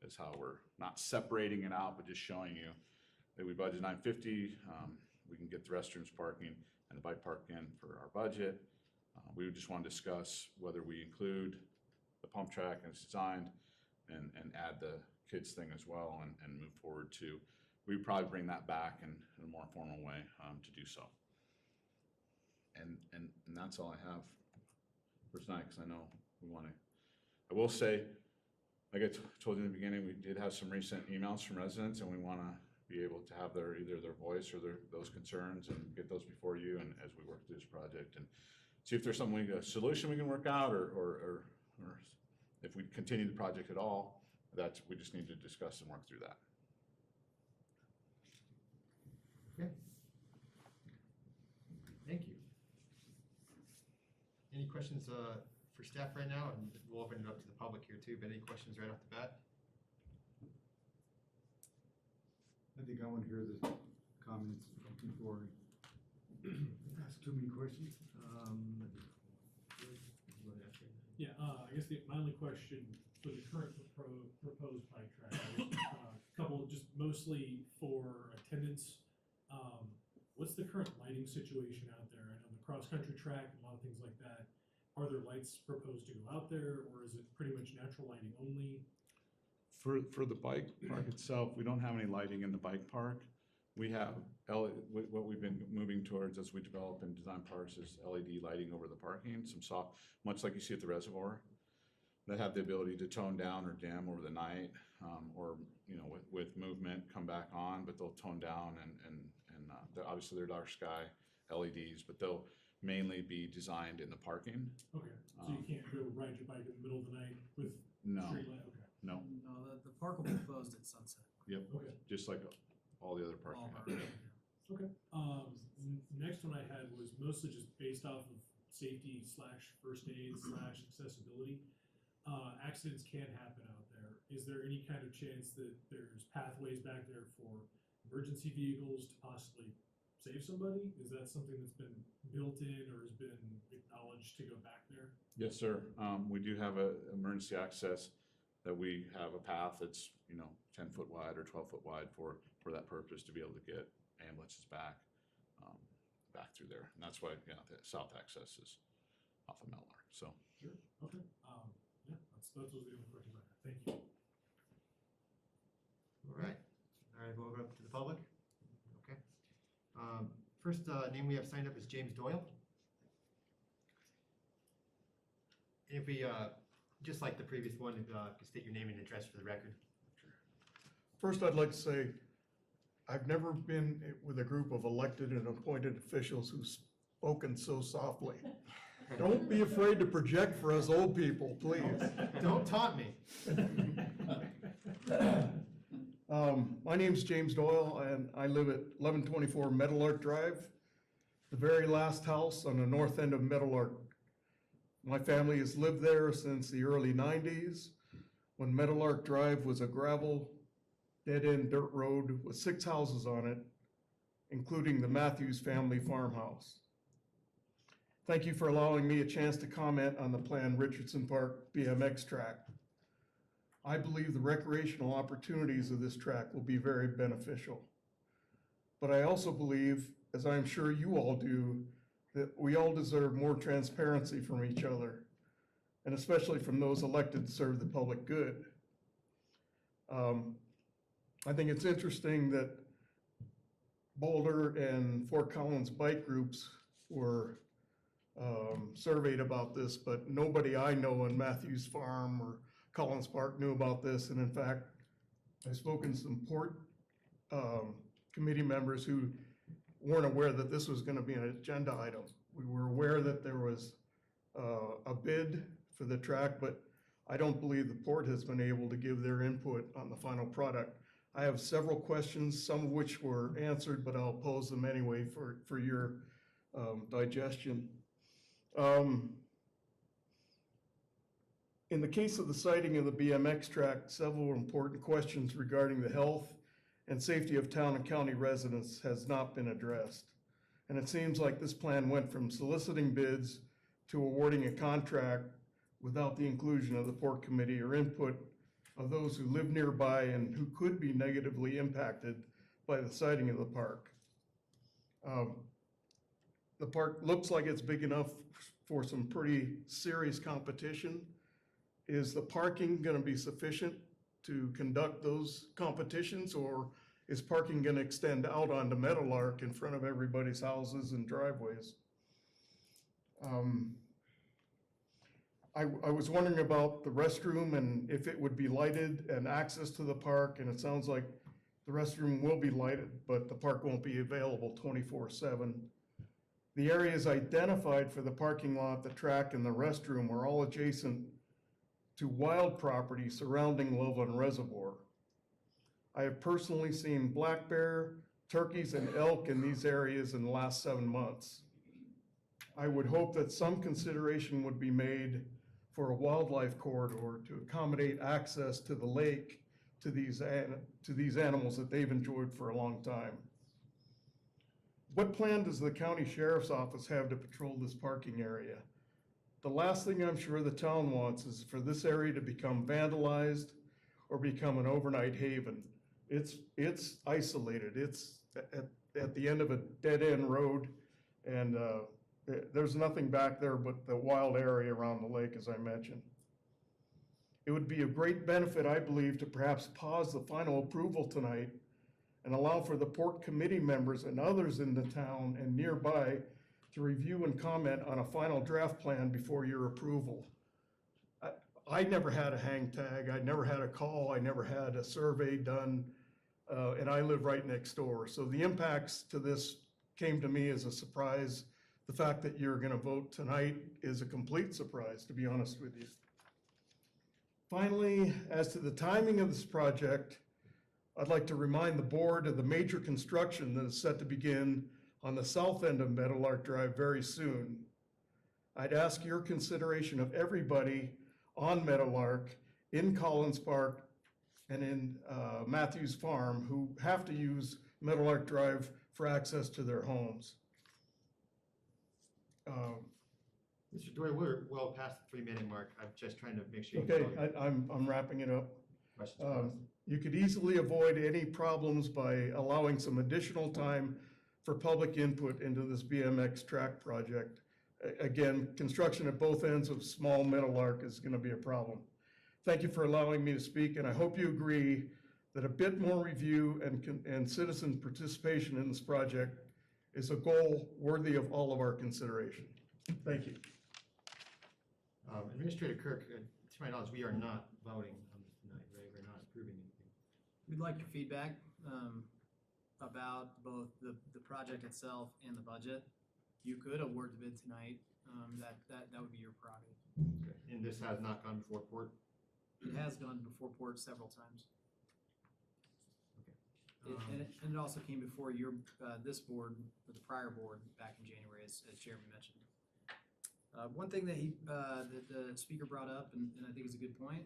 Is how we're not separating it out, but just showing you that we budget $950. We can get the restrooms parking and the bike park in for our budget. We just want to discuss whether we include the pump track and its designed and add the kids thing as well and move forward to, we'd probably bring that back in a more formal way to do so. And that's all I have for tonight, because I know we want to, I will say, like I told you in the beginning, we did have some recent emails from residents, and we want to be able to have either their voice or those concerns and get those before you, and as we work through this project and see if there's a solution we can work out, or if we continue the project at all, we just need to discuss and work through that. Okay. Thank you. Any questions for staff right now? And we'll open it up to the public here too, but any questions right off the bat? I think I want to hear the comments before I ask too many questions. Yeah, I guess my only question for the current proposed bike track, couple just mostly for attendance. What's the current lighting situation out there? I know the cross-country track and a lot of things like that. Are there lights proposed to go out there, or is it pretty much natural lighting only? For the bike park itself, we don't have any lighting in the bike park. We have what we've been moving towards as we develop and design parks is LED lighting over the parking, some soft, much like you see at the reservoir, that have the ability to tone down or dim over the night, or with movement come back on, but they'll tone down and obviously they're dark sky LEDs, but they'll mainly be designed in the parking. Okay, so you can't go ride your bike in the middle of the night with street light? Okay. No. No, the park will be closed at sunset. Yep. Okay. Just like all the other parking. Okay. Next one I had was mostly just based off of safety / first aid / accessibility. Accidents can happen out there. Is there any kind of chance that there's pathways back there for emergency vehicles to possibly save somebody? Is that something that's been built in or has been acknowledged to go back there? Yes, sir. We do have a emergency access that we have a path that's 10 foot wide or 12 foot wide for that purpose, to be able to get ambulances back through there. And that's why the south access is off of Mellar. So sure. Okay. Yeah, those are the only questions I have. Thank you. All right, we'll open up to the public. Okay. First name we have signed up is James Doyle. And if we, just like the previous one, state your name and address for the record. First, I'd like to say, I've never been with a group of elected and appointed officials who've spoken so softly. Don't be afraid to project for us old people, please. Don't taunt me. My name's James Doyle, and I live at 1124 Meadowlark Drive, the very last house on the north end of Meadowlark. My family has lived there since the early 90s, when Meadowlark Drive was a gravel, dead-end dirt road with 6 houses on it, including the Matthews family farmhouse. Thank you for allowing me a chance to comment on the planned Richardson Park BMX track. I believe the recreational opportunities of this track will be very beneficial. But I also believe, as I am sure you all do, that we all deserve more transparency from each other, and especially from those elected to serve the public good. I think it's interesting that Boulder and Fort Collins bike groups were surveyed about this, but nobody I know in Matthews Farm or Collins Park knew about this. And in fact, I've spoken to some port committee members who weren't aware that this was going to be an agenda item. We were aware that there was a bid for the track, but I don't believe the port has been able to give their input on the final product. I have several questions, some of which were answered, but I'll pose them anyway for your digestion. In the case of the siting of the BMX track, several important questions regarding the health and safety of town and county residents has not been addressed. And it seems like this plan went from soliciting bids to awarding a contract without the inclusion of the port committee or input of those who live nearby and who could be negatively impacted by the siting of the park. The park looks like it's big enough for some pretty serious competition. Is the parking gonna be sufficient to conduct those competitions, or is parking gonna extend out onto Meadowlark in front of everybody's houses and driveways? I was wondering about the restroom and if it would be lighted and access to the park, and it sounds like the restroom will be lighted, but the park won't be available 24/7. The areas identified for the parking lot, the track, and the restroom are all adjacent to wild property surrounding Loveland Reservoir. I have personally seen black bear, turkeys, and elk in these areas in the last 7 months. I would hope that some consideration would be made for a wildlife corridor to accommodate access to the lake to these animals that they've enjoyed for a long time. What plan does the county sheriff's office have to patrol this parking area? The last thing I'm sure the town wants is for this area to become vandalized or become an overnight haven. It's isolated. It's at the end of a dead-end road, and there's nothing back there but the wild area around the lake, as I mentioned. It would be a great benefit, I believe, to perhaps pause the final approval tonight and allow for the port committee members and others in the town and nearby to review and comment on a final draft plan before your approval. I never had a hang tag, I never had a call, I never had a survey done, and I live right next door. So the impacts to this came to me as a surprise. The fact that you're gonna vote tonight is a complete surprise, to be honest with you. Finally, as to the timing of this project, I'd like to remind the board of the major construction that is set to begin on the south end of Meadowlark Drive very soon. I'd ask your consideration of everybody on Meadowlark, in Collins Park, and in Matthews Farm who have to use Meadowlark Drive for access to their homes. Mr. Doyle, we're well past the 3-minute mark. I'm just trying to make sure. Okay, I'm wrapping it up. Questions? You could easily avoid any problems by allowing some additional time for public input into this BMX track project. Again, construction at both ends of small Meadowlark is gonna be a problem. Thank you for allowing me to speak, and I hope you agree that a bit more review and citizen participation in this project is a goal worthy of all of our consideration. Thank you. Administrator Kirk, to my knowledge, we are not voting on this tonight, right? We're not approving anything. We'd like your feedback about both the project itself and the budget. You could award the bid tonight. That would be your prerogative. Okay. And this has not gone before port? It has gone before port several times. Okay. And it also came before this board, or the prior board, back in January, as Jeremy mentioned. One thing that the speaker brought up, and I think is a good point,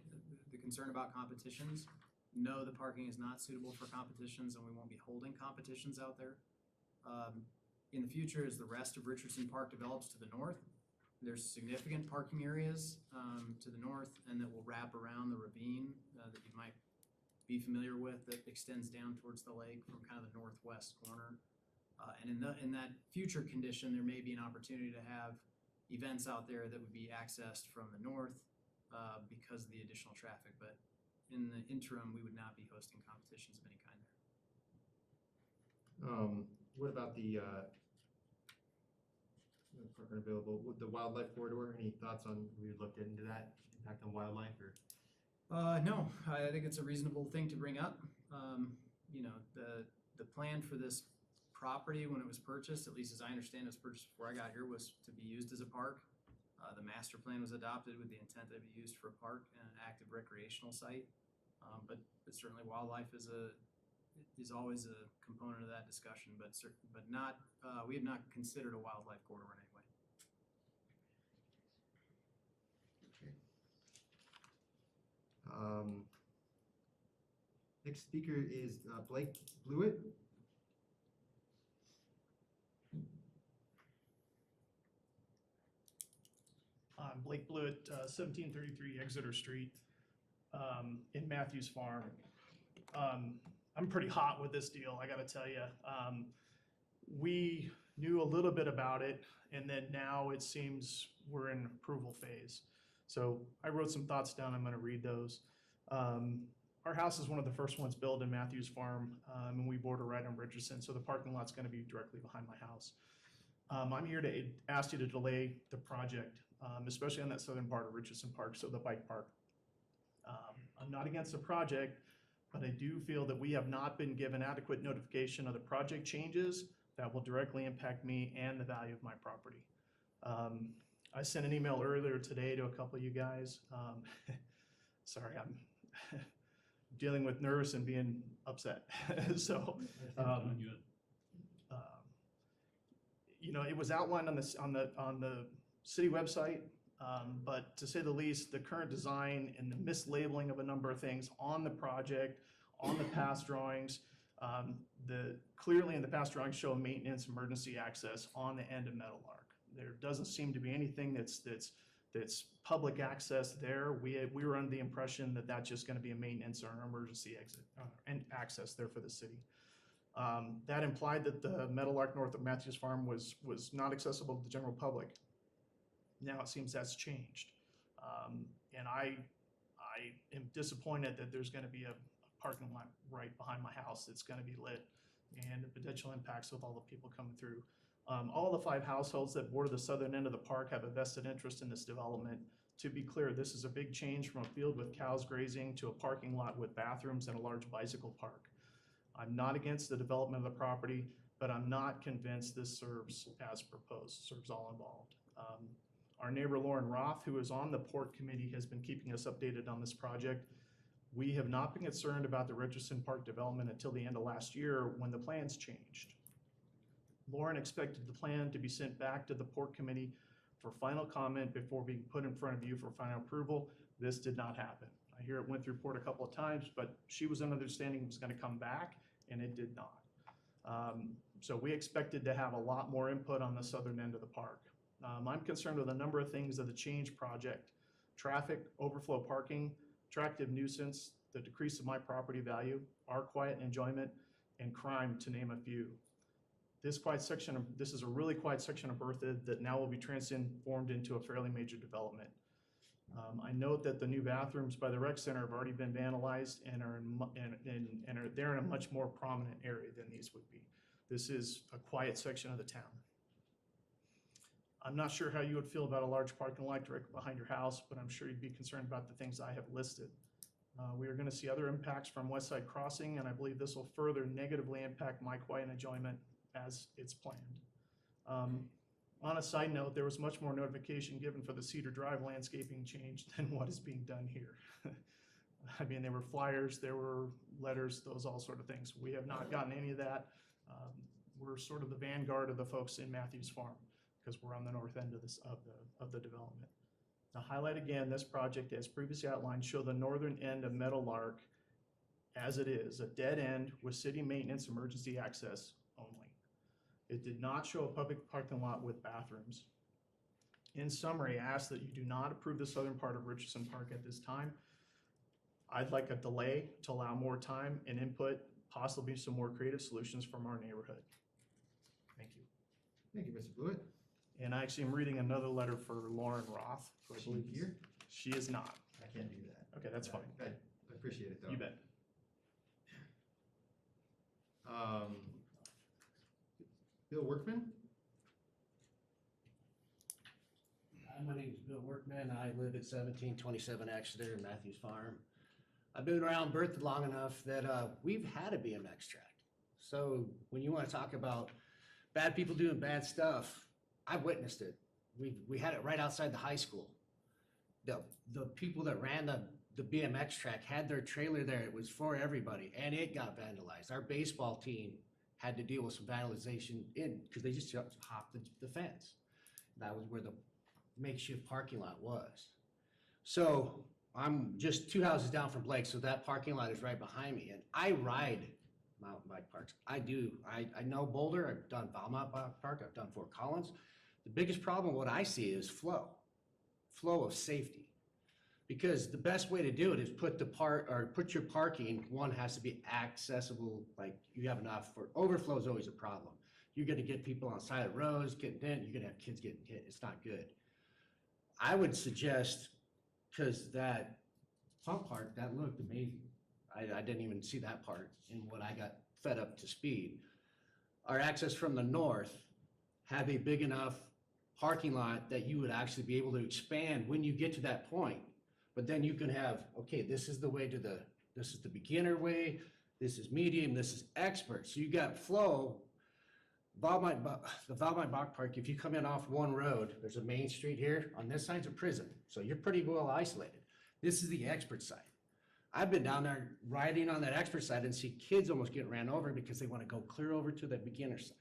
the concern about competitions. No, the parking is not suitable for competitions, and we won't be holding competitions out there. In the future, as the rest of Richardson Park develops to the north, There's significant parking areas to the north and that will wrap around the ravine that you might be familiar with that extends down towards the lake from kind of the northwest corner. And in that future condition, there may be an opportunity to have events out there that would be accessed from the north because of the additional traffic. But in the interim, we would not be hosting competitions of any kind there. What about the park available with the wildlife corridor? Any thoughts on, we looked into that impact on wildlife or? No, I think it's a reasonable thing to bring up. You know, the plan for this property when it was purchased, at least as I understand it was purchased before I got here, was to be used as a park. The master plan was adopted with the intent that it be used for a park and an active recreational site. But certainly wildlife is always a component of that discussion, but not, we have not considered a wildlife corridor in any way. Next speaker is Blake Blewett. I'm Blake Blewett, 1733 Exeter Street in Matthews Farm. I'm pretty hot with this deal, I gotta tell you. We knew a little bit about it, and then now it seems we're in approval phase. So I wrote some thoughts down, I'm gonna read those. Our house is one of the first ones built in Matthews Farm, and we border right on Richardson, so the parking lot's gonna be directly behind my house. I'm here to ask you to delay the project, especially on that southern part of Richardson Park, so the bike park. I'm not against the project, but I do feel that we have not been given adequate notification of the project changes that will directly impact me and the value of my property. I sent an email earlier today to a couple of you guys. Sorry, I'm dealing with nerves and being upset. So, you know, it was outlined on the city website, but to say the least, the current design and the mislabeling of a number of things on the project, on the past drawings, clearly in the past drawings show maintenance emergency access on the end of Meadowlark. There doesn't seem to be anything that's public access there. We were under the impression that that's just going to be a maintenance or an emergency exit and access there for the city. That implied that the Meadowlark north of Matthews Farm was not accessible to the general public. Now it seems that's changed. And I am disappointed that there's going to be a parking lot right behind my house that's going to be lit and the potential impacts with all the people coming through. All the 5 households that border the southern end of the park have a vested interest in this development. To be clear, this is a big change from a field with cows grazing to a parking lot with bathrooms and a large bicycle park. I'm not against the development of the property, but I'm not convinced this serves as proposed, serves all involved. Our neighbor Lauren Roth, who is on the port committee, has been keeping us updated on this project. We have not been concerned about the Richardson Park development until the end of last year when the plans changed. Lauren expected the plan to be sent back to the port committee for final comment before being put in front of you for final approval. This did not happen. I hear it went through port a couple of times, but she was under the understanding it was going to come back, and it did not. So we expected to have a lot more input on the southern end of the park. I'm concerned with a number of things of the change project: traffic, overflow parking, attractive nuisance, the decrease of my property value, our quiet enjoyment, and crime, to name a few. This is a really quiet section of Bertha that now will be transformed into a fairly major development. I note that the new bathrooms by the rec center have already been vandalized and are they're in a much more prominent area than these would be. This is a quiet section of the town. I'm not sure how you would feel about a large parking lot directly behind your house, but I'm sure you'd be concerned about the things I have listed. We are going to see other impacts from West Side Crossing, and I believe this will further negatively impact my quiet enjoyment as it's planned. On a side note, there was much more notification given for the Cedar Drive landscaping change than what is being done here. I mean, there were flyers, there were letters, those all sort of things. We have not gotten any of that. We're sort of the vanguard of the folks in Matthews Farm because we're on the north end of the development. To highlight again, this project, as previously outlined, show the northern end of Meadowlark as it is, a dead end with city maintenance emergency access only. It did not show a public parking lot with bathrooms. In summary, I ask that you do not approve the southern part of Richardson Park at this time. I'd like a delay to allow more time and input, possibly some more creative solutions from our neighborhood. Thank you. Thank you, Mr. Blewett. And I actually am reading another letter for Lauren Roth, who I Is she believe here? She is not. I can't do that. Okay, that's fine. I appreciate it, though. You bet. Bill Workman? My name is Bill Workman. I live at 1727 Exeter in Matthews Farm. I've been around Berthoud long enough that we've had a BMX track. So when you want to talk about bad people doing bad stuff, I've witnessed it. We had it right outside the high school. The people that ran the BMX track had their trailer there. It was for everybody, and it got vandalized. Our baseball team had to deal with some vandalization because they just hopped the fence. That was where the makeshift parking lot was. So I'm just 2 houses down from Blake, so that parking lot is right behind me. And I ride mountain bike parks. I do. I know Boulder. I've done Valmont Park. I've done Fort Collins. The biggest problem, what I see, is flow of safety. Because the best way to do it is put your parking, one has to be accessible, like you have enough. For overflow is always a problem. You're gonna get people on the side of roads getting in, you're gonna have kids getting hit. It's not good. I would suggest, because that pump park, that looked amazing. I didn't even see that part in what I got fed up to speed. Our access from the north, have a big enough parking lot that you would actually be able to expand when you get to that point. But then you can have, okay, this is the way this is the beginner way, this is medium, this is expert. So you got flow. The Valmont Bach Park, if you come in off one road, there's a main street here. On this side's a prison. So you're pretty well isolated. This is the expert side. I've been down there riding on that expert side and see kids almost get ran over because they want to go clear over to the beginner side.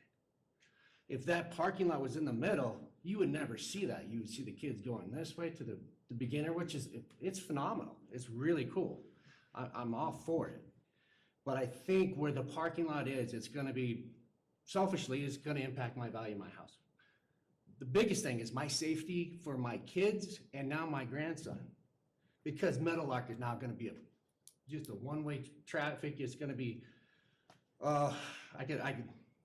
If that parking lot was in the middle, you would never see that. You would see the kids going this way to the beginner, which is, it's phenomenal. It's really cool. I'm all for it. But I think where the parking lot is, it's gonna be, selfishly, it's gonna impact my value of my house. The biggest thing is my safety for my kids and now my grandson. Because Meadowlark is now gonna be just a one-way traffic. It's gonna be, I could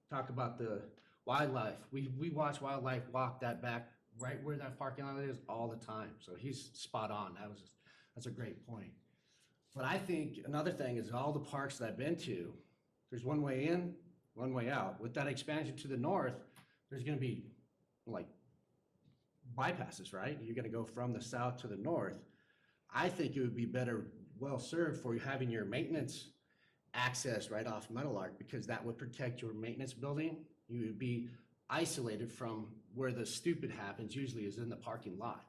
talk about the wildlife. We watch wildlife walk that back right where that parking lot is all the time. So he's spot on. That's a great point. But I think another thing is all the parks that I've been to, there's one way in, one way out. With that expansion to the north, there's gonna be like bypasses, right? You're gonna go from the south to the north. I think it would be better, well served for you having your maintenance access right off Meadowlark, because that would protect your maintenance building. You would be isolated from where the stupid happens, usually is in the parking lot.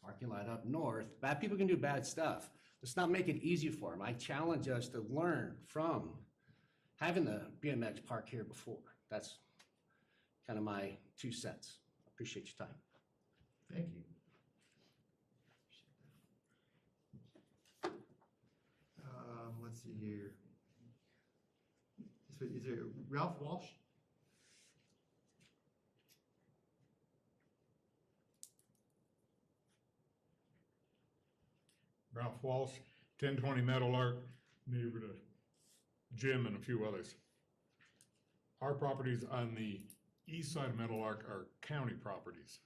Parking lot up north, bad people can do bad stuff. Let's not make it easy for them. I challenge us to learn from having the BMX park here before. That's kind of my 2 cents. Appreciate your time. Thank you. Let's see here. Is there Ralph Walsh? Ralph Walsh, 1020 Meadowlark, neighbor to Jim and a few others. Our properties on the east side of Meadowlark are county properties.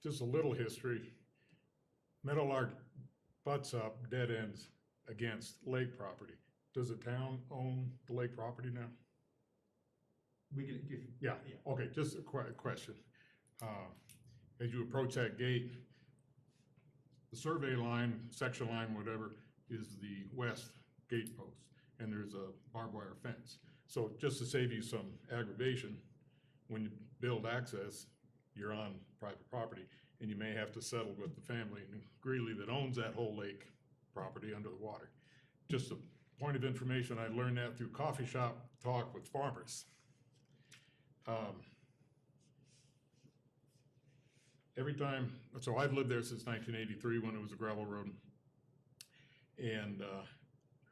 Just a little history. Meadowlark butts up, dead ends against lake property. Does the town own the lake property now? We could, Yeah, okay, just a question. As you approach that gate, the survey line, section line, whatever, is the west gate post, and there's a barbed wire fence. So just to save you some aggravation, when you build access, you're on private property, and you may have to settle with the family in Greeley that owns that whole lake property under the water. Just a point of information, I learned that through coffee shop talk with farmers. Every time, so I've lived there since 1983 when it was a gravel road. And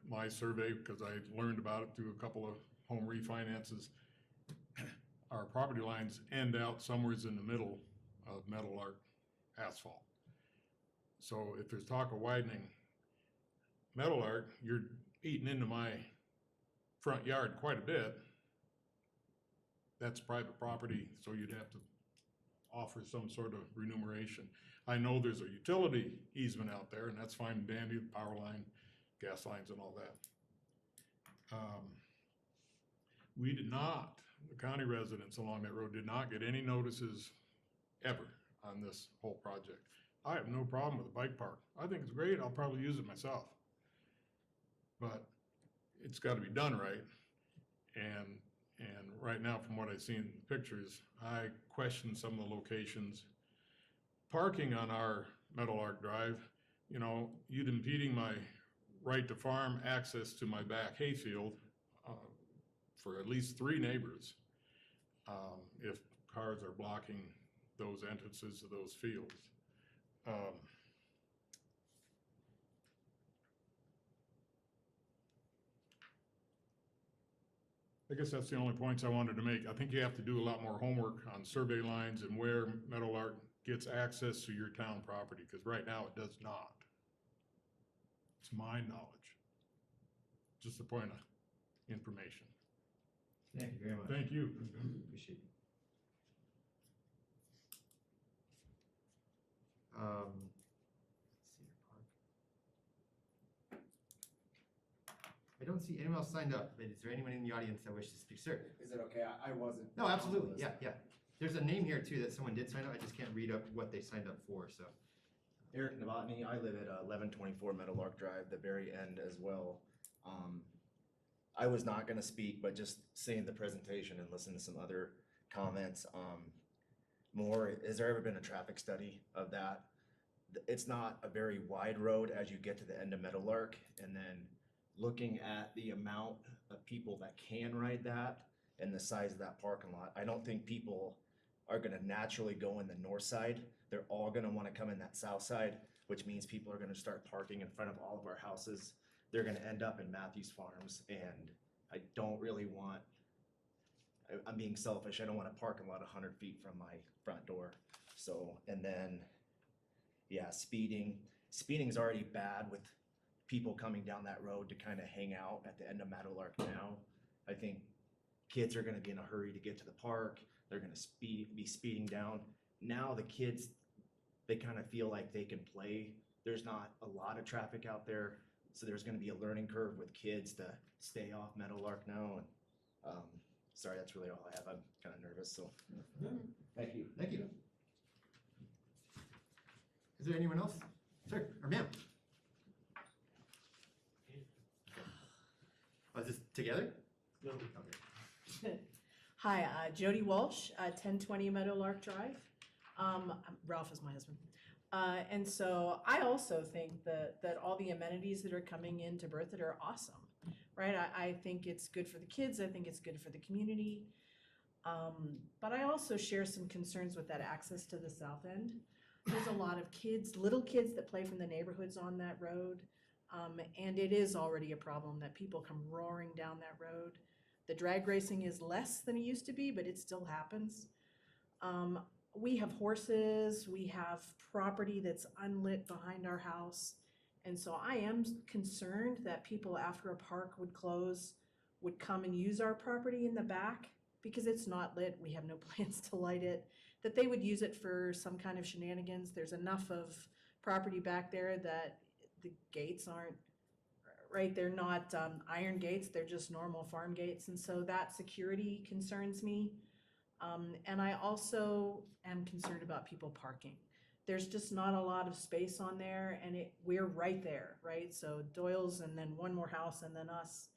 my survey, because I learned about it through a couple of home refinances, our property lines end out somewhere in the middle of metal arc asphalt. So if there's talk of widening metal arc, you're eating into my front yard quite a bit. That's private property, so you'd have to offer some sort of remuneration. I know there's a utility easement out there, and that's fine and dandy, the power line, gas lines and all that. We did not, the county residents along that road did not get any notices ever on this whole project. I have no problem with the bike park. I think it's great. I'll probably use it myself. But it's got to be done right. And right now, from what I've seen in the pictures, I question some of the locations. Parking on our Metal Arc Drive, you know, you'd impeding my right to farm access to my back hayfield for at least 3 neighbors if cars are blocking those entrances to those fields. I guess that's the only points I wanted to make. I think you have to do a lot more homework on survey lines and where Metal Arc gets access to your town property, because right now it does not. To my knowledge. Just a point of information. Thank you very much. Thank you. Appreciate it. Cedar Park. I don't see anyone else signed up, but is there anyone in the audience that wishes to speak? Sir? Is it okay? I wasn't. No, absolutely, yeah, yeah. There's a name here too that someone did sign up, I just can't read up what they signed up for, so. Eric Novotny, I live at 1124 Metal Arc Drive, the very end as well. I was not gonna speak, but just seeing the presentation and listening to some other comments, has there ever been a traffic study of that? It's not a very wide road as you get to the end of Metal Arc, and then looking at the amount of people that can ride that and the size of that parking lot, I don't think people are gonna naturally go in the north side. They're all gonna wanna come in that south side, which means people are gonna start parking in front of all of our houses. They're gonna end up in Matthews Farms, and I don't really want, I'm being selfish, I don't want a parking lot 100 feet from my front door. So, and then, yeah, speeding's already bad with people coming down that road to kind of hang out at the end of Metal Arc now. I think kids are gonna be in a hurry to get to the park. They're gonna be speeding down. Now the kids, they kind of feel like they can play. There's not a lot of traffic out there, so there's gonna be a learning curve with kids to stay off Metal Arc now. And sorry, that's really all I have. I'm kind of nervous, so. Thank you. Thank you. Is there anyone else? Sir, or ma'am? Oh, is this together? No. Okay. Hi, Jody Walsh, 1020 Meadowlark Drive. Ralph is my husband. And so I also think that all the amenities that are coming into Berthoud are awesome, right? I think it's good for the kids. I think it's good for the community. But I also share some concerns with that access to the south end. There's a lot of kids, little kids that play from the neighborhoods on that road. And it is already a problem that people come roaring down that road. The drag racing is less than it used to be, but it still happens. We have horses, we have property that's unlit behind our house. And so I am concerned that people after a park would close would come and use our property in the back because it's not lit. We have no plans to light it, that they would use it for some kind of shenanigans. There's enough of property back there that the gates aren't, right? They're not iron gates, they're just normal farm gates. And so that security concerns me. And I also am concerned about people parking. There's just not a lot of space on there, and we're right there, right? So Doyle's and then one more house and then us.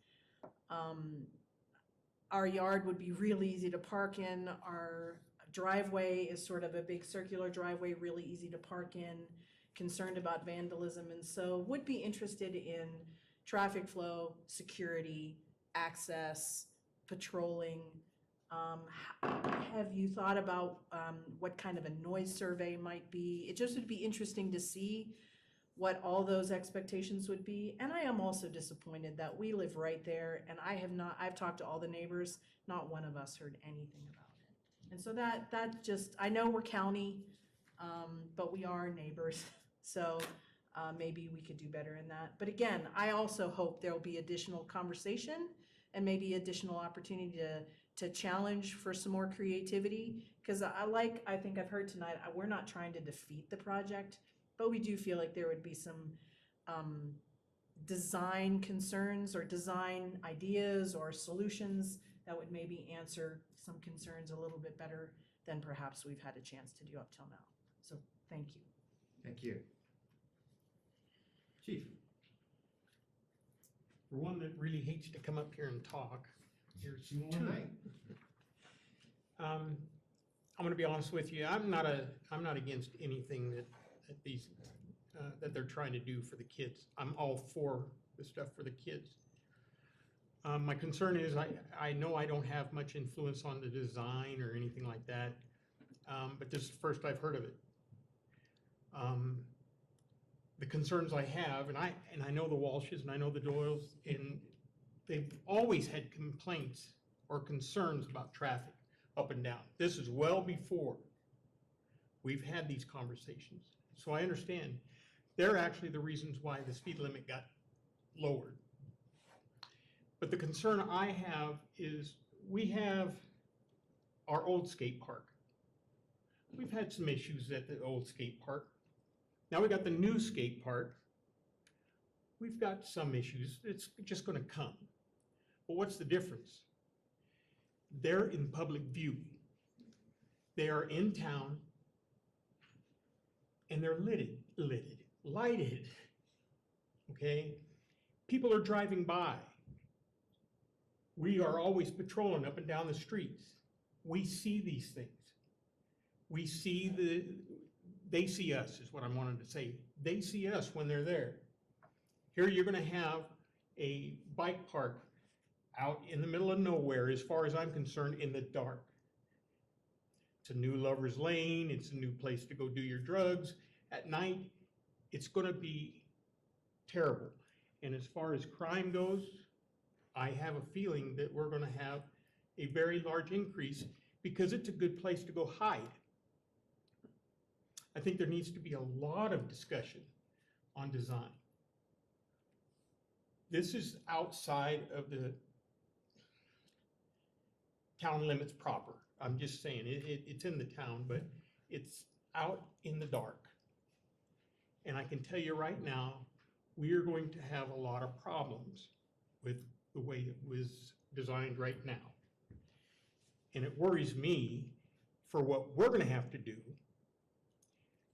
Our yard would be real easy to park in. Our driveway is sort of a big circular driveway, really easy to park in. Concerned about vandalism, and so would be interested in traffic flow, security, access, patrolling. Have you thought about what kind of a noise survey might be? It just would be interesting to see what all those expectations would be. And I am also disappointed that we live right there, and I've talked to all the neighbors, not one of us heard anything about it. And so that just, I know we're county, but we are neighbors, so maybe we could do better in that. But again, I also hope there'll be additional conversation and maybe additional opportunity to challenge for some more creativity. Because I think I've heard tonight, we're not trying to defeat the project, but we do feel like there would be some design concerns or design ideas or solutions that would maybe answer some concerns a little bit better than perhaps we've had a chance to do up till now. So thank you. Thank you. Chief. For one that really hates to come up here and talk, here's Tonight. I'm gonna be honest with you, I'm not against anything that these, that they're trying to do for the kids. I'm all for the stuff for the kids. My concern is, I know I don't have much influence on the design or anything like that, but this is the first I've heard of it. The concerns I have, and I know the Walshes and I know the Doyles, and they've always had complaints or concerns about traffic up and down. This is well before we've had these conversations. So I understand. They're actually the reasons why the speed limit got lowered. But the concern I have is we have our old skate park. We've had some issues at the old skate park. Now we got the new skate park. We've got some issues. It's just going to come. But what's the difference? They're in public view. They are in town, and they're lighted. Okay? People are driving by. We are always patrolling up and down the streets. We see these things. We see they see us, is what I wanted to say. They see us when they're there. Here you're gonna have a bike park out in the middle of nowhere, as far as I'm concerned, in the dark. It's a new lover's lane, it's a new place to go do your drugs. At night, it's gonna be terrible. And as far as crime goes, I have a feeling that we're gonna have a very large increase because it's a good place to go hide. I think there needs to be a lot of discussion on design. This is outside of the town limits proper. I'm just saying, it's in the town, but it's out in the dark. And I can tell you right now, we are going to have a lot of problems with the way it was designed right now. And it worries me for what we're gonna have to do.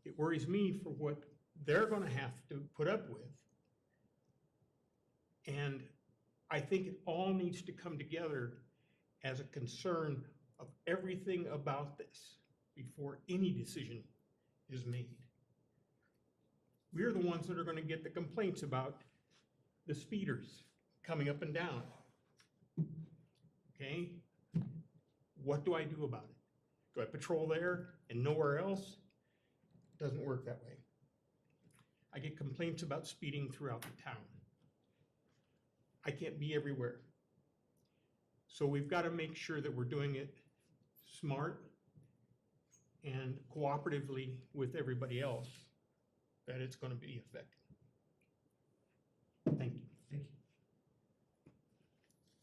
It worries me for what they're gonna have to put up with. And I think it all needs to come together as a concern of everything about this before any decision is made. We're the ones that are gonna get the complaints about the speeders coming up and down. Okay? What do I do about it? Do I patrol there and nowhere else? Doesn't work that way. I get complaints about speeding throughout the town. I can't be everywhere. So we've got to make sure that we're doing it smart and cooperatively with everybody else, that it's going to be effective. Thank you. Thank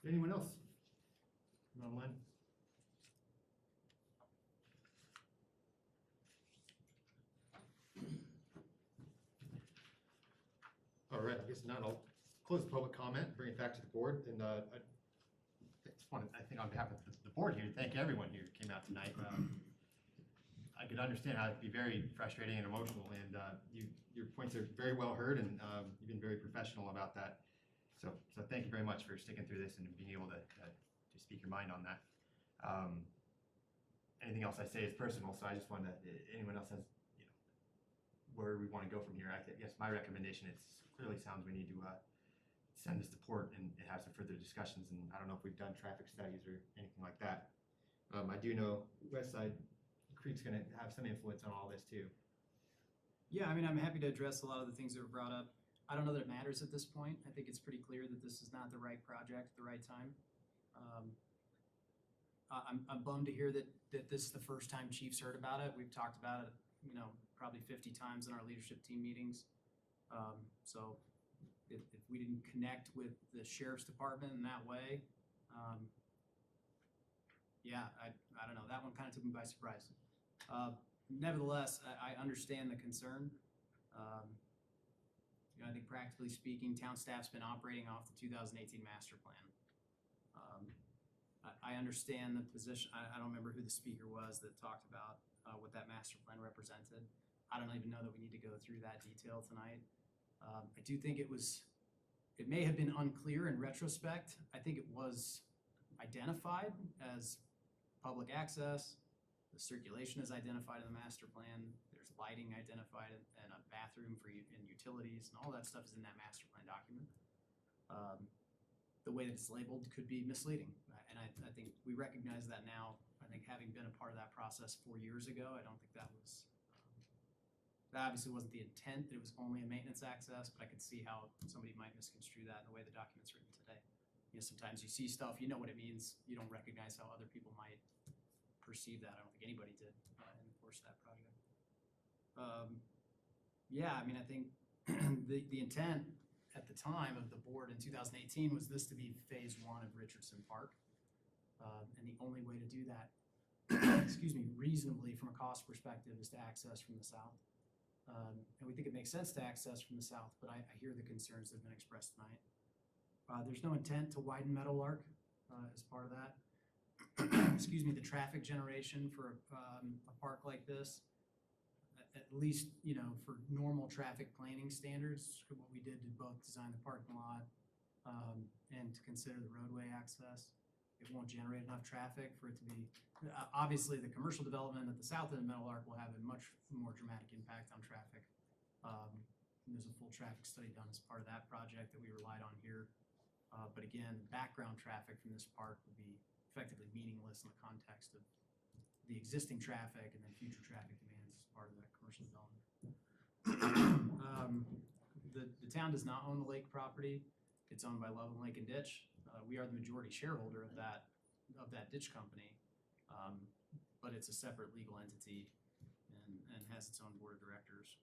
you. Anyone else? Online? All right, I guess now I'll close the public comment, bring it back to the board, and I just want to, I think on behalf of the board here, thank everyone here who came out tonight. I could understand how it'd be very frustrating and emotional, and your points are very well heard, and you've been very professional about that. So thank you very much for sticking through this and being able to speak your mind on that. Anything else I say is personal, so I just wanted to, anyone else has, where we want to go from here. I guess my recommendation, it clearly sounds we need to send this to port and have some further discussions, and I don't know if we've done traffic studies or anything like that. I do know West Side Creek's gonna have some influence on all this too. Yeah, I mean, I'm happy to address a lot of the things that were brought up. I don't know that it matters at this point. I think it's pretty clear that this is not the right project at the right time. I'm bummed to hear that this is the first time chiefs heard about it. We've talked about it, probably 50 times in our leadership team meetings. So if we didn't connect with the sheriff's department in that way, I don't know, that one kind of took me by surprise. Nevertheless, I understand the concern. I think practically speaking, town staff's been operating off the 2018 master plan. I understand the position. I don't remember who the speaker was that talked about what that master plan represented. I don't even know that we need to go through that detail tonight. I do think it may have been unclear in retrospect. I think it was identified as public access. The circulation is identified in the master plan. There's lighting identified and a bathroom and utilities, and all that stuff is in that master plan document. The way that it's labeled could be misleading, and I think we recognize that now. I think having been a part of that process 4 years ago, I don't think that was, that obviously wasn't the intent. It was only a maintenance access, but I could see how somebody might misconstrue that in the way the document's written today. Sometimes you see stuff, you know what it means, you don't recognize how other people might perceive that. I don't think anybody did in the course of that project. I think the intent at the time of the board in 2018 was this to be phase 1 of Richardson Park. And the only way to do that, reasonably from a cost perspective is to access from the south. And we think it makes sense to access from the south, but I hear the concerns that have been expressed tonight. There's no intent to widen Meadowlark as part of that. The traffic generation for a park like this, at least, for normal traffic planning standards, what we did to both design the parking lot and to consider the roadway access, it won't generate enough traffic for it to be, obviously the commercial development at the south end of Meadowlark will have a much more dramatic impact on traffic. There's a full traffic study done as part of that project that we relied on here. But again, background traffic from this park will be effectively meaningless in the context of the existing traffic and then future traffic demands as part of that commercial development. The town does not own the lake property. It's owned by Love and Lake and Ditch. We are the majority shareholder of that ditch company, but it's a separate legal entity and has its own board of directors.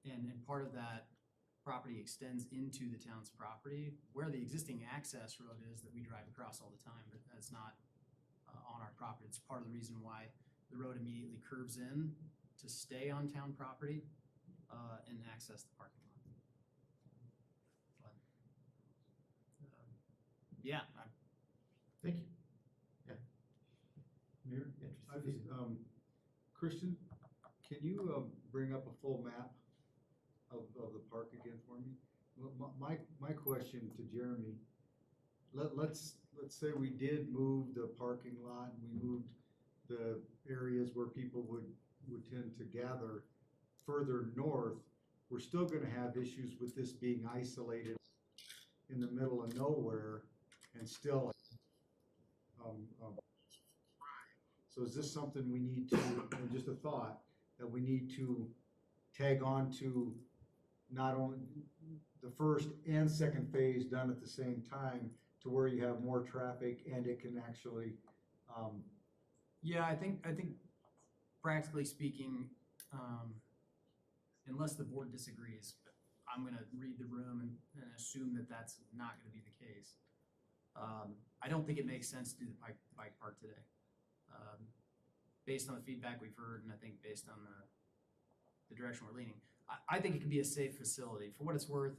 And part of that property extends into the town's property where the existing access road is that we drive across all the time, but that's not on our property. It's part of the reason why the road immediately curves in to stay on town property and access the parking lot. Thank you. Yeah. Mayor, Christian, can you bring up a full map of the park again for me? My question to Jeremy, let's say we did move the parking lot and we moved the areas where people would tend to gather further north. We're still going to have issues with this being isolated in the middle of nowhere and still. So is this something we need to, just a thought, that we need to tag on to not only the first and second phase done at the same time to where you have more traffic and it can actually. I think practically speaking, unless the board disagrees, I'm going to read the room and assume that that's not going to be the case. I don't think it makes sense to do the bike park today. Based on the feedback we've heard, and I think based on the direction we're leaning, I think it can be a safe facility. For what it's worth,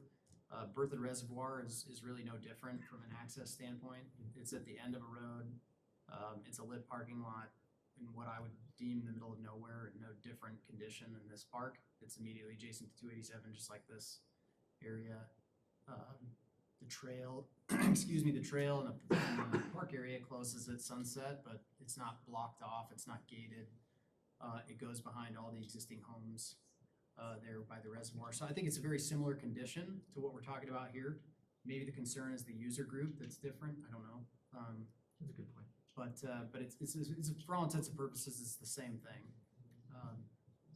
Berthoud Reservoir is really no different from an access standpoint. It's at the end of a road. It's a lit parking lot in what I would deem the middle of nowhere, in no different condition than this park. It's immediately adjacent to 287, just like this area. The trail, the trail and the park area closes at sunset, but it's not blocked off, it's not gated. It goes behind all the existing homes there by the reservoir. So I think it's a very similar condition to what we're talking about here. Maybe the concern is the user group that's different, I don't know. That's a good point. But it's for all intents and purposes, it's the same thing.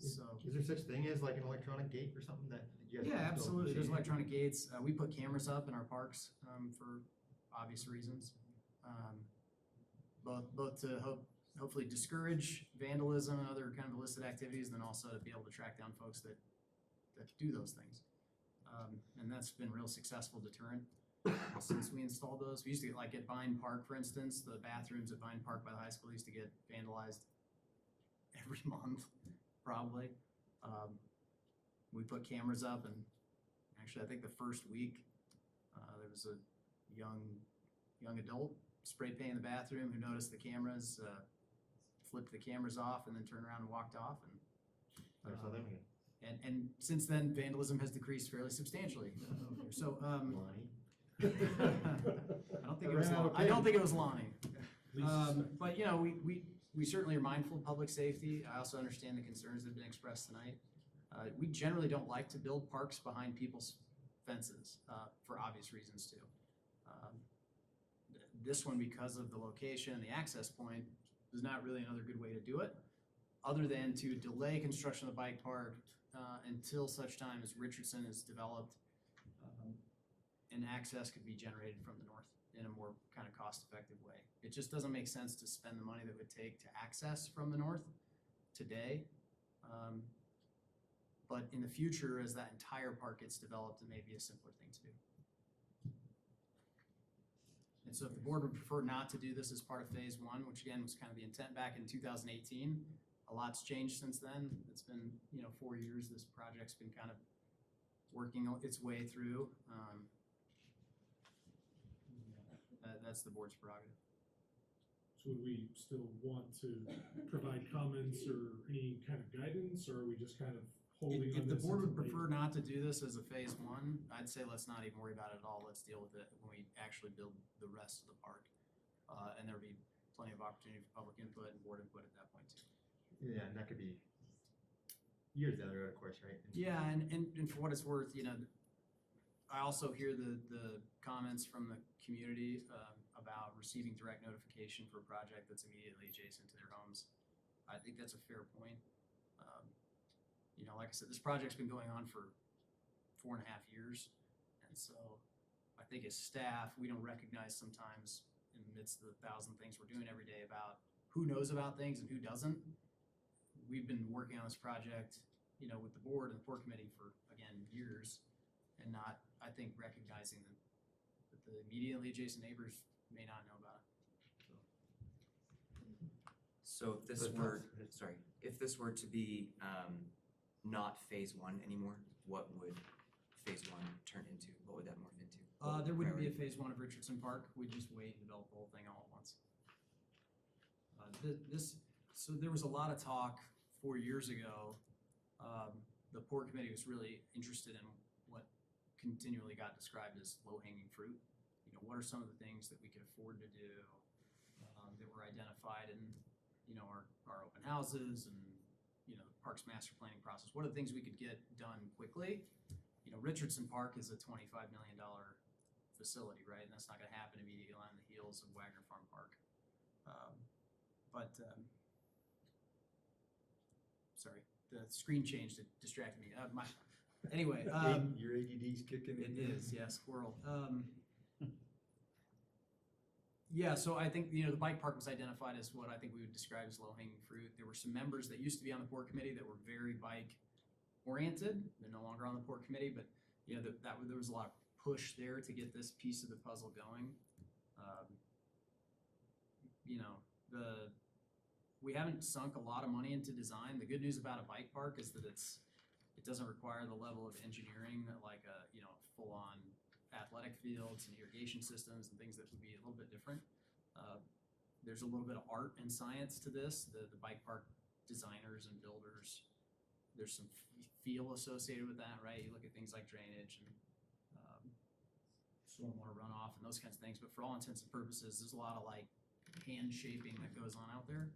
Is there such thing as like an electronic gate or something that you guys? Yeah, absolutely. There's electronic gates. We put cameras up in our parks for obvious reasons. both to hopefully discourage vandalism and other kind of illicit activities, then also to be able to track down folks that do those things. And that's been real successful deterrent since we installed those. We used to get, like at Vine Park, for instance, the bathrooms at Vine Park by the high school used to get vandalized every month, probably. We put cameras up, and actually I think the first week, there was a young adult spray painting the bathroom who noticed the cameras, flipped the cameras off, and then turned around and walked off. And Never saw them again. And since then, vandalism has decreased fairly substantially. So, I don't think it was Lonnie. But you know, we certainly are mindful of public safety. I also understand the concerns that have been expressed tonight. We generally don't like to build parks behind people's fences, for obvious reasons too. This one, because of the location and the access point, is not really another good way to do it, other than to delay construction of the bike park until such time as Richardson is developed, and access could be generated from the north in a more kind of cost-effective way. It just doesn't make sense to spend the money that it would take to access from the north today. But in the future, as that entire park gets developed, it may be a simpler thing to do. And so if the board would prefer not to do this as part of phase one, which again was kind of the intent back in 2018, a lot's changed since then. It's been, 4 years. This project's been kind of working its way through. That's the board's prerogative. So would we still want to provide comments or any kind of guidance, or are we just kind of holding on If the this board would until prefer not to do this as a phase one, I'd say let's not even worry about it at all. Let's deal with it when we actually build the rest of the park. And there'll be plenty of opportunity for public input and board input at that point too. Yeah, and that could be years down the road, of course, right? Yeah, and for what it's worth, I also hear the comments from the community about receiving direct notification for a project that's immediately adjacent to their homes. I think that's a fair point. Like I said, this project's been going on for 4.5 years. And so I think as staff, we don't recognize sometimes in the midst of the 1,000 things we're doing every day about who knows about things and who doesn't. We've been working on this project, with the board and the port committee for, again, years, and not, I think, recognizing that the immediately adjacent neighbors may not know about it. So if this were, if this were to be not phase one anymore, what would phase one turn into? What would that morph into? There wouldn't be a phase one of Richardson Park. We'd just wait and develop the whole thing all at once. So there was a lot of talk 4 years ago. The port committee was really interested in what continually got described as low-hanging fruit. What are some of the things that we could afford to do that were identified in, our open houses and, the parks master planning process? What are the things we could get done quickly? Richardson Park is a $25 million facility, right? And that's not gonna happen immediately on the heels of Wagner Farm Park. Sorry, the screen changed, it distracted me. Anyway. Your ADD's kicking in. It is, yeah, squirrel. Yeah, so I think, the bike park was identified as what I think we would describe as low-hanging fruit. There were some members that used to be on the port committee that were very bike-oriented. They're no longer on the port committee, but, there was a lot of push there to get this piece of the puzzle going. We haven't sunk a lot of money into design. The good news about a bike park is that it doesn't require the level of engineering that like a, full-on athletic fields and irrigation systems and things that would be a little bit different. There's a little bit of art and science to this. The bike park designers and builders, there's some feel associated with that, right? You look at things like drainage and stormwater runoff and those kinds of things, but for all intents and purposes, there's a lot of like hand shaping that goes on out there.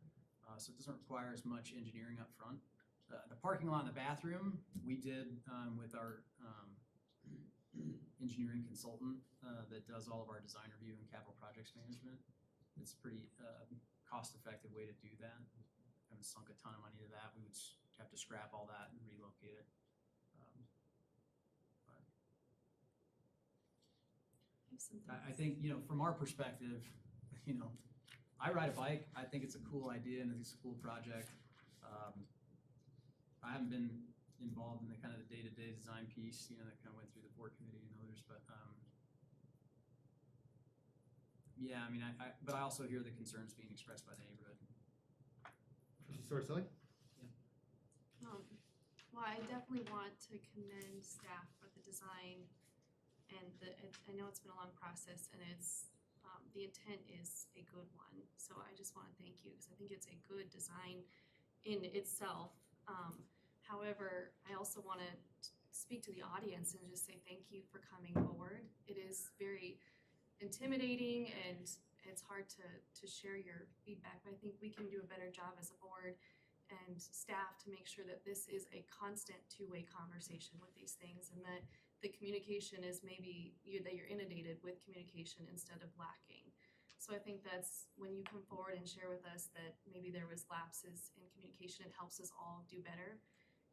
So it doesn't require as much engineering up front. The parking lot and the bathroom, we did with our engineering consultant that does all of our design review and capital projects management. It's a pretty cost-effective way to do that. Haven't sunk a ton of money into that. We would have to scrap all that and relocate it. I think, from our perspective, I ride a bike. I think it's a cool idea and it's a cool project. I haven't been involved in the kind of the day-to-day design piece, that kind of went through the board committee and others, but yeah, I mean, but I also hear the concerns being expressed by the neighborhood. Sorcelli? Well, I definitely want to commend staff for the design, and I know it's been a long process, and it's the intent is a good one. So I just want to thank you because I think it's a good design in itself. However, I also want to speak to the audience and just say thank you for coming forward. It is very intimidating and it's hard to share your feedback, but I think we can do a better job as a board and staff to make sure that this is a constant two-way conversation with these things, and that the communication is that you're inundated with communication instead of lacking. So I think that's when you come forward and share with us that maybe there was lapses in communication, it helps us all do better.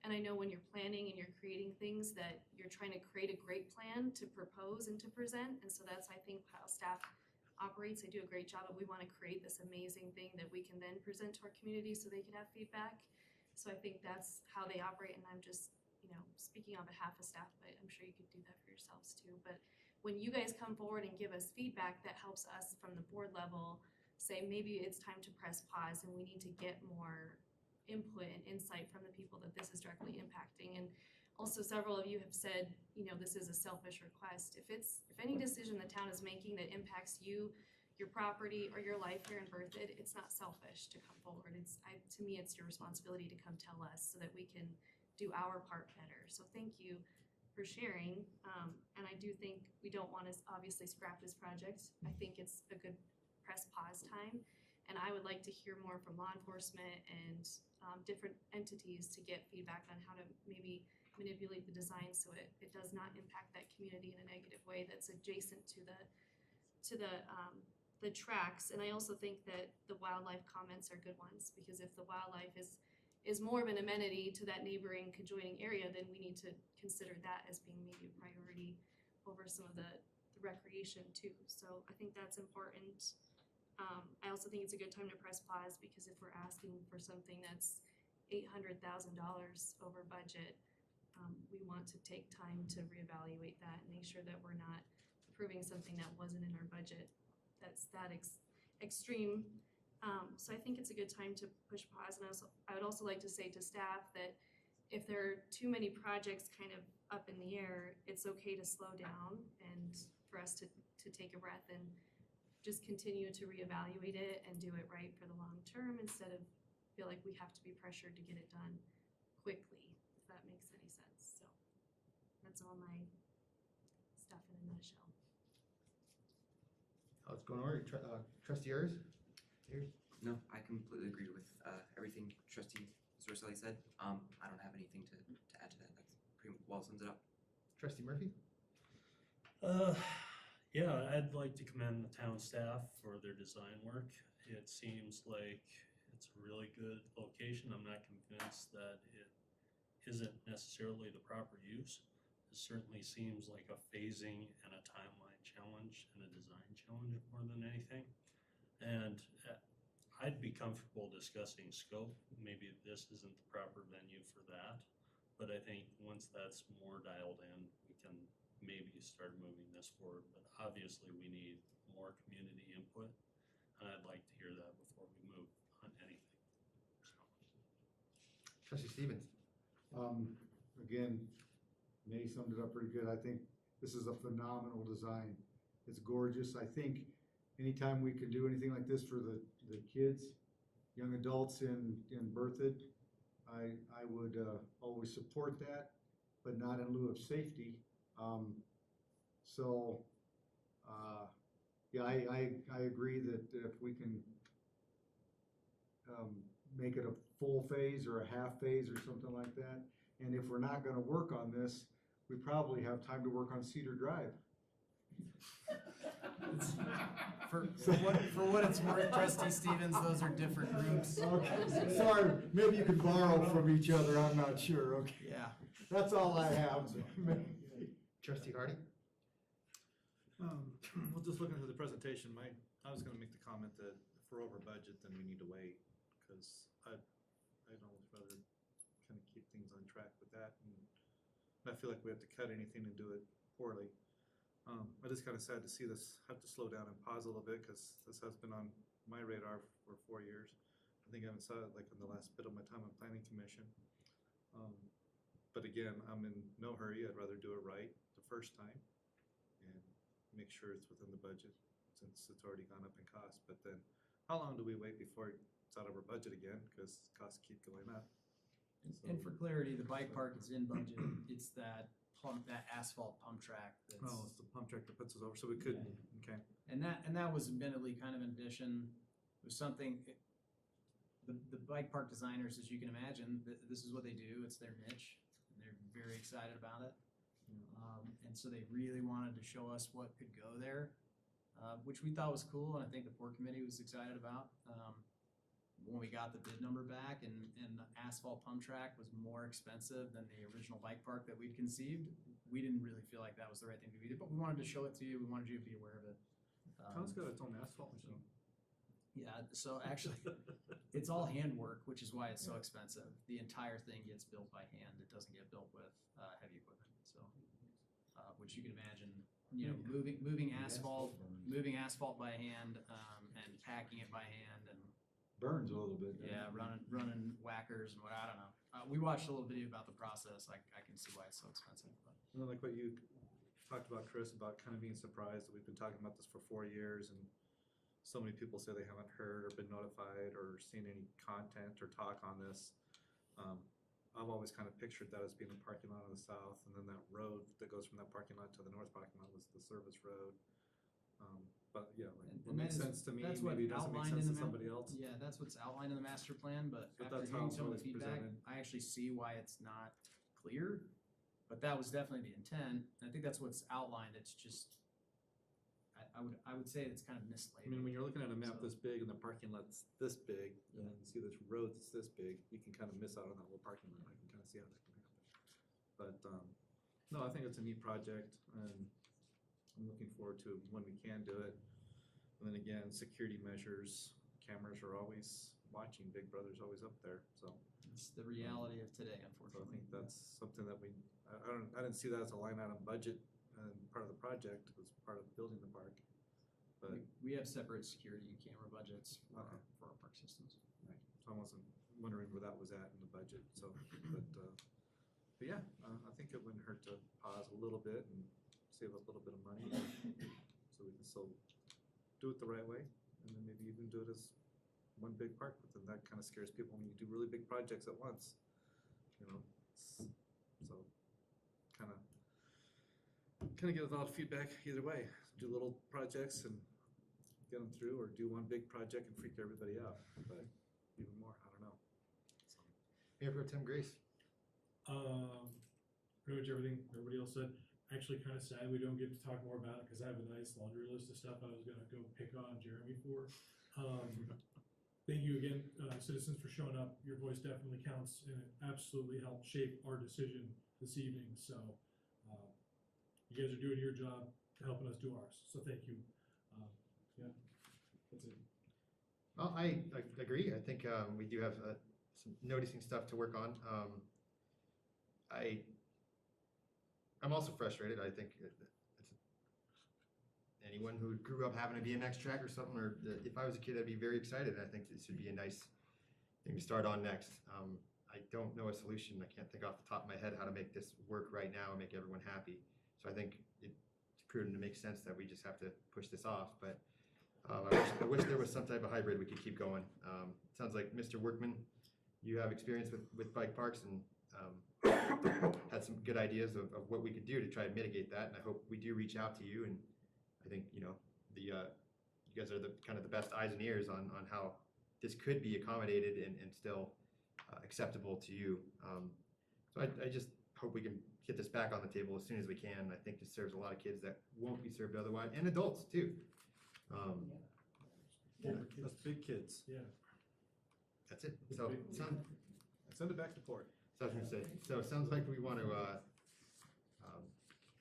And I know when you're planning and you're creating things that you're trying to create a great plan to propose and to present. And so that's, I think, how staff operates. They do a great job, but we want to create this amazing thing that we can then present to our community so they can have feedback. So I think that's how they operate. And I'm just, speaking on behalf of staff, but I'm sure you could do that for yourselves too. But when you guys come forward and give us feedback, that helps us from the board level say maybe it's time to press pause and we need to get more input and insight from the people that this is directly impacting. And also several of you have said, this is a selfish request. If any decision the town is making that impacts you, your property, or your life here in Berthoud, it's not selfish to come forward. To me, it's your responsibility to come tell us so that we can do our part better. So thank you for sharing. And I do think we don't want to obviously scrap this project. I think it's a good press pause time. And I would like to hear more from law enforcement and different entities to get feedback on how to maybe manipulate the design so it does not impact that community in a negative way that's adjacent to the tracks. And I also think that the wildlife comments are good ones, because if the wildlife is more of an amenity to that neighboring conjoining area, then we need to consider that as being maybe a priority over some of the recreation too. So I think that's important. I also think it's a good time to press pause, because if we're asking for something that's $800,000 over budget, we want to take time to reevaluate that and make sure that we're not approving something that wasn't in our budget that's that extreme. So I think it's a good time to push pause. And I would also like to say to staff that if there are too many projects kind of up in the air, it's okay to slow down and for us to take a breath and just continue to reevaluate it and do it right for the long term, instead of feel like we have to be pressured to get it done quickly, if that makes any sense. So that's all my stuff in a nutshell. How's it going over? Trustee Ayers? No, I completely agree with everything Trustee Sorcelli said. I don't have anything to add to that. That's pretty well sums it up. Trustee Murphy? Yeah, I'd like to commend the town staff for their design work. It seems like it's a really good location. I'm not convinced that it isn't necessarily the proper use. It certainly seems like a phasing and a timeline challenge and a design challenge more than anything. And I'd be comfortable discussing scope. Maybe this isn't the proper venue for that, but I think once that's more dialed in, we can maybe start moving this forward. But obviously we need more community input, and I'd like to hear that before we move on anything. Trustee Stevens? Again, May summed it up pretty good. I think this is a phenomenal design. It's gorgeous. I think anytime we can do anything like this for the kids, young adults in Berthoud, I would always support that, but not in lieu of safety. Yeah, I agree that if we can make it a full phase or a half phase or something like that, and if we're not gonna work on this, we probably have time to work on Cedar Drive. For what it's worth, Trustee Stevens, those are different groups. Okay, sorry, maybe you could borrow from each other, I'm not sure, okay. Yeah. That's all I have. Trustee Hardy? Well, just looking at the presentation, presentation, I was gonna make the comment that if we're over budget, then we need to wait, because I'd almost rather kind of keep things on track with that, and I feel like we have to cut anything and do it poorly. But it's kind of sad to see this have to slow down and pause a little bit, because this has been on my radar for 4 years. I think I haven't saw it like in the last bit of my time on planning commission. But again, I'm in no hurry. I'd rather do it right the first time and make sure it's within the budget, since it's already gone up in cost. But then, how long do we wait before it's out of our budget again? Because costs keep going up. And for clarity, the bike park is in budget. It's that asphalt pump track that's. Oh, it's the pump track that puts us over, so we could, okay. And that was admittedly kind of an addition. It was something, the bike park designers, as you can imagine, this is what they do. It's their niche. And they're very excited about it. And so they really wanted to show us what could go there, which we thought was cool. And I think the port committee was excited about. When we got the bid number back and the asphalt pump track was more expensive than the original bike park that we'd conceived, we didn't really feel like that was the right thing to do, but we wanted to show it to you. We wanted you to be aware of it. Town's got its own asphalt machine. Yeah, so actually, it's all handwork, which is why it's so expensive. The entire thing gets built by hand. It doesn't get built with heavy equipment. So, which you can imagine, you know, moving asphalt by hand, and packing it by hand, and Burns a little bit. yeah, running whackers and what, I don't know. We watched a little video about the process. I can see why it's so expensive. But. And then like what you talked about, Chris, about kind of being surprised that we've been talking about this for 4 years, and so many people say they haven't heard or been notified or seen any content or talk on this. I've always kind of pictured that as being the parking lot on the south, and then that road that goes from that parking lot to the north parking lot was the service road. But yeah, like, what makes sense to me, maybe it doesn't make sense to somebody else. Yeah, that's what's outlined in the master plan, but after that's how hearing it's some of the always feedback, presented. I actually see why it's not clear. But that was definitely the intent. I think that's what's outlined. It's just, I would say it's kind of I mislabeled. mean, when you're looking at a map So- this big and the parking lot's this big, and then you see this road that's this big, you can kind of miss out on that whole parking lot. I can kind of see how that can happen. But, no, I think it's a neat project, and I'm looking forward to when we can do it. And then again, security measures, cameras are always watching, Big Brother's always up there, so. It's the reality of today, So I unfortunately. think that's something that I didn't see that as a line item budget and part of the project, it was part of building the park. But, We have separate security and camera budgets for Okay. our park systems. right, so I wasn't wondering where that was at in the budget, so, but yeah, I think it wouldn't hurt to pause a little bit and save a little bit of money, so we can still do it the right way, and then maybe even do it as one big park, but then that kind of scares people when you do really big projects at once, you know, so kind of get a lot of feedback either way. Do little projects and get them through, or do one big project and freak everybody out, but even more, I don't know. So. Mayor Pro Tem Grace. Pretty much everything everybody else said. Actually, kind of sad we don't get to talk more about it, because I have a nice laundry list of stuff I was gonna go pick on Jeremy for. Thank you again, citizens, for showing up. Your voice definitely counts, and it absolutely helped shape our decision this evening. So, you guys are doing your job, helping us do ours. So thank you. Yeah, that's it. Well, I agree. I think we do have some noticing stuff to work on. I'm also frustrated. I think anyone who grew up having a BMX track or something, or if I was a kid, I'd be very excited. I think this would be a nice thing to start on next. I don't know a solution. I can't think off the top of my head how to make this work right now and make everyone happy. So I think it's prudent to make sense that we just have to push this off. But I wish there was some type of hybrid we could keep going. Sounds like Mr. Workman, you have experience with bike parks and had some good ideas of what we could do to try and mitigate that. And I hope we do reach out to you. And I think, you know, you guys are the kind of the best eyes and ears on how this could be accommodated and still acceptable to you. So I just hope we can get this back on the table as soon as we can. I think this serves a lot of kids that won't be served otherwise, and adults too. That's big kids. Yeah. That's it. So Send it back to port. So I was gonna say, so it sounds like we want to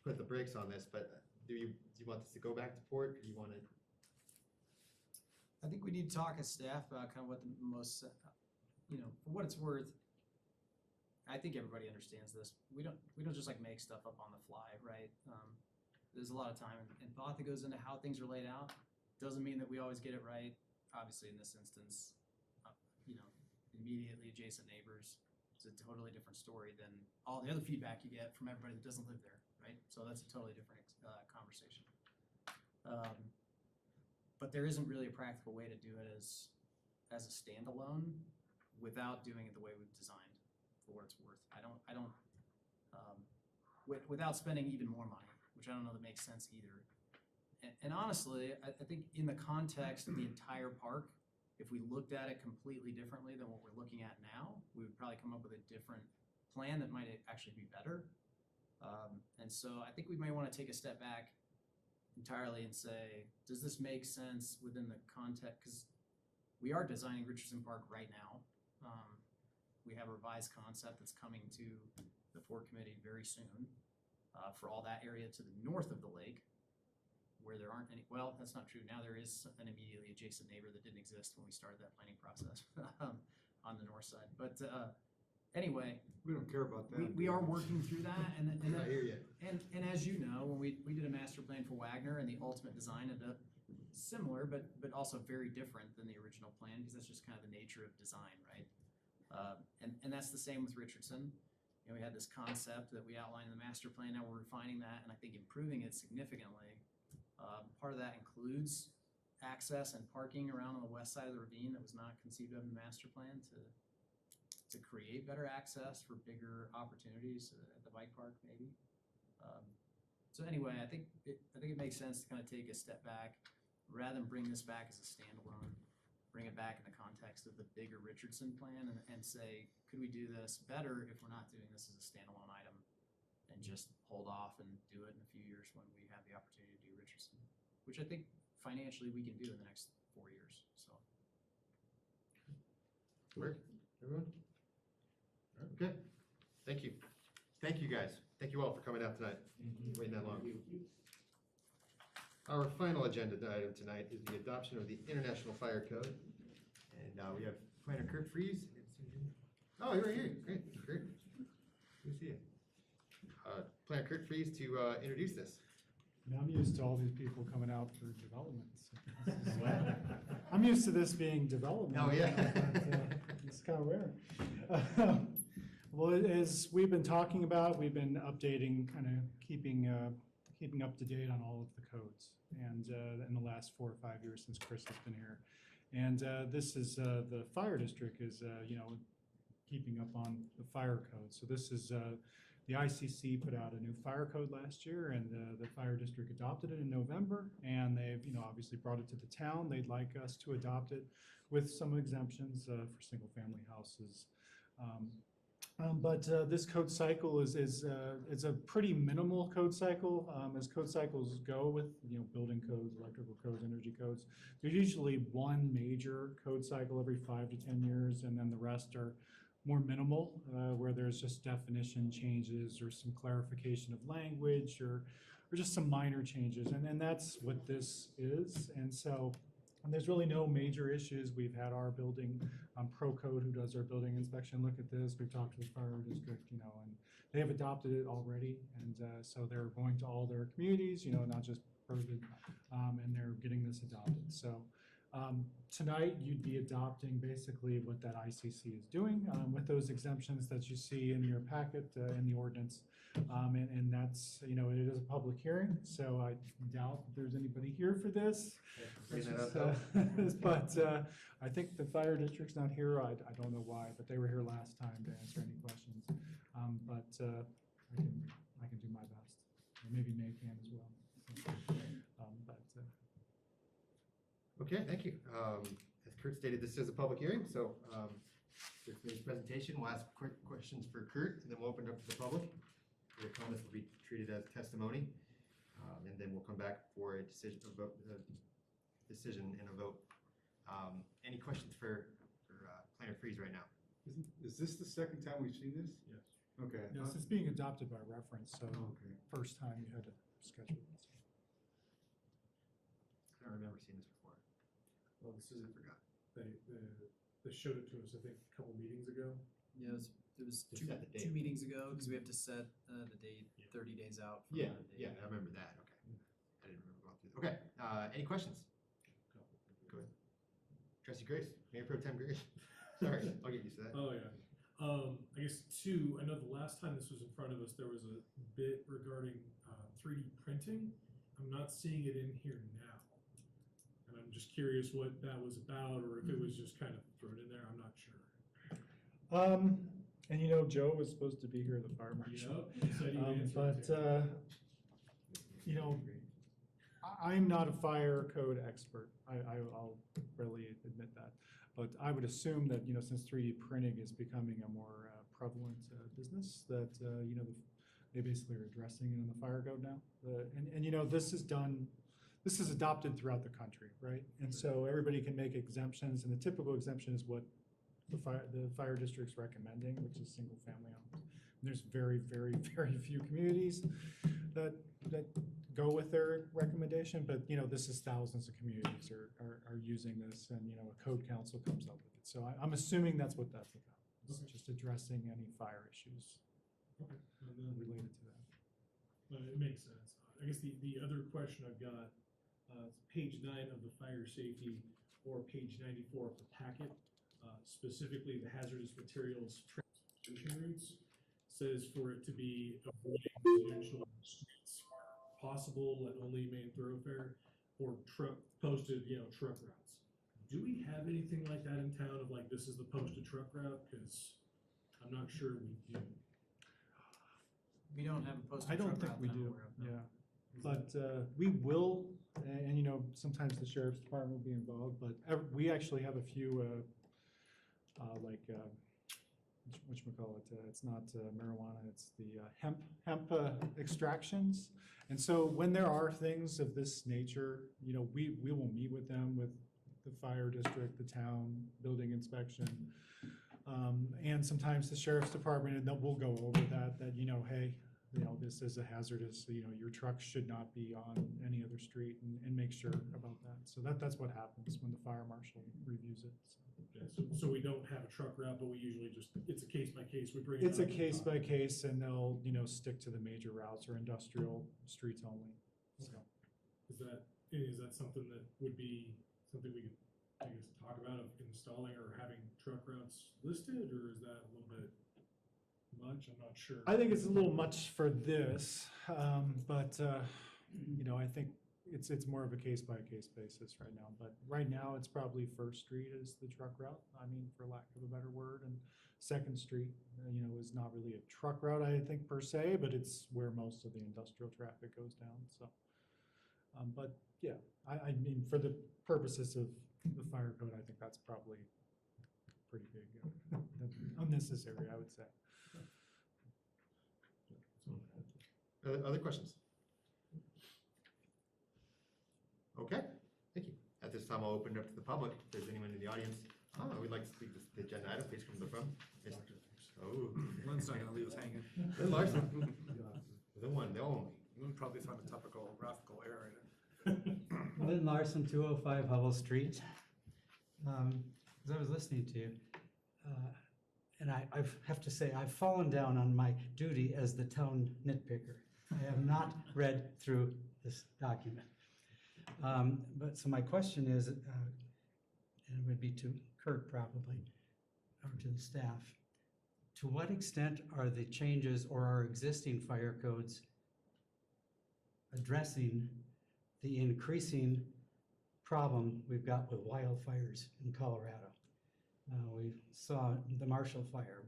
put the brakes on this, but do you want this to go back to port? Do you want to I think we need to talk as staff about kind of what the most, for what it's worth. I think everybody understands this. We don't just like make stuff up on the fly, right? There's a lot of time and thought that goes into how things are laid out. Doesn't mean that we always get it right. Obviously, in this instance, immediately adjacent neighbors, it's a totally different story than all the other feedback you get from everybody that doesn't live there, right? So that's a totally different conversation. But there isn't really a practical way to do it as a standalone without doing it the way we've designed, for what it's worth. Without spending even more money, which I don't know that makes sense either. And honestly, I think in the context of the entire park, if we looked at it completely differently than what we're looking at now, we would probably come up with a different plan that might actually be better. And so I think we may want to take a step back entirely and say, does this make sense within the context? Because we are designing Richardson Park right now. We have a revised concept that's coming to the Fort Committee very soon for all that area to the north of the lake, where there aren't any, well, that's not true. Now there is an immediately adjacent neighbor that didn't exist when we started that planning process on the north side. But anyway. We don't care about that. We are working through that. I hear you. And as you know, when we did a master plan for Wagner, and the ultimate design ended up similar, but also very different than the original plan, because that's just kind of the nature of design, right? And that's the same with Richardson. We had this concept that we outlined in the master plan. Now we're refining that and I think improving it significantly. Part of that includes access and parking around on the west side of the ravine that was not conceived of in the master plan to create better access for bigger opportunities at the bike park, maybe. So anyway, I think it makes sense to kind of take a step back rather than bring this back as a standalone. Bring it back in the context of the bigger Richardson plan and say, could we do this better if we're not doing this as a standalone item, and just hold off and do it in a few years when we have the opportunity to do Richardson, which I think financially we can do in the next 4 years. So. Work, everyone? Okay, thank you. Thank you, guys. Thank you all for coming out tonight, waiting that long. Our final agenda item tonight is the adoption of the International Fire Code. And we have Planner Kurt Fries. Oh, you're right here. Great. Good to see you. Planner Kurt Fries to introduce this. I'm used to all these people coming out for developments. I'm used to this being development. Oh, yeah. It's kind of rare. Well, as we've been talking about, we've been updating, kind of keeping up to date on all of the codes, and in the last 4 or 5 years since Chris has been here. And this is the fire district is keeping up on the fire code. So this is the ICC put out a new fire code last year, and the fire district adopted it in November, and they've obviously brought it to the town. They'd like us to adopt it with some exemptions for single family houses. But this code cycle is a pretty minimal code cycle, as code cycles go with building codes, electrical codes, energy codes. There's usually one major code cycle every 5 to 10 years, and then the rest are more minimal, where there's just definition changes or some clarification of language or just some minor changes, and that's what this is. And so there's really no major issues. We've had our building Pro Code, who does our building inspection, look at this. We've talked to the fire district, and they have adopted it already. And so they're going to all their communities, not just Bergen, and they're getting this adopted. So tonight you'd be adopting basically what that ICC is doing with those exemptions that you see in your packet in the ordinance. And that's, it is a public hearing, so I doubt there's anybody here for this. But I think the fire district's not here. I don't know why, but they were here last time to answer any questions. But I can do my best. Or maybe May can as well. Okay, thank you. As Kurt stated, this is a public hearing, so after his presentation, we'll ask quick questions for Kurt, and then we'll open it up to the public. Your comments will be treated as testimony, and then we'll come back for a decision and a vote. Any questions for Planner Freeze right now? Is this the second time we've seen this? Yes. Okay. Yes, it's being adopted by reference, so first time you had to schedule it. I don't remember seeing this before. oh, this is, I forgot. They showed it to us, I think, a couple meetings ago. Yeah, it was To two, set the date. 2 meetings ago, because we have to set the date 30 days out from Yeah, the date. yeah, I remember that, okay. I didn't remember going through that. Okay, any questions? Go ahead. Trustee Grace, Mayor Pro Tem Grace. Sorry, I'll get used to that. Oh, yeah. I guess I know the last time this was in front of us, there was a bit regarding 3D printing. I'm not seeing it in here now. And I'm just curious what that was about, or if it was just kind of thrown in there, I'm not sure. And Joe was supposed to be here, the fire marshal. Yep, he said he would answer it. I'm not a fire code expert. I'll readily admit that. But I would assume that, since 3D printing is becoming a more prevalent business, that, they basically are addressing it in the fire code now. This is adopted throughout the country, right? And so everybody can make exemptions, and the typical exemption is what the fire district's recommending, which is single family homes. And there's very, very, very few communities that go with their recommendation, but this is thousands of communities are using this, and a code council comes up with it. So I'm assuming that's what that's about. It's just addressing any fire issues Okay. related to that. It makes sense. I guess the other question I've got, page 9 of the fire safety, or page 94 of the packet, specifically the hazardous materials transportation routes, says for it to be avoiding residential streets where possible and only main thoroughfare, or posted, truck routes. Do we have anything like that in town of like, this is the posted truck route? Because I'm not sure we do. We don't have a posted I don't truck think route we that I'm do, aware of, no. yeah. But we will, and sometimes the sheriff's department will be involved, but we actually have a few, whatchamacallit, it's not marijuana, it's the hemp extractions. And so when there are things of this nature, we will meet with them, with the fire district, the town, building inspection. And sometimes the sheriff's department, and we'll go over that, hey, this is a hazardous, your truck should not be on any other street, and make sure about that. So that's what happens when the fire marshal reviews it. So we don't have a truck route, but we usually it's a case by case. We bring It's a case by case, and they'll, stick to the major routes or industrial streets only. So. Is that something that would be something we could, I guess, talk about of installing or having truck routes listed, or is that a little bit much? I'm not sure. I think it's a little much for this, but I think it's more of a case by case basis right now. But right now, it's probably First Street is the truck route. I mean, for lack of a better word, and Second Street, is not really a truck route, I think, per se, but it's where most of the industrial traffic goes down. So, but yeah, I mean, for the purposes of the fire code, I think that's probably pretty big, unnecessary, I would say. Other questions? Okay, thank you. At this time, I'll open it up to the public. If there's anyone in the audience would like to speak to the agenda item, please come to the front. Oh. Lynn's not gonna leave us hanging. Lynn Larson. The one, the only. Lynn probably found a topical graphical error in it. Lynn Larson, 205 Hubble Street. As I was listening to you, and I have to say, I've fallen down on my duty as the town nitpicker. I have not read through this document. But so my question is, and it would be to Kurt probably, or to the staff, to what extent are the changes or our existing fire codes addressing the increasing problem we've got with wildfires in Colorado? We saw the Marshall Fire,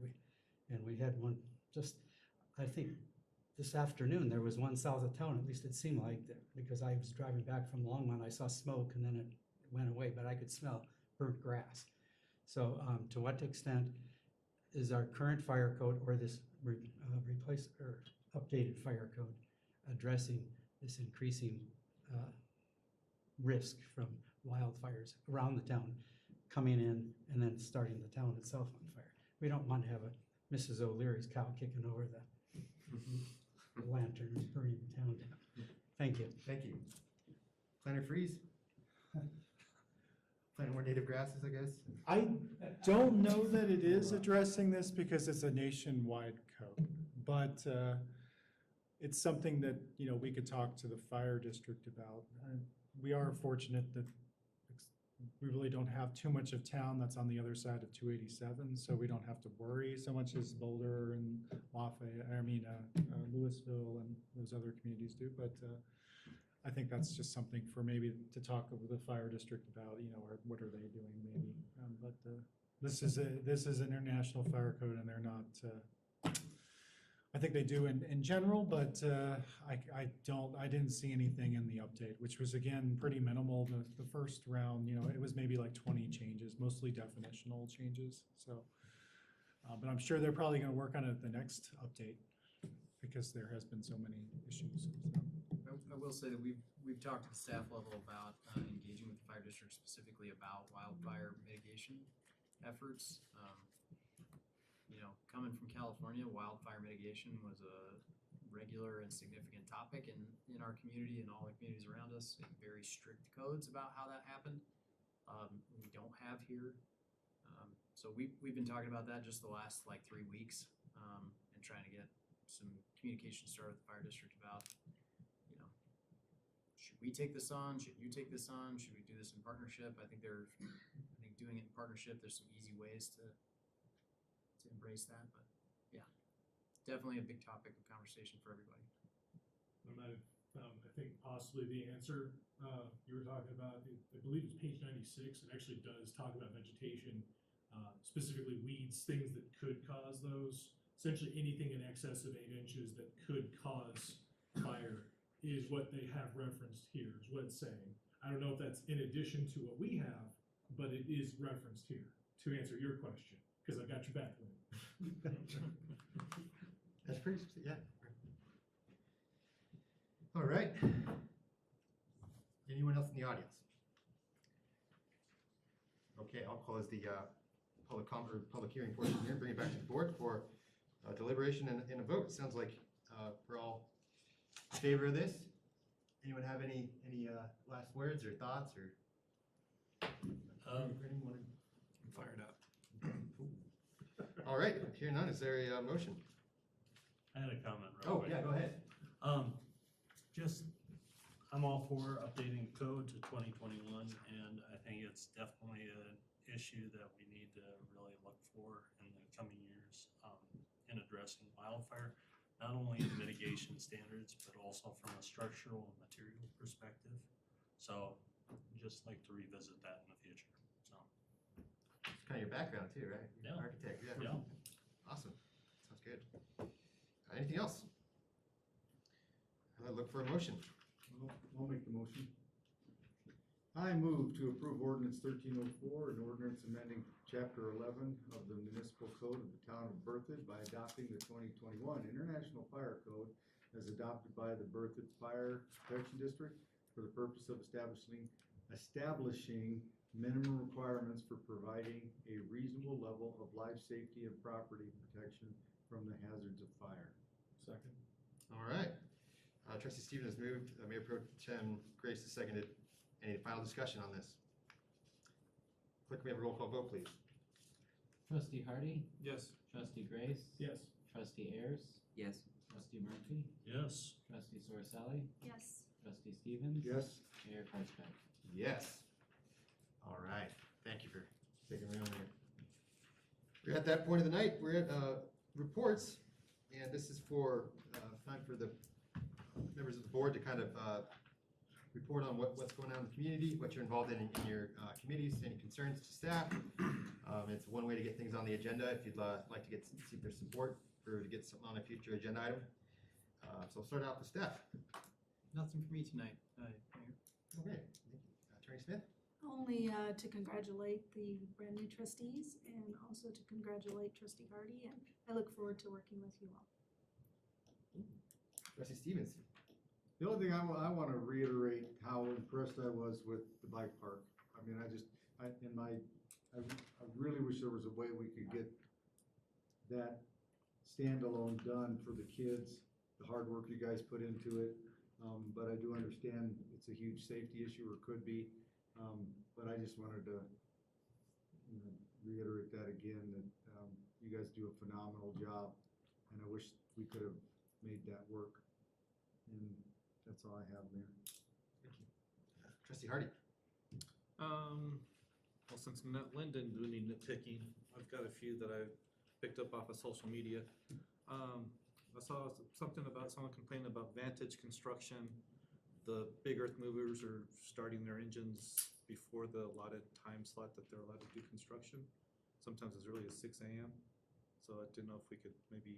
and we had one just, I think, this afternoon. There was one south of town, at least it seemed like that, because I was driving back from Longmont. I saw smoke, and then it went away, but I could smell burnt grass. So to what extent is our current fire code, or this replaced or updated fire code, addressing this increasing risk from wildfires around the town, coming in and then starting the town itself on fire? We don't want to have a Mrs. O'Leary's cow kicking over the lantern and burning the town down. Thank you. Thank you. Planner Freeze? Planner native grasses, I guess. I don't know that it is addressing this because it's a nationwide code, but it's something that, you know, we could talk to the fire district about. We are fortunate that we really don't have too much of town that's on the other side of 287, so we don't have to worry so much as Boulder and Louisville and those other communities do, but I think that's just something for maybe to talk with the fire district about, you know, or what are they doing maybe. But this is an international fire code, and they're not, I think they do in general, but I didn't see anything in the update, which was again pretty minimal. The first round, you know, it was maybe like 20 changes, mostly definitional changes. So, but I'm sure they're probably going to work on it at the next update because there has been so many issues. So. I will say that we've talked at the staff level about engaging with the fire district specifically about wildfire mitigation efforts. You know, coming from California, wildfire mitigation was a regular and significant topic in our community and all the communities around us. Very strict codes about how that happened. We don't have here. So we've been talking about that just the last like 3 weeks and trying to get some communication started with the fire district about, you know, should we take this on? Should you take this on? Should we do this in partnership? I think doing it in partnership, there's some easy ways to embrace that, but yeah, definitely a big topic of conversation for everybody. I might have found, I think possibly the answer you were talking about, I believe it's page 96, it actually does talk about vegetation, specifically weeds, things that could cause those. Essentially anything in excess of 8 inches that could cause fire is what they have referenced here, is what it's saying. I don't know if that's in addition to what we have, but it is referenced here to answer your question, because I've got your back, Lynn. That's pretty, yeah. All right. Anyone else in the audience? Okay, I'll close the public hearing portion here, bring it back to the board for deliberation and a vote. Sounds like we're all in favor of this. Anyone have any last words or thoughts or? I'm fired up. All right, hearing none, is there a motion? I had a comment. Oh, yeah, go ahead. I'm all for updating code to 2021, and I think it's definitely an issue that we need to really look for in the coming years in addressing wildfire, not only in mitigation standards, but also from a structural and material perspective. So just like to revisit that in the future. So It's kind of your background too, right? You're Yeah. an architect, yeah. Yeah. Awesome, sounds good. Anything else? I'll look for a motion. I'll make the motion. I move to approve ordinance 1304, an ordinance amending chapter 11 of the municipal code of the town of Berthoud by adopting the 2021 International Fire Code as adopted by the Berthoud Fire Protection District for the purpose of establishing minimum requirements for providing a reasonable level of life safety and property protection from the hazards of fire. Second. All right. Trustee Stevens has moved, Mayor Pro Tem Grace has seconded. Any final discussion on this? Clerk, may we have a roll call vote, please? Trustee Hardy? Yes. Trustee Grace? Yes. Trustee Ayers? Yes. Trustee Murphy? yes. Trustee Sorcelli? Yes. Trustee Stevens? Yes. Mayor Karspeck? Yes. All right, thank you for sticking around here. We're at that point of the night, we're at reports, and this is for time for the members of the board to kind of report on what's going on in the community, what you're involved in your committees, any concerns to staff. It's one way to get things on the agenda if you'd like to see if there's support to get something on a future agenda item. So I'll start out with staff. Nothing for me tonight, Mayor. Okay, thank you. Attorney Smith? Only to congratulate the brand new trustees and also to congratulate Trustee Hardy, and I look forward to working with you all. Trustee Stevens? The only thing I want to reiterate how impressed I was with the bike park. I mean, I really wish there was a way we could get that standalone done for the kids, the hard work you guys put into it. But I do understand it's a huge safety issue, or could be. But I just wanted to you know, reiterate that again, that, you guys do a phenomenal job, and I wish we could have made that work. And that's all I have, Mayor. Thank you. Trustee Hardy. Well, since Lynn didn't do any nitpicking, I've got a few that I've picked up off of social media. I saw something about someone complaining about Vantage Construction. The big earth movers are starting their engines before the allotted time slot that they're allowed to do construction. Sometimes as early as 6 a.m. So I didn't know if we could maybe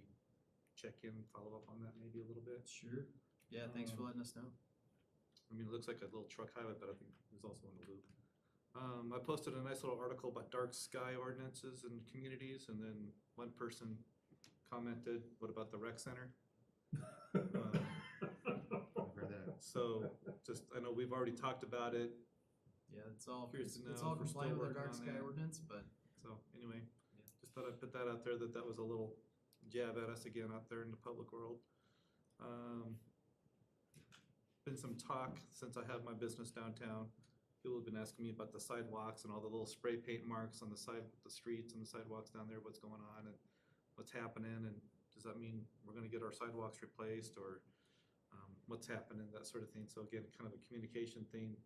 check in, follow up on that maybe a little bit. Sure. Yeah, thanks for letting us know. I mean, it looks like a little truck highway, but I think there's also in the loop. I posted a nice little article about dark sky ordinances in communities, and then one person commented, "What about the rec center?" So, just I know we've already talked about it. Yeah, it's all Curious to know it's all if we're still compliant with our working dark on sky that. ordinance, but So anyway, just thought I'd put that out there, that was a little jab at us again out there in the public world. Been some talk since I have my business downtown. People have been asking me about the sidewalks and all the little spray paint marks on the side, the streets and the sidewalks down there, what's going on and what's happening, and does that mean we're gonna get our sidewalks replaced, or what's happening, that sort of thing. So again, kind of a communication thing.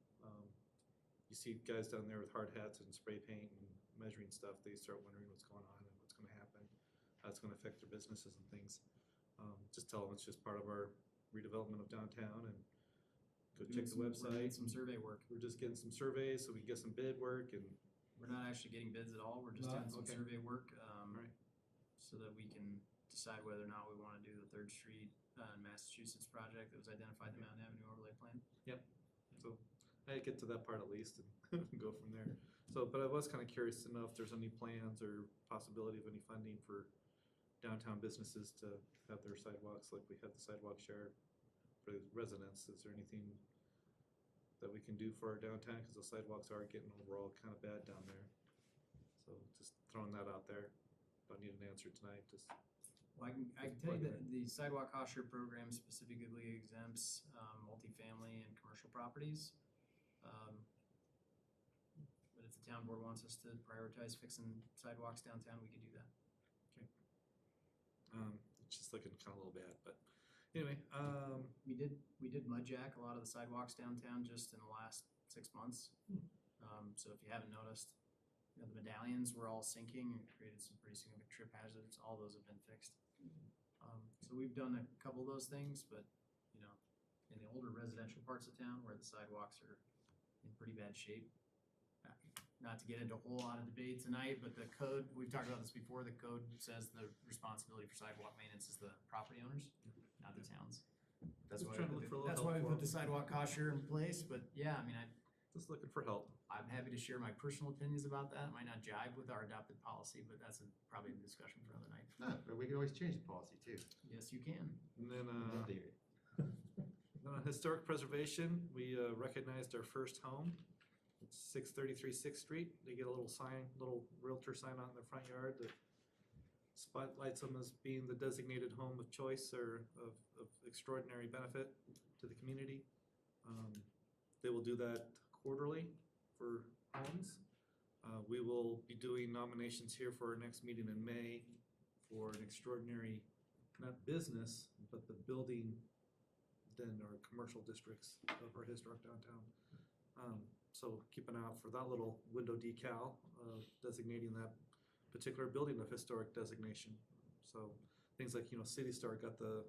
You see guys down there with hard hats and spray paint and measuring stuff, they start wondering what's going on and what's gonna happen, how it's gonna affect their businesses and things. Just tell them it's just part of our redevelopment of downtown, and go check the we're doing website. some survey work. We're just getting some surveys so we can get some bid work, and We're not actually getting bids at all. We're just No, doing some okay. survey work, Right. so that we can decide whether or not we wanna do the Third Street, Massachusetts project that was identified in the Mountain Avenue overlay plan. so I get to that part at least and go from there. So, but I was kind of curious to know if there's any plans or possibility of any funding for downtown businesses to have their sidewalks like we have the sidewalk shared for the residents. Is there anything that we can do for our downtown? Because the sidewalks are getting overall kind of bad down there. So just throwing that out there. Don't need an answer tonight, just. Well, I can tell you that the sidewalk cost share program specifically exempts, multifamily and commercial properties. But if the town board wants us to prioritize fixing sidewalks downtown, we could do that. It's just looking kind of a little bad, but anyway, We did mud jack a lot of the sidewalks downtown just in the last 6 months. So if you haven't noticed, you know, the medallions were all sinking and created some pretty significant trip hazards. All those have been fixed. So we've done a couple of those things, but you know, in the older residential parts of town where the sidewalks are in pretty bad shape. Not to get into a whole lot of debate tonight, but the code, we've talked about this before, the code says the responsibility for sidewalk maintenance is the property owners, not the towns. That's Just why trying to look for a little that's help why we for put the 'em. sidewalk cost share in place, but yeah, I mean, just looking for help. I'm happy to share my personal opinions about that. It might not jive with our adopted policy, but that's probably a discussion for another night. No, but we can always change the policy too. Yes, you can. And then, on historic preservation, we recognized our first home. It's 633 6th Street. They get a little sign, little realtor sign out in their front yard that spotlights them as being the designated home of choice or of extraordinary benefit to the community. They will do that quarterly for homes. We will be doing nominations here for our next meeting in May for an extraordinary, not business, but the building then our commercial districts of our historic downtown. So keep an eye out for that little window decal designating that particular building of historic designation. So things like, you know, City Star got the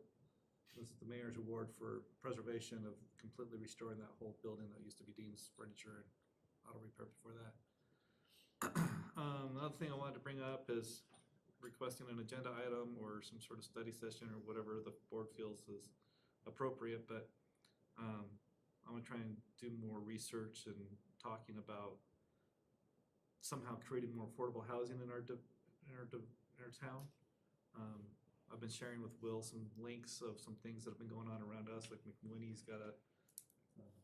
mayor's award for preservation of completely restoring that whole building that used to be Dean's Furniture and Auto Repair before that. Another thing I wanted to bring up is requesting an agenda item or some sort of study session or whatever the board feels is appropriate, but I'm gonna try and do more research and talking about somehow creating more affordable housing in our town. I've been sharing with Will some links of some things that have been going on around us, like McWhinney's got a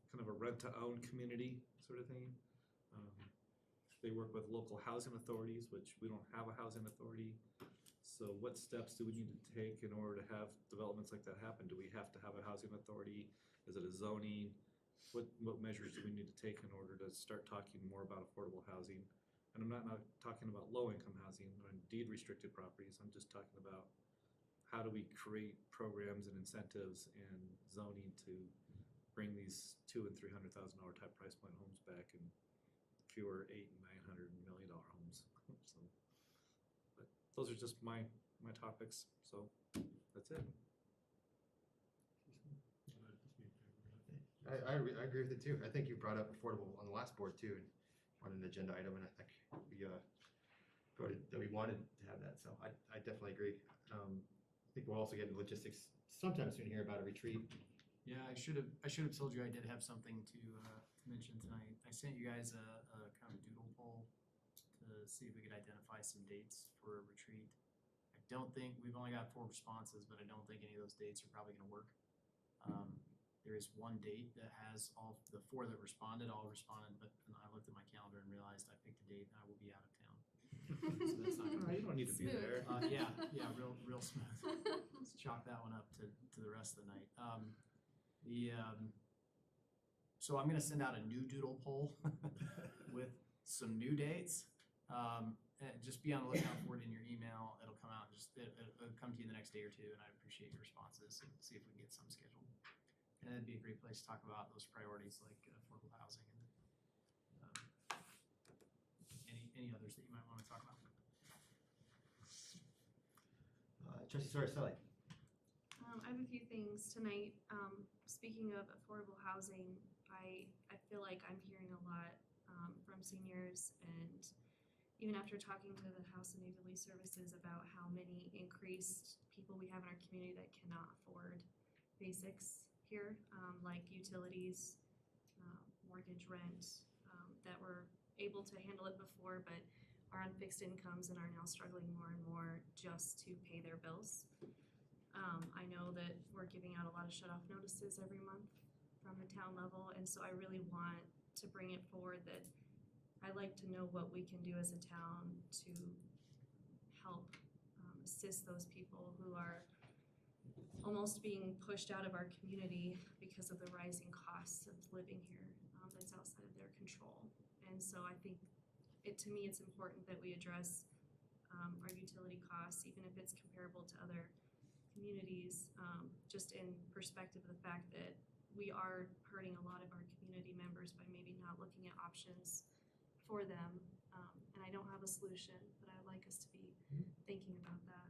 kind of a rent-to-own community sort of thing. They work with local housing authorities, which we don't have a housing authority. So what steps do we need to take in order to have developments like that happen? Do we have to have a housing authority? Is it a zoning? What measures do we need to take in order to start talking more about affordable housing? And I'm not talking about low-income housing or deed restricted properties. I'm just talking about how do we create programs and incentives and zoning to bring these $200,000 and $300,000 type price point homes back and fewer $800 and $900 million homes. So, but those are just my topics. So that's it. I agree with it too. I think you brought up affordable on the last board too, and on an agenda item, and I think we voted that we wanted to have that. So I definitely agree. I think we'll also get into logistics sometime soon here about a retreat. Yeah, I should have told you I did have something to mention tonight. I sent you guys a kind of doodle poll to see if we could identify some dates for a retreat. I don't think, we've only got 4 responses, but I don't think any of those dates are probably gonna work. There is one date that has all the 4 that responded, all responded, but then I looked at my calendar and realized I picked a date and I will be out of town. So that's not gonna, You don't need to be there. yeah, real smooth. Let's chalk that one up to the rest of the night. So I'm gonna send out a new doodle poll with some new dates. And just be on the lookout for it in your email. It'll come out, it'll come to you the next day or two, and I appreciate your responses and see if we can get some scheduled. And it'd be a great place to talk about those priorities like affordable housing and any others that you might want to talk about. Trustee Sarcelli. I have a few things tonight. Speaking of affordable housing, I feel like I'm hearing a lot from seniors, and even after talking to the House and Neighborly Services about how many increased people we have in our community that cannot afford basics here, like utilities, mortgage, rent, that were able to handle it before, but are on fixed incomes and are now struggling more and more just to pay their bills. I know that we're giving out a lot of shut-off notices every month from the town level, and so I really want to bring it forward that I'd like to know what we can do as a town to help assist those people who are almost being pushed out of our community because of the rising costs of living here that's outside of their control. And so I think to me it's important that we address our utility costs, even if it's comparable to other communities, just in perspective of the fact that we are hurting a lot of our community members by maybe not looking at options for them. And I don't have a solution, but I'd like us to be thinking about that.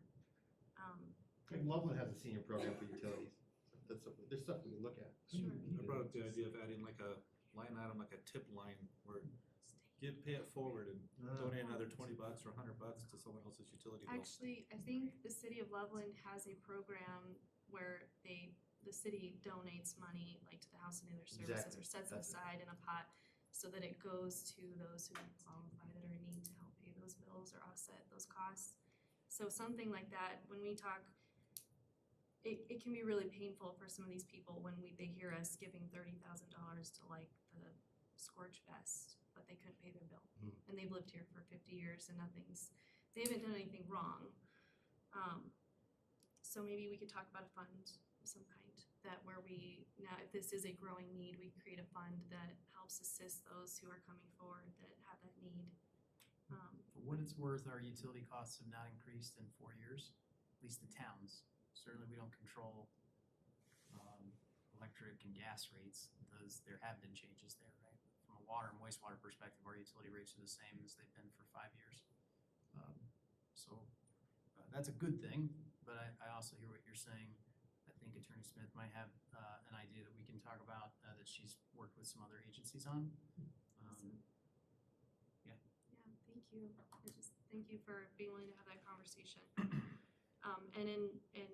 Loveland has a senior program for utilities. So there's stuff we can look at. Sure. I brought up the idea of adding like a line item, like a tip line, where pay it forward and donate another $20 or $100 to someone else's utility bill. Actually, I think the city of Loveland has a program where the city donates money like to the House and Neighborly Services, or sets it aside in a pot so that it goes to those who qualify that are in need to help pay those bills or offset those costs. So something like that, when we talk, it can be really painful for some of these people when they hear us giving $30,000 to like the Scorch Fest, but they couldn't pay their bill. And they've lived here for 50 years and they haven't done anything wrong. So maybe we could talk about a fund of some kind that where now if this is a growing need, we create a fund that helps assist those who are coming forward that have that need. For what it's worth, our utility costs have not increased in 4 years, at least the towns. Certainly we don't control electric and gas rates. There have been changes there, right? From a water and wastewater perspective, our utility rates are the same as they've been for 5 years. So that's a good thing, but I also hear what you're saying. I think Attorney Smith might have an idea that we can talk about that she's worked with some other agencies on. Awesome. Yeah. Yeah, thank you. Thank you for being willing to have that conversation. And in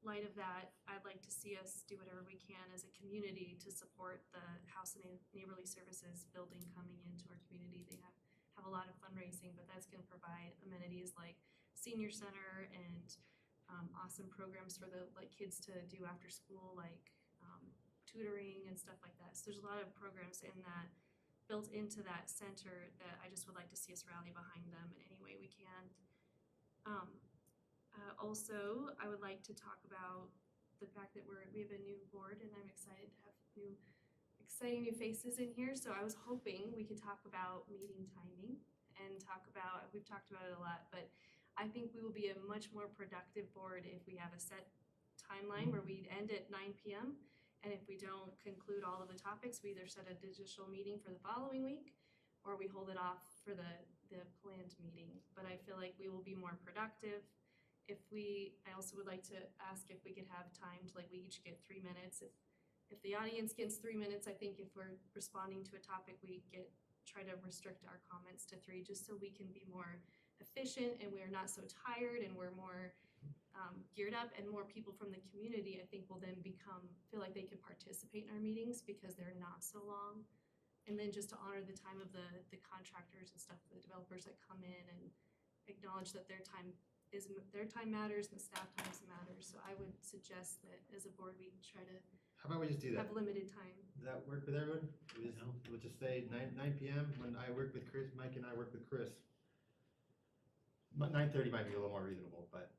light of that, I'd like to see us do whatever we can as a community to support the House and Neighborly Services building coming into our community. They have a lot of fundraising, but that's going to provide amenities like senior center and awesome programs for the kids to do after school, like tutoring and stuff like that. So there's a lot of programs built into that center that I just would like to see us rally behind them in any way we can. Also, I would like to talk about the fact that we have a new board, and I'm excited to have exciting new faces in here. So I was hoping we could talk about meeting timing and talk about, we've talked about it a lot, but I think we will be a much more productive board if we have a set timeline where we end at 9 p.m. And if we don't conclude all of the topics, we either set a digital meeting for the following week or we hold it off for the planned meeting. But I feel like we will be more productive. I also would like to ask if we could have time to, like, we each get 3 minutes. If the audience gets 3 minutes, I think if we're responding to a topic, we try to restrict our comments to 3, just so we can be more efficient and we're not so tired and we're more geared up, and more people from the community, I think, will then feel like they can participate in our meetings because they're not so long. And then just to honor the time of the contractors and stuff, the developers that come in, and acknowledge that their time matters and the staff times matters. So I would suggest that as a board, we try to How about we just do that? have limited time. Does that work with everyone? We'll just say 9 p.m. when I work with Chris, Mike and I work with Chris. But 9:30 might be a little more reasonable, but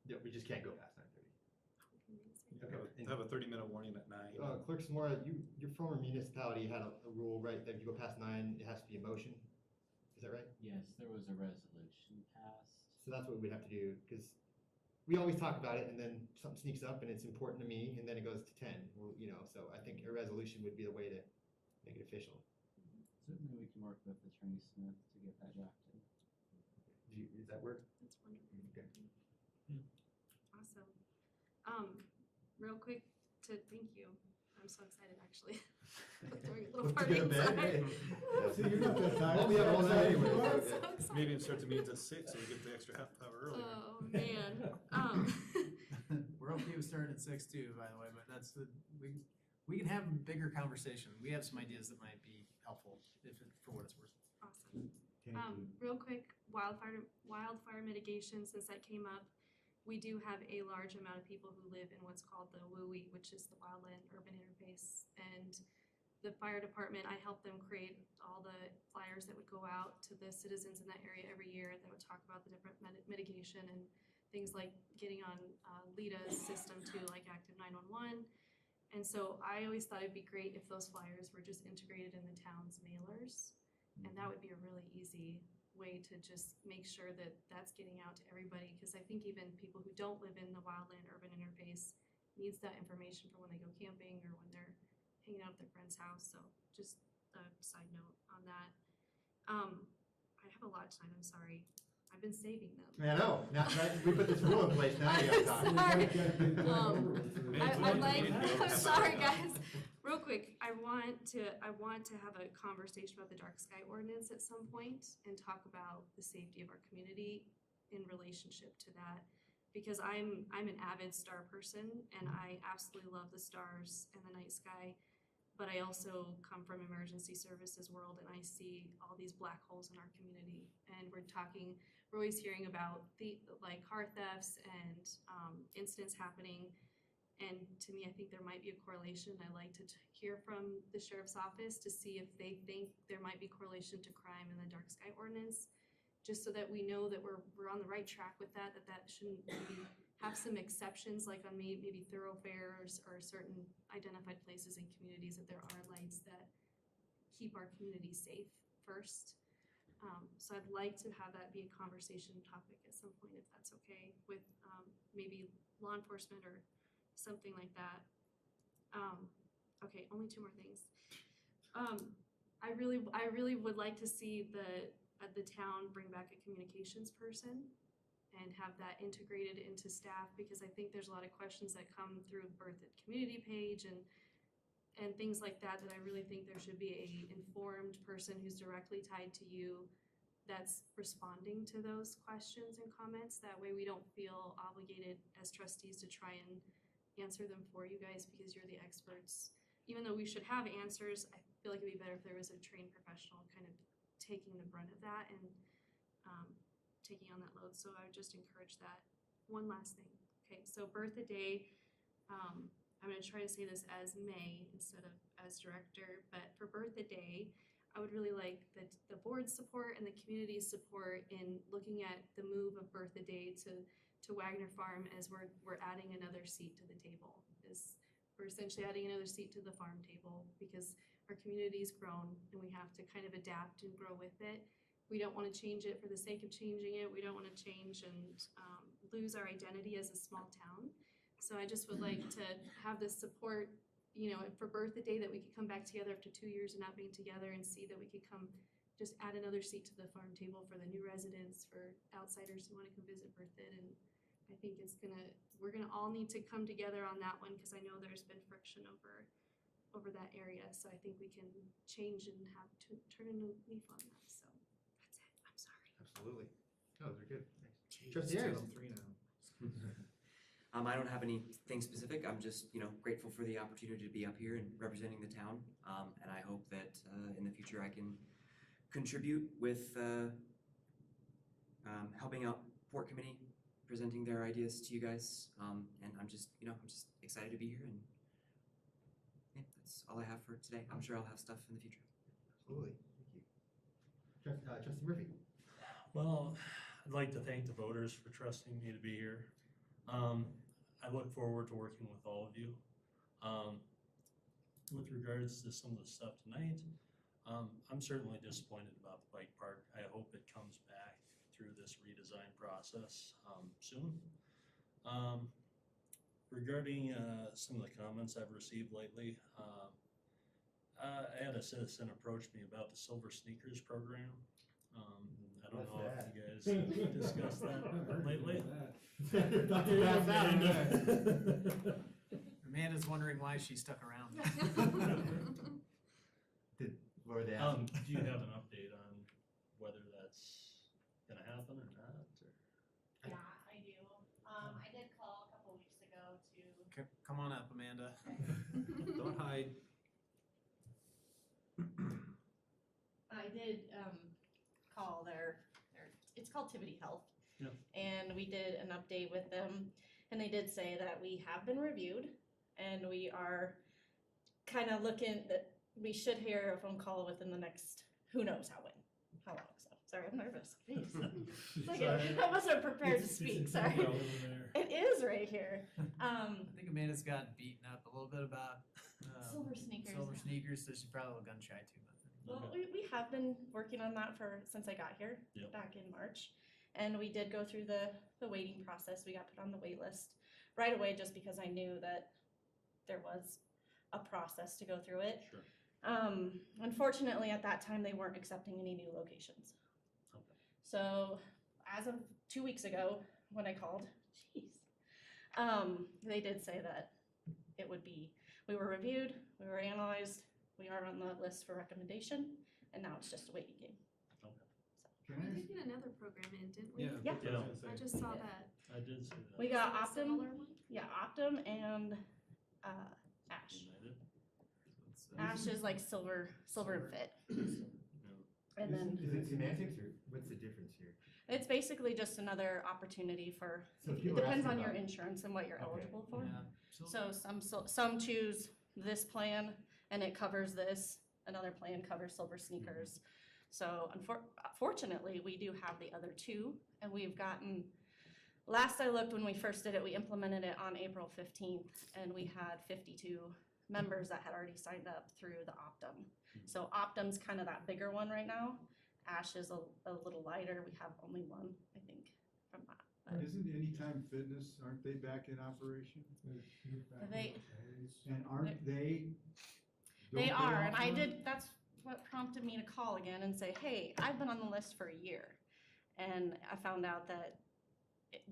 yeah, we just can't go past 9:30. Okay. Have a 30-minute warning at 9. Clerk Samora, your former municipality had a rule, right, that if you go past 9, it has to be a motion. Is that right? Yes, there was a resolution passed. So that's what we'd have to do, because we always talk about it and then something sneaks up and it's important to me and then it goes to 10, well, so I think a resolution would be the way to make it official. Certainly we can work with Attorney Smith to get that drafted. Does that work? That's wonderful. Okay. Awesome. Real quick thank you. I'm so excited, actually. Throwing a little party inside. See, you're not that tired. Well, we have all that anyway. I'm so excited. Meeting starts at meetings at 6, so you get the extra half hour earlier. Oh, man. We're okay with starting at 6 too, by the way, but we can have a bigger conversation. We have some ideas that might be helpful for what it's worth. Awesome. Real quick, wildfire mitigation, since that came up, we do have a large amount of people who live in what's called the WUI, which is the Wildland Urban Interface. And the fire department, I helped them create all the flyers that would go out to the citizens in that area every year that would talk about the different mitigation and things like getting on LEDA's system too, like Active 911. And so I always thought it'd be great if those flyers were just integrated in the town's mailers. And that would be a really easy way to just make sure that that's getting out to everybody, because I think even people who don't live in the Wildland Urban Interface needs that information for when they go camping or when they're hanging out at their friend's house. So just a side note on that. I have a lot tonight, I'm sorry. I've been saving them. I know. Now we put this rule in place, now you gotta talk. Sorry. I'm sorry, guys. Real quick, I want to have a conversation about the dark sky ordinance at some point and talk about the safety of our community in relationship to that. Because I'm an avid star person and I absolutely love the stars and the night sky, but I also come from emergency services world and I see all these black holes in our community. And we're always hearing about car thefts and incidents happening. And to me, I think there might be a correlation. I like to hear from the sheriff's office to see if they think there might be correlation to crime in the dark sky ordinance, just so that we know that we're on the right track with that shouldn't maybe have some exceptions, like on maybe thoroughfares or certain identified places in communities that there are lights that keep our community safe first. So I'd like to have that be a conversation topic at some point, if that's okay, with maybe law enforcement or something like that. Okay, only 2 more things. I really would like to see the town bring back a communications person and have that integrated into staff, because I think there's a lot of questions that come through the Birth at Community page and things like that I really think there should be a informed person who's directly tied to you that's responding to those questions and comments. That way we don't feel obligated as trustees to try and answer them for you guys, because you're the experts. Even though we should have answers, I feel like it'd be better if there was a trained professional kind of taking the brunt of that and taking on that load. So I would just encourage that. One last thing. Okay, so Birth a Day, I'm gonna try to say this as May instead of as director, but for Birth a Day, I would really like the board's support and the community's support in looking at the move of Birth a Day to Wagner Farm, as we're adding another seat to the table. We're essentially adding another seat to the farm table because our community's grown and we have to kind of adapt and grow with it. we don't want to change it for the sake of changing it. We don't want to change and lose our identity as a small town. So I just would like to have this support, you know, for Bertha Day, that we could come back together after 2 years of not being together and see that we could come just add another seat to the farm table for the new residents, for outsiders who want to come visit Bertha. And I think we're gonna all need to come together on that one, because I know there's been friction over that area. So I think we can change and turn a new leaf on that. So that's it. I'm sorry. Absolutely. No, those are good. Jeez, Trustee Ayers. 3 now. I don't have anything specific. I'm just, grateful for the opportunity to be up here and representing the town. And I hope that in the future I can contribute with helping out Port Committee, presenting their ideas to you guys. And I'm just excited to be here. And yeah, that's all I have for today. I'm sure I'll have stuff in the future. Absolutely. Thank you. Trustee Murphy. Well, I'd like to thank the voters for trusting me to be here. I look forward to working with all of you. With regards to some of the stuff tonight, I'm certainly disappointed about the bike park. I hope it comes back through this redesign process soon. Regarding some of the comments I've received lately, I had a citizen approach me about the Silver Sneakers program. I don't know if you guys discussed that lately. Amanda's wondering why she stuck around. What were they asking? Do you have an update on whether that's gonna happen or not? Or? Yeah, I do. I did call a couple weeks ago to. Come on up, Amanda. Don't hide. I did call their it's called Tivity Health. Yeah. And we did an update with them, and they did say that we have been reviewed, and we are kind of looking that we should hear a phone call within the next, who knows how long. So sorry, I'm nervous. Jeez. Like I wasn't prepared to speak. Sorry. It is right here. I think Amanda's gotten beaten up a little bit about Silver sneakers. Silver sneakers, so she's probably a little gun shy too. Well, we have been working on that since I got here back in March. And we did go through the waiting process. We got put on the wait list right away just because I knew that there was a process to go through it. Sure. Unfortunately, at that time, they weren't accepting any new locations. Okay. So as of 2 weeks ago, when I called, they did say that we were reviewed, we were analyzed, we are on the list for recommendation, and now it's just a waiting game. We did get another program in, didn't we? Yeah. I just saw that. I did see that. We got Is that a Optum, similar one? Optum and Ash. United? Ash is like silver and fit. And then Is it semantics, or what's the difference here? it's basically just another opportunity for, So it people are depends asking on your about- insurance and what you're Okay. eligible for. Yeah. So some choose this plan and it covers this, another plan covers silver sneakers. So fortunately, we do have the other two, and we've gotten, last I looked when we first did it, we implemented it on April 15th, and we had 52 members that had already signed up through the Optum. So Optum's kind of that bigger one right now. Ash is a little lighter. We have only one, I think, from that. But Isn't Anytime Fitness, aren't they back in operation? They, And aren't they? they are, and I did, that's what prompted me to call again and say, hey, I've been on the list for a year. And I found out that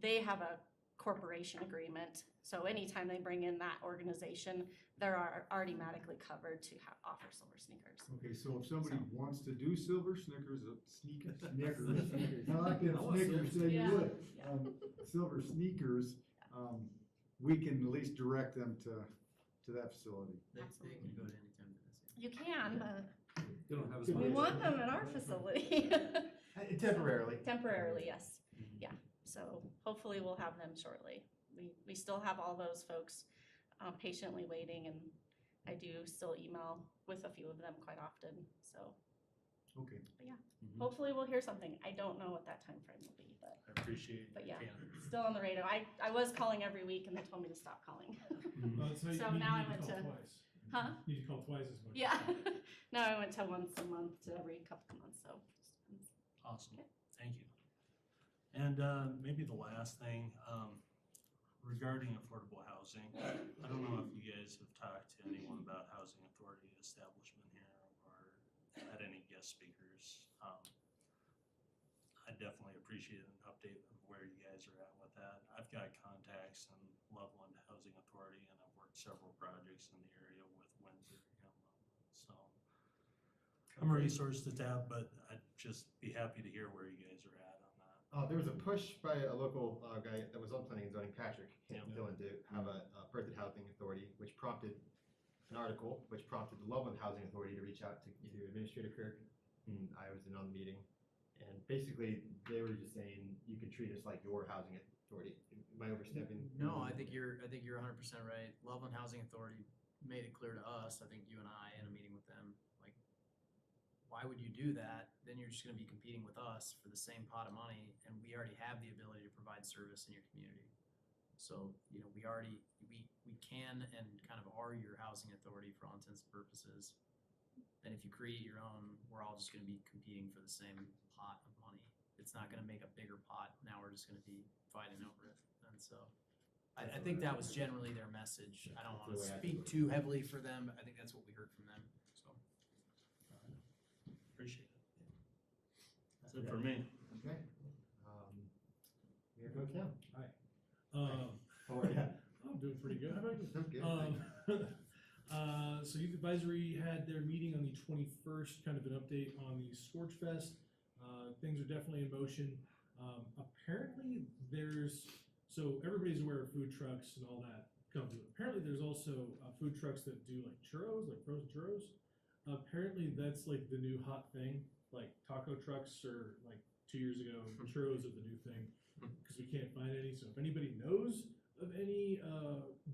they have a corporation agreement. So anytime they bring in that organization, they're automatically covered to offer silver sneakers. Okay, so if somebody wants to do silver Snickers, I like them Snickers, say Yeah. you would. Silver sneakers, we can at least direct them to that facility. They can go to Anytime Fitness. You can, but They don't have as we much. want them in our facility. Temporarily. Temporarily, yes. Yeah, so hopefully we'll have them shortly. We still have all those folks patiently waiting, and I do still email with a few of them quite often, so. Okay. But yeah, hopefully we'll hear something. I don't know what that time frame will be, but. I appreciate But your yeah, candor. still on the radar. I was calling every week and they told me to stop calling. So now I went to. Huh? You need to call twice as much. Yeah. Now I went to once a month to every couple of months, so. Awesome, thank you. And maybe the last thing, regarding affordable housing, I don't know if you guys have talked to anyone about Housing Authority establishment here or had any guest speakers. I definitely appreciate an update on where you guys are at with that. I've got contacts in Loveland Housing Authority, and I've worked several projects in the area with Windsor and Loveland. So I'm a resource to tap, but I'd just be happy to hear where you guys are at on that. There was a push by a local guy that was on planning and zoning, Patrick Dillon, to have a Berthoud Housing Authority, which prompted an article, which prompted the Loveland Housing Authority to reach out to Administrator Kirk, and I was in on the meeting. And basically, they were just saying, you can treat us like your housing authority. Am I overstepping? No, I think you're 100% right. Loveland Housing Authority made it clear to us, I think you and I, in a meeting with them, like, why would you do that? Then you're just gonna be competing with us for the same pot of money, and we already have the ability to provide service in your community. So, you know, we can and kind of are your housing authority for all intents and purposes. And if you create your own, we're all just gonna be competing for the same pot of money. It's not gonna make a bigger pot. Now we're just gonna be fighting over it. And so I think that was generally their message. I don't wanna speak too heavily for them, but I think that's what we heard from them, so. Appreciate it. That's it for me. Okay. Mayor Pro Tem. Hi. How are you? I'm doing pretty good. How about you? I'm good. So Youth Advisory had their meeting on the 21st, kind of an update on the Scorch Fest. Things are definitely in motion. Apparently so everybody's aware of food trucks and all that comes with it. Apparently there's also food trucks that do like churros, like frozen churros. Apparently that's like the new hot thing. Like taco trucks are like 2 years ago, churros are the new thing because we can't find any. So if anybody knows of any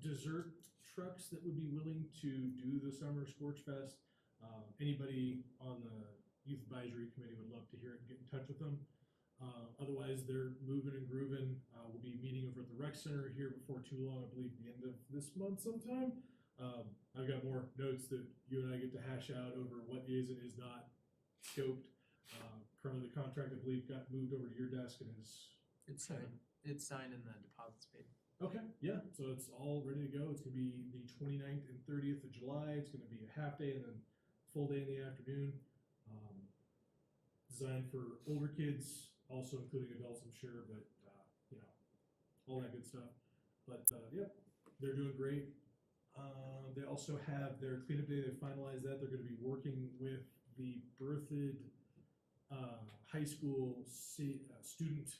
dessert trucks that would be willing to do the summer Scorch Fest, anybody on the Youth Advisory Committee would love to hear it and get in touch with them. Otherwise, they're moving and grooving. We'll be meeting over at the rec center here before too long, I believe the end of this month sometime. I've got more notes that you and I get to hash out over what is and is not scoped. Currently, the contract, I believe, got moved over to your desk and is... It's signed. It's signed and the deposit's paid. Okay, yeah, so it's all ready to go. It's gonna be the 29th and 30th of July. It's gonna be a half day and then full day in the afternoon. Designed for older kids, also including adults, I'm sure, but, you know, all that good stuff. But, yep, they're doing great. They also have their cleanup day. They finalized that. They're gonna be working with the Berthoud high school student,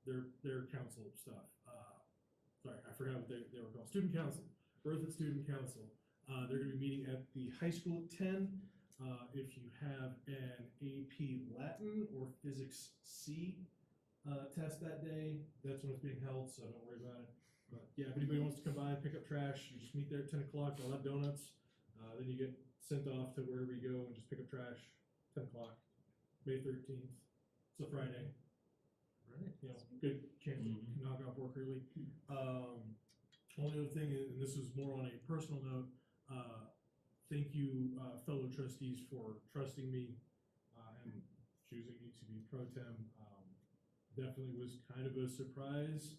their council stuff. Sorry, I forgot what they were called. Student council, Berthoud Student Council. They're gonna be meeting at the high school at 10. If you have an AP Latin or Physics C test that day, that's when it's being held, so don't worry about it. But yeah, if anybody wants to come by and pick up trash, you just meet there at 10 o'clock. They'll have donuts. Then you get sent off to wherever you go and just pick up trash. 10 o'clock, May 13th. It's a Friday. Right. You know, good chance to knock off work early. Only other thing, and this is more on a personal note, thank you, fellow trustees, for trusting me and choosing me to be pro tem. Definitely was kind of a surprise.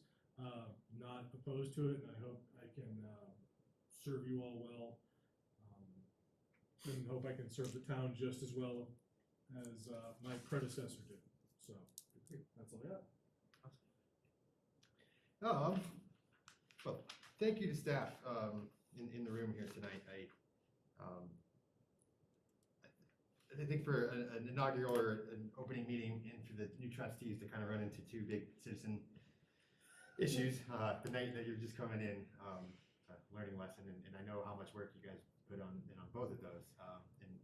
Not opposed to it, and I hope I can serve you all well, and hope I can serve the town just as well as my predecessor did. So that's all I got. Well, thank you to staff in the room here tonight. I think for an inaugural or an opening meeting and for the new trustees to kind of run into two big citizen issues, the night that you're just coming in, learning lesson, and I know how much work you guys put on both of those, and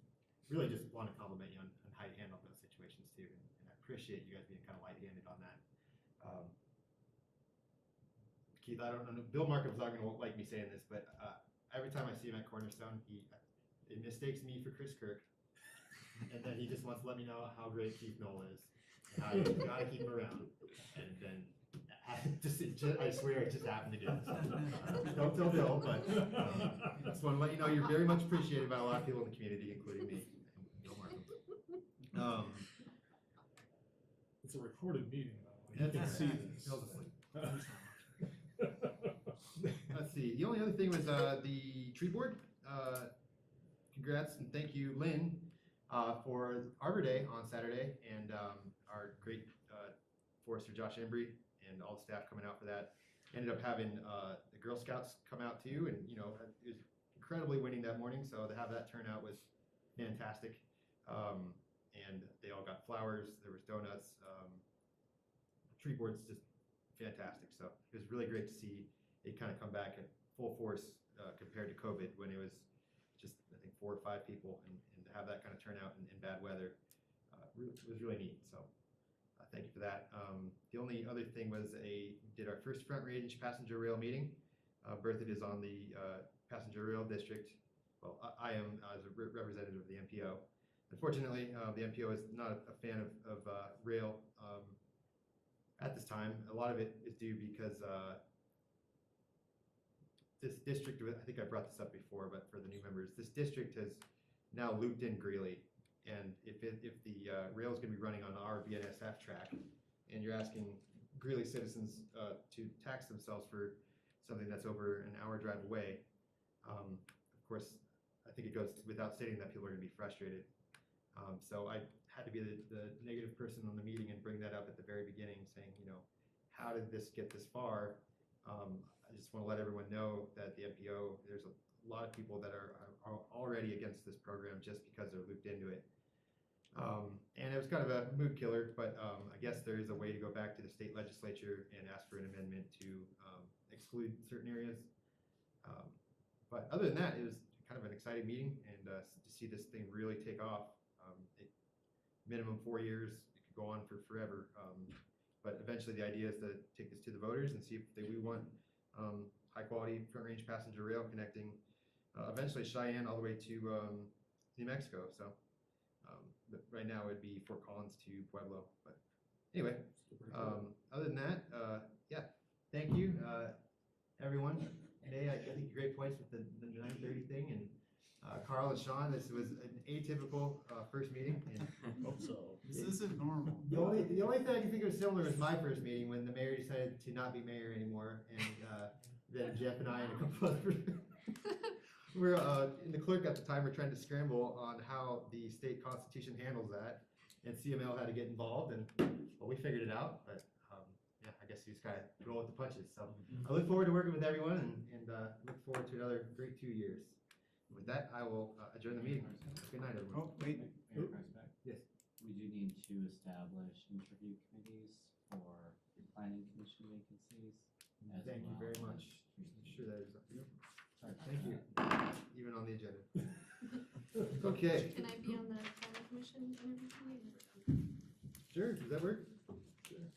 really just want to compliment you on how you handle those situations too, and I appreciate you guys being kind of light-handed on that. Keith, I don't know, Bill Markham's not gonna like me saying this, but every time I see him at Cornerstone, he mistakes me for Chris Kirk, and then he just wants to let me know how great Keith Knoll is, and how you gotta keep him around, and then I swear it just happened to do this. Don't tell Bill, but I just want to let you know you're very much appreciated by a lot of people in the community, including me and Bill Markham. It's a recorded meeting, though. You can see this. Fell asleep. Let's see, the only other thing was the tree board. Congrats and thank you, Lynn, for Arbor Day on Saturday, and our great forester Josh Embry and all the staff coming out for that. Ended up having the Girl Scouts come out too, and it was incredibly windy that morning, so to have that turnout was fantastic. And they all got flowers, there was donuts, tree board's just fantastic. So it was really great to see it kind of come back at full force compared to COVID, when it was just, I think, 4 or 5 people, and to have that kind of turnout in bad weather was really neat. So thank you for that. The only other thing was did our first front range passenger rail meeting. Berthoud is on the passenger rail district. Well, I am as a representative of the MPO. Unfortunately, the MPO is not a fan of rail at this time. A lot of it is due because this district, I think I brought this up before, but for the new members, this district has now looped in Greeley. And if the rail is going to be running on our BNSF track, and you're asking Greeley citizens to tax themselves for something that's over an hour drive away, of course, I think it goes without stating that people are going to be frustrated. So I had to be the negative person on the meeting and bring that up at the very beginning, saying, how did this get this far? I just want to let everyone know that the MPO, there's a lot of people that are already against this program just because they're looped into it. And it was kind of a mood killer, but I guess there is a way to go back to the state legislature and ask for an amendment to exclude certain areas. But other than that, it was kind of an exciting meeting, and to see this thing really take off. Minimum 4 years, it could go on for forever. But eventually the idea is to take this to the voters and see if we want high quality front range passenger rail connecting eventually Cheyenne all the way to New Mexico. So but right now it'd be Fort Collins to Pueblo. But anyway, other than that, yeah, thank you everyone. Today I think great points with the 9:30 thing, and Carl and Sean, this was an atypical first meeting. And Hope so. This isn't normal. the only thing I can think of similar was my first meeting, when the mayor decided to not be mayor anymore, and then Jeff and I and a couple others we're in the clerk at the time, we're trying to scramble on how the state constitution handles that, and CML had to get involved, and well, we figured it out. But yeah, I guess you just kind of roll with the punches. So I look forward to working with everyone, and look forward to another great 2 years. With that, I will adjourn the meeting. Good night, everyone. Oh, wait. Mayor Carlsbad? Yes. We do need to establish interview committees for planning commission vacancies. Thank you very much. I'm sure that is. Sorry about Thank you. that. Even on the agenda. Okay. Can I be on the planning commission interview committee? Sure. Does that work? Sure.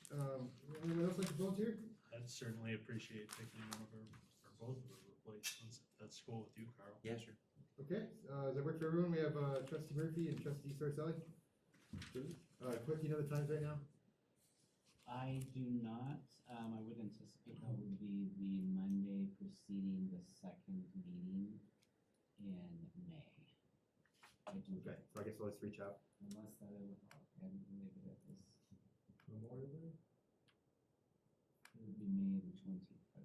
Anyone else like to volunteer? I'd certainly appreciate picking one of our, or both of our replacements, if that's cool with you, Carl. Yeah, sure. Okay. Does that work for everyone? We have Trustee Murphy and Trustee Sorcelli. Quick, you know the times right now? I do not. I would anticipate that would be the Monday preceding the second meeting in May. I do. Okay, so I guess let's reach out. Unless that I would, and maybe that was Memorial Day? it would be May the 23rd.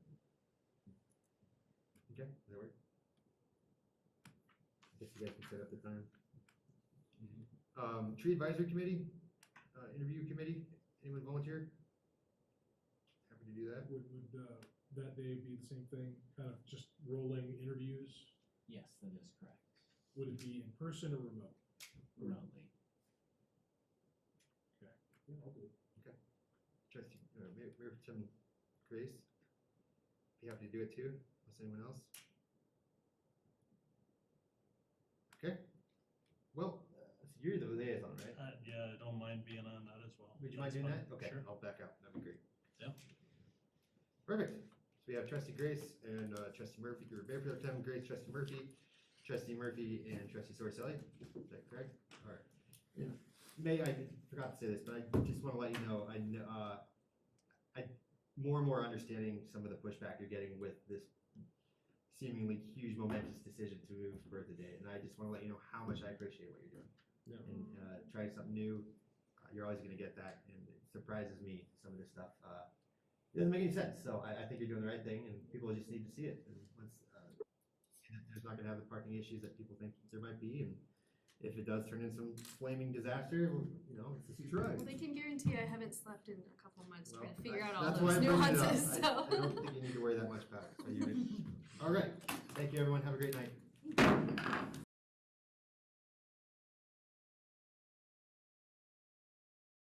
Okay, does that work? I guess you guys can set up the time. Tree Advisory Committee, Interview Committee, anyone volunteer? Happy to do that. Would that day be the same thing, kind of just rolling interviews? Yes, that is correct. Would it be in person or remote? Remotely. Okay. Yeah, I'll do it. Okay. Trustee, Mayor Pro Tem Grace, be happy to do it too, unless anyone else. Okay. Well, you're the liaison, right? Yeah, I don't mind being on that as well. Would you mind That's doing fine. that? Okay, Sure. I'll back out. That'd be great. Yeah. Perfect. So we have Trustee Grace and Trustee Murphy, or Mayor Pro Tem Grace, Trustee Murphy, and Trustee Sorcelli. Is that correct? All right. And May, I forgot to say this, but I just want to let you know, I more and more understanding some of the pushback you're getting with this seemingly huge momentous decision to move to Birthday Day, and I just want to let you know how much I appreciate what you're doing. and try something new, you're always gonna get that, and it surprises me, some of this stuff. It doesn't make any sense, so I think you're doing the right thing, and people just need to see it. And once, there's not gonna have the parking issues that people think there might be, and if it does turn into some flaming disaster, you know, it's a future ride. Well, they can guarantee I haven't slept in a couple of months Well, trying to figure out all that's why those I'm bringing it up. nuances, so. I don't think you need to worry that much about it. So all right, thank you, everyone, have a great night.